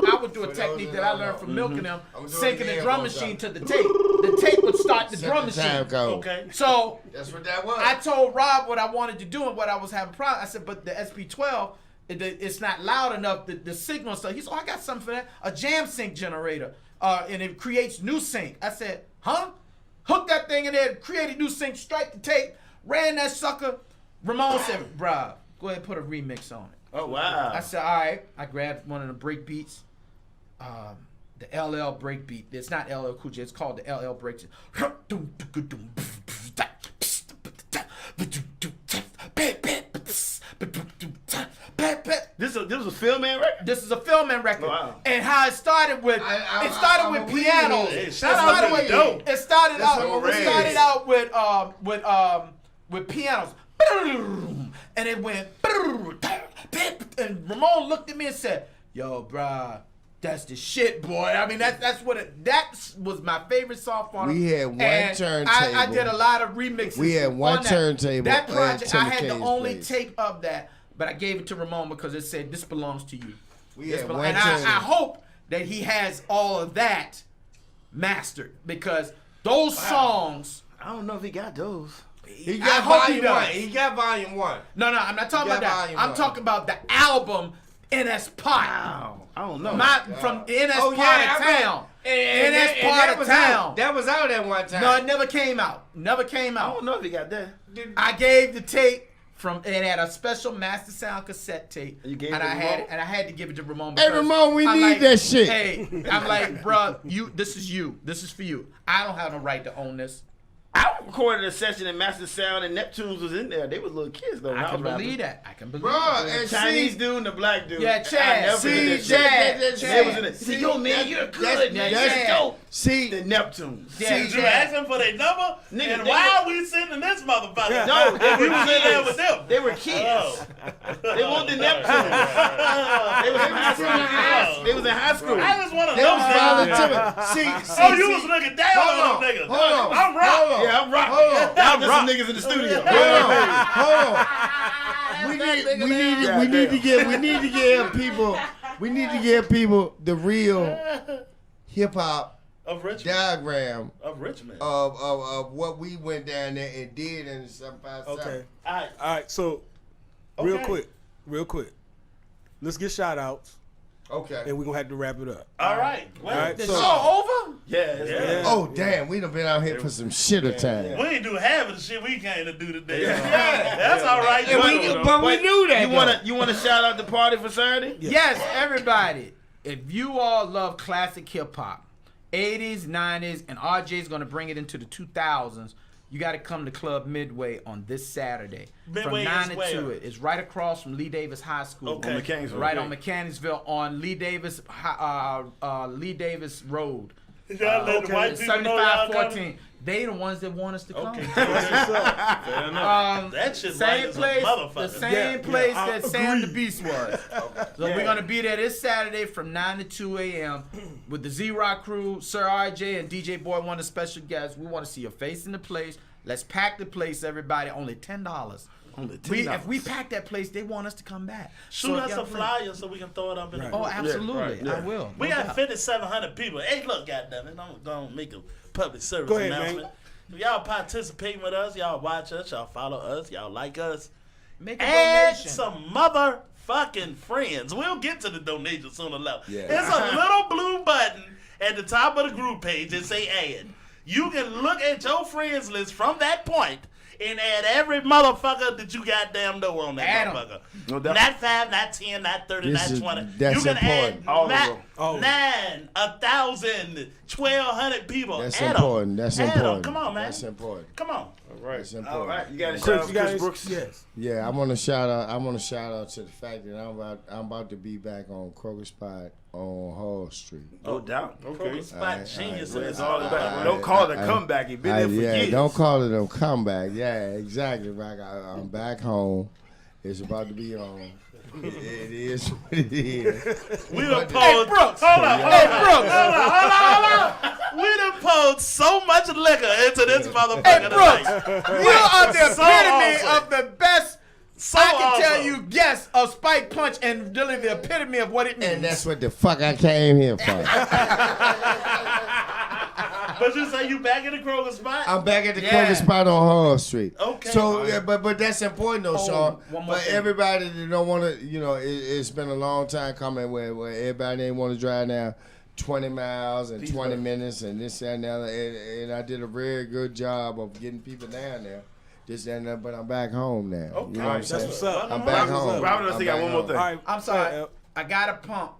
S4: I would do a technique that I learned from Milk and them, syncing the drum machine to the tape. The tape would start the drum machine.
S7: Okay.
S4: So
S5: That's what that was.
S4: I told Rob what I wanted to do and what I was having problems. I said, but the SP12, it's not loud enough. The signal stuff. He said, oh, I got something for that. A jam sync generator, and it creates new sync. I said, huh? Hook that thing in there, create a new sync, strike the tape, ran that sucker. Ramon said, bruh, go ahead and put a remix on it.
S7: Oh wow.
S4: I said, all right. I grabbed one of the break beats, the LL break beat. It's not LL Cool J, it's called the LL break.
S7: This was a Philman record?
S4: This is a Philman record.
S7: Wow.
S4: And how it started with piano.
S7: Hey,
S4: It started with
S7: dope.
S4: It started
S5: That's
S4: out.
S5: what
S4: It
S5: it
S4: started
S5: is.
S4: out with pianos, and it went. And Ramon looked at me and said, "Yo, bruh, that's the shit, boy." I mean, that was my favorite song for him.
S5: We had one
S4: And
S5: turntable.
S4: I did a lot of remixes.
S5: We had one
S4: on that.
S5: turntable
S4: That
S5: and
S4: project, I
S5: Timmy
S4: had the
S5: K's
S4: only
S5: place.
S4: tape of that, but I gave it to Ramon because it said, "This belongs to you."
S5: We
S4: This
S5: had
S4: belo-
S5: one
S4: and I
S5: turntable.
S4: hope that he has all of that mastered because those songs.
S7: I don't know if he got those.
S5: He
S4: I
S5: got
S4: hope he
S5: volume one.
S4: does.
S5: He got volume one.
S4: No, I'm not talking
S5: got
S4: about that.
S5: volume
S4: I'm
S5: one.
S4: talking about the album NS Pot.
S7: Wow. I don't know.
S4: From NS
S5: Oh,
S4: part
S5: yeah,
S4: of
S5: I
S4: town.
S5: And
S4: NS
S5: that
S4: part
S5: was
S4: of town.
S5: out. That was out at one time.
S4: No, it never came out. Never came
S7: I
S4: out.
S7: don't know if he got that.
S4: I gave the tape from it had a special Master Sound cassette tape,
S7: You gave
S4: and
S7: it to
S4: I had
S7: Ramon?
S4: and I had to give it to Ramon.
S5: Hey,
S4: because
S5: Ramon, we
S4: I'm
S5: need
S4: like,
S5: that shit.
S4: Hey, I'm like, bruh, this is you. This is for you. I don't have no right to own this.
S7: I recorded a session in Master Sound and Neptunes was in there. They was little kids though. when
S4: I can
S7: was rapping.
S4: believe that. I can believe
S5: Bruh,
S4: that.
S5: and
S7: Chinese
S5: see,
S7: dude and the black dude.
S4: Yeah, Chad.
S7: I never
S5: see,
S7: forget that shit.
S4: Chad.
S7: They was in it. He said, yo, man, you're good.
S4: that's
S7: dope.
S5: see,
S7: The Neptunes.
S4: Yeah,
S3: Did you
S4: yeah.
S3: ask them for their number?
S7: Nigga,
S3: And
S7: they
S3: why are we sitting in this motherfucker?
S7: No, they
S3: we
S7: were
S3: was in there with
S7: kids.
S3: them.
S7: They were kids.
S3: Oh.
S7: They want the Neptunes. They was in high school. They was in high school.
S3: I just want to
S5: they
S3: know
S5: was
S3: that.
S5: volunteering. See,
S3: Oh, you was looking down
S5: hold
S3: on
S5: on,
S3: them niggas.
S5: hold on,
S3: I'm rock.
S5: hold on.
S7: Yeah, I'm rocking.
S5: Hold on.
S7: Y'all just some niggas in the studio.
S5: Hold on. We need to give people the real hip hop
S3: Of Richmond.
S5: diagram
S3: Of Richmond.
S5: of what we went down there and did in the 757.
S2: Okay.
S3: All right.
S2: All right. So,
S3: Okay.
S2: real quick. Let's get shout outs,
S5: Okay.
S2: and we're going to have to wrap it up.
S3: All right. Well,
S2: All right.
S4: The
S2: So,
S4: show over?
S7: Yeah, it's
S3: Yeah.
S5: Oh damn, we done been out here for some shitter time.
S3: we ain't do half of the shit we came to do today. That's all right.
S5: And we knew that.
S7: You wanna shout out the party for Saturday?
S4: Yes, everybody. If you all love classic hip hop, 80s, 90s, and RJ's gonna bring it into the 2000s, you got to come to Club Midway on this Saturday
S3: Midway
S4: from 9
S3: is
S4: to
S3: where?
S4: 2. It's right across from Lee Davis High School.
S3: Okay. On
S7: Mechanicsville.
S4: Right on Mechanicsville on Lee Davis Road.
S3: Y'all let the white
S4: It's
S3: people know y'all
S4: 7514. They the ones that want us to come.
S3: Okay. Fair enough. That shit right
S4: Same
S3: as a
S4: place, the
S3: motherfucker.
S4: same place
S2: I
S4: that Sam the
S2: agree.
S4: Beast was. So we're gonna be there this Saturday from 9 to 2 a.m. with the Z-Rock crew, Sir RJ and DJ Boy, one of the special guests. We want to see your face in the place. Let's pack the place, everybody. Only $10.
S7: Only
S4: If we pack that place, they want us to come back.
S3: Shoot
S4: So if
S3: us
S4: y'all
S3: a
S4: bring-
S3: flyer so we can throw it up in the
S4: Oh,
S3: group.
S4: absolutely. I will.
S3: We
S4: no
S3: got
S4: doubt.
S3: 5,700 people. Hey, look, goddamn it, don't make a public service
S2: Go ahead,
S3: announcement. If y'all participating with us, y'all watch us, y'all follow us, y'all like us,
S4: Make a
S3: add
S4: donation.
S3: some motherfucking friends. We'll get to the donation sooner or later.
S5: Yeah.
S3: There's a little blue button at the top of the group page that say add. You can look at your friends list from that point and add every motherfucker that you goddamn know on that
S4: Add 'em.
S3: motherfucker.
S7: No doubt.
S3: Not 5, not 10, not 30,
S5: This
S3: not
S5: is-
S3: 20.
S5: that's
S3: you can
S5: important.
S3: add
S7: All of them.
S3: 9, 1,000, 1,200 people.
S5: That's
S3: Add 'em.
S5: important. That's
S3: Add 'em.
S5: important.
S3: Come on, man.
S5: That's important.
S3: Come on.
S6: right.
S5: It's important.
S7: All right, you got to shout
S2: Chris,
S7: out
S2: you got
S7: Chris Brooks.
S2: Yes.
S5: Yeah, I want to shout out to the fact that I'm about to be back on Kroger Spot on Hall Street.
S7: No doubt.
S6: Okay.
S3: Spot genius.
S7: It's
S3: It's
S7: all
S3: all
S7: about.
S3: about.
S7: Don't call it a comeback. He been there for years.
S5: Don't call it a comeback. Yeah, exactly. Right. I'm back home. It's about to be on. It is what it is.
S3: We done
S4: Hey,
S3: pulled.
S4: Brooks.
S3: Hold on.
S4: Hey, Brooks.
S3: Hold on. We done pulled so much liquor into this motherfucker
S4: Hey,
S3: tonight.
S4: Brooks. You are the
S3: So
S4: epitome
S3: awesome.
S4: of the best.
S3: So
S4: I can tell
S3: awesome.
S4: you, guess a spike punch and really the epitome of what it means.
S5: And that's what the fuck I came here for.
S3: But you say you back in the Kroger spot?
S5: I'm back at the
S4: Yeah.
S5: Kroger Spot on Hall Street.
S3: Okay.
S5: So, yeah, but that's important though, Sean.
S4: one more
S5: But
S4: thing.
S5: everybody that don't want to, it's been a long time coming where everybody ain't want to drive now 20 miles and 20 minutes and this and that. And I did a very good job of getting people down there. This and that, but I'm back home now.
S3: Okay.
S5: You know what I'm
S2: That's
S5: saying?
S2: what's up.
S5: I'm back home.
S7: Robert, let's
S5: I'm
S7: got
S5: back
S7: one more
S5: home.
S7: thing.
S2: All right.
S4: I'm sorry. I got a pump,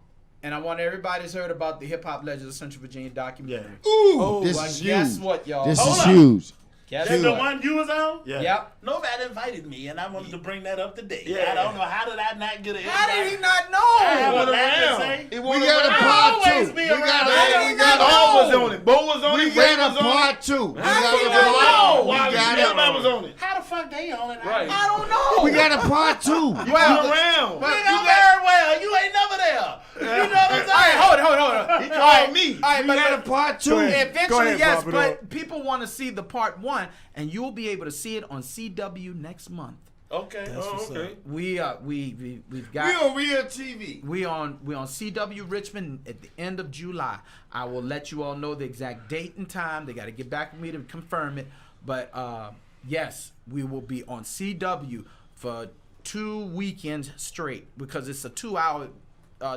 S4: and I want everybody that's heard about the Hip Hop Legends of Central Virginia documentary.
S5: Ooh, this
S4: Well,
S5: is
S4: guess
S5: huge.
S4: what, y'all?
S5: This
S3: Hold
S5: is
S3: up.
S5: huge.
S4: Guess
S3: That's the
S4: what?
S3: one you was on?
S7: Yeah.
S4: Yep.
S3: Nobody invited me, and I wanted to bring that up today.
S7: Yeah.
S3: I don't know how did I not get an invite.
S4: How did he not
S3: I have
S4: know?
S3: a lot to
S7: around.
S3: say.
S5: We got a
S3: I
S5: part
S3: always
S5: two.
S3: be
S5: We
S3: around.
S5: got
S3: How did
S5: a
S3: he
S5: part
S3: not
S7: All was
S5: two.
S7: on it. Bo was on
S5: We
S7: it. Ray
S5: got
S7: was
S5: a
S7: on
S5: part
S7: it.
S5: two. We
S4: How
S5: got
S4: did
S5: a
S4: he not
S5: part
S4: know?
S5: two. We got
S7: Everybody
S5: it.
S7: was on it.
S3: How the fuck they on it?
S6: Right.
S4: I don't know.
S5: We got a part two.
S7: You around.
S3: We know very well. You ain't never there. You know what I'm saying?
S4: All right, hold on.
S7: He called me.
S4: All right,
S5: We
S4: but
S5: got a part two.
S4: eventually,
S2: Go ahead,
S4: yes,
S2: Barbara.
S4: but people want to see the part one, and you'll be able to see it on CW next month.
S3: Okay.
S2: what's
S6: okay.
S4: We've
S5: We
S4: got
S5: on real TV.
S4: we on CW Richmond at the end of July. I will let you all know the exact date and time. They got to get back with me to confirm it, but yes, we will be on CW for 2 weekends straight because it's a 2-hour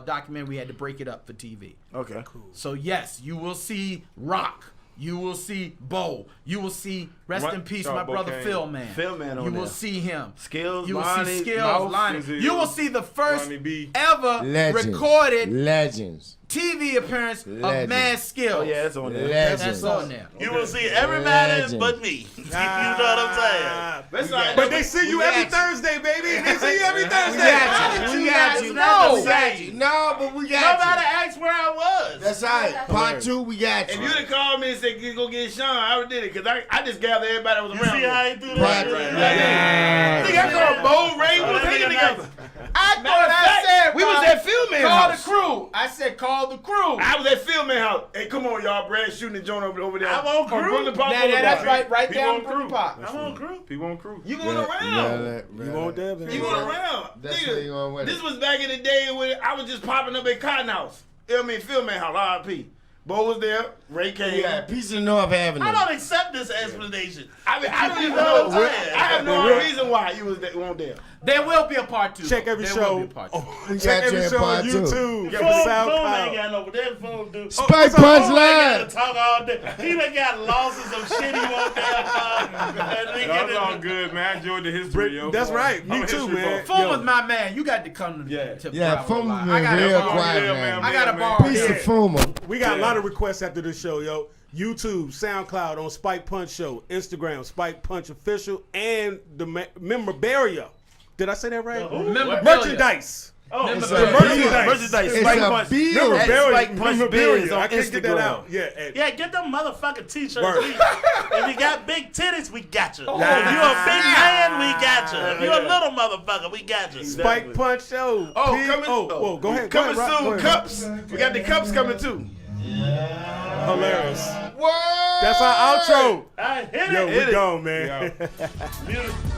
S4: documentary. We had to break it up for TV.
S7: Okay. Cool.
S4: So yes, you will see Rock. You will see Bo. You will see rest in peace, my
S6: Bo
S4: brother
S6: Kane.
S4: Phil Man.
S7: Phil Man on
S4: You will
S7: there.
S4: see him.
S7: Skills,
S4: You will
S7: Lonnie,
S4: see Skills,
S7: Mouth,
S4: Lonnie.
S6: Denzel,
S4: You will see the first
S6: Lonnie B.
S4: ever
S5: Legends.
S4: recorded
S5: Legends.
S4: TV appearance of
S5: Legends.
S4: Mad Skills.
S7: Oh yeah, it's on there.
S5: Legends.
S4: That's on there.
S3: You will see everybody
S5: Legends.
S3: but me. You know what I'm saying?
S7: That's all right.
S2: But they see you
S5: We
S2: every
S5: got you.
S2: Thursday, baby. They see you every
S5: We
S2: Thursday.
S5: got you. We got you.
S4: know?
S5: We got you. No, but we got
S3: Nobody
S5: you.
S3: asked where I was.
S5: That's right. Part two, we got
S7: If
S5: you.
S7: you'd have called me and said, go get Sean, I would have did it. Because I just gathered everybody that was
S3: You
S7: around
S3: see
S7: me.
S3: how he do
S5: Part
S3: that?
S5: two.
S7: I think I called Bo, Ray, we was hanging together.
S4: I thought I said
S7: We was at Phil Man
S4: call
S7: house.
S4: the crew. I said call the crew.
S7: I was at Phil Man house. Hey, come on, y'all. Brad shooting the joint over there.
S3: I'm on crew.
S7: Brooklyn Park
S4: Nah, that's
S7: Boulevard.
S4: right
S6: People
S4: down
S6: on
S4: Brooklyn
S6: crew.
S4: Park.
S3: I'm on crew.
S6: People on crew.
S7: You going around.
S2: You want Devin?
S7: You going around.
S5: That's
S7: Nigga,
S5: where you going with
S7: this
S5: it.
S7: was back in the day when I was just popping up at Cotton House. I mean, Phil Man house, R.I.P. Bo was there. Ray came.
S5: Yeah, piece of North Avenue.
S3: I don't accept this explanation.
S7: I mean, I don't even
S3: You know
S7: know.
S3: what I'm saying?
S7: I have no reason why you was there, weren't there.
S4: There will be a part two.
S2: Check every
S4: There
S2: show.
S4: Will be a part two.
S5: We
S2: Check
S5: got you
S2: every
S5: in
S2: show on
S5: part two.
S2: YouTube.
S3: Fool ain't
S2: SoundCloud.
S3: got no, that fool do.
S5: Spike
S3: Fool ain't
S5: Punch
S3: gotta
S5: Live.
S3: talk all day. He done got losses of shit he won't
S6: That's all good, man. I enjoyed the history, yo.
S2: That's right.
S6: I'm
S2: Me
S6: a
S2: too,
S6: history
S2: man.
S6: buff.
S4: Fuma's my man. You got to come to
S6: Yeah.
S5: Yeah,
S4: Bravo
S5: Fuma
S4: Live.
S5: been
S4: I got
S5: real
S4: a bar.
S5: quiet,
S6: Yeah,
S5: man.
S4: I got a
S6: man.
S4: bar.
S5: Piece
S4: here.
S5: of Fuma.
S2: We got a lot of requests after this show, yo. YouTube, SoundCloud on Spike Punch Show, Instagram, Spike Punch Official, and the memorabilia. Did I say that right?
S4: Memorabilia.
S2: Merchandise.
S3: Oh,
S5: It's
S2: The
S5: a
S2: merchandise.
S5: It's
S7: Spike
S5: a
S7: Punch.
S5: bill.
S7: At Spike Punch
S2: Memorabilia.
S7: Biz on
S2: I can't get that
S7: Instagram.
S2: out. Yeah.
S3: yeah, get them motherfucking t-shirts.
S2: Word.
S3: If you got big titties, we got you. If you a big man, we got you. If you a little motherfucker, we got you.
S2: Spike Punch Show.
S7: Oh,
S2: P-
S7: coming.
S2: whoa, go ahead.
S7: Coming
S2: go ahead,
S7: soon.
S2: Rob, go ahead.
S7: Cups. We got the cups coming too.
S2: Hilarious.
S5: Word.
S2: That's our outro.
S3: I hit
S2: Yo,
S3: it.
S2: we gone, man.
S6: Yeah.
S3: Beautiful.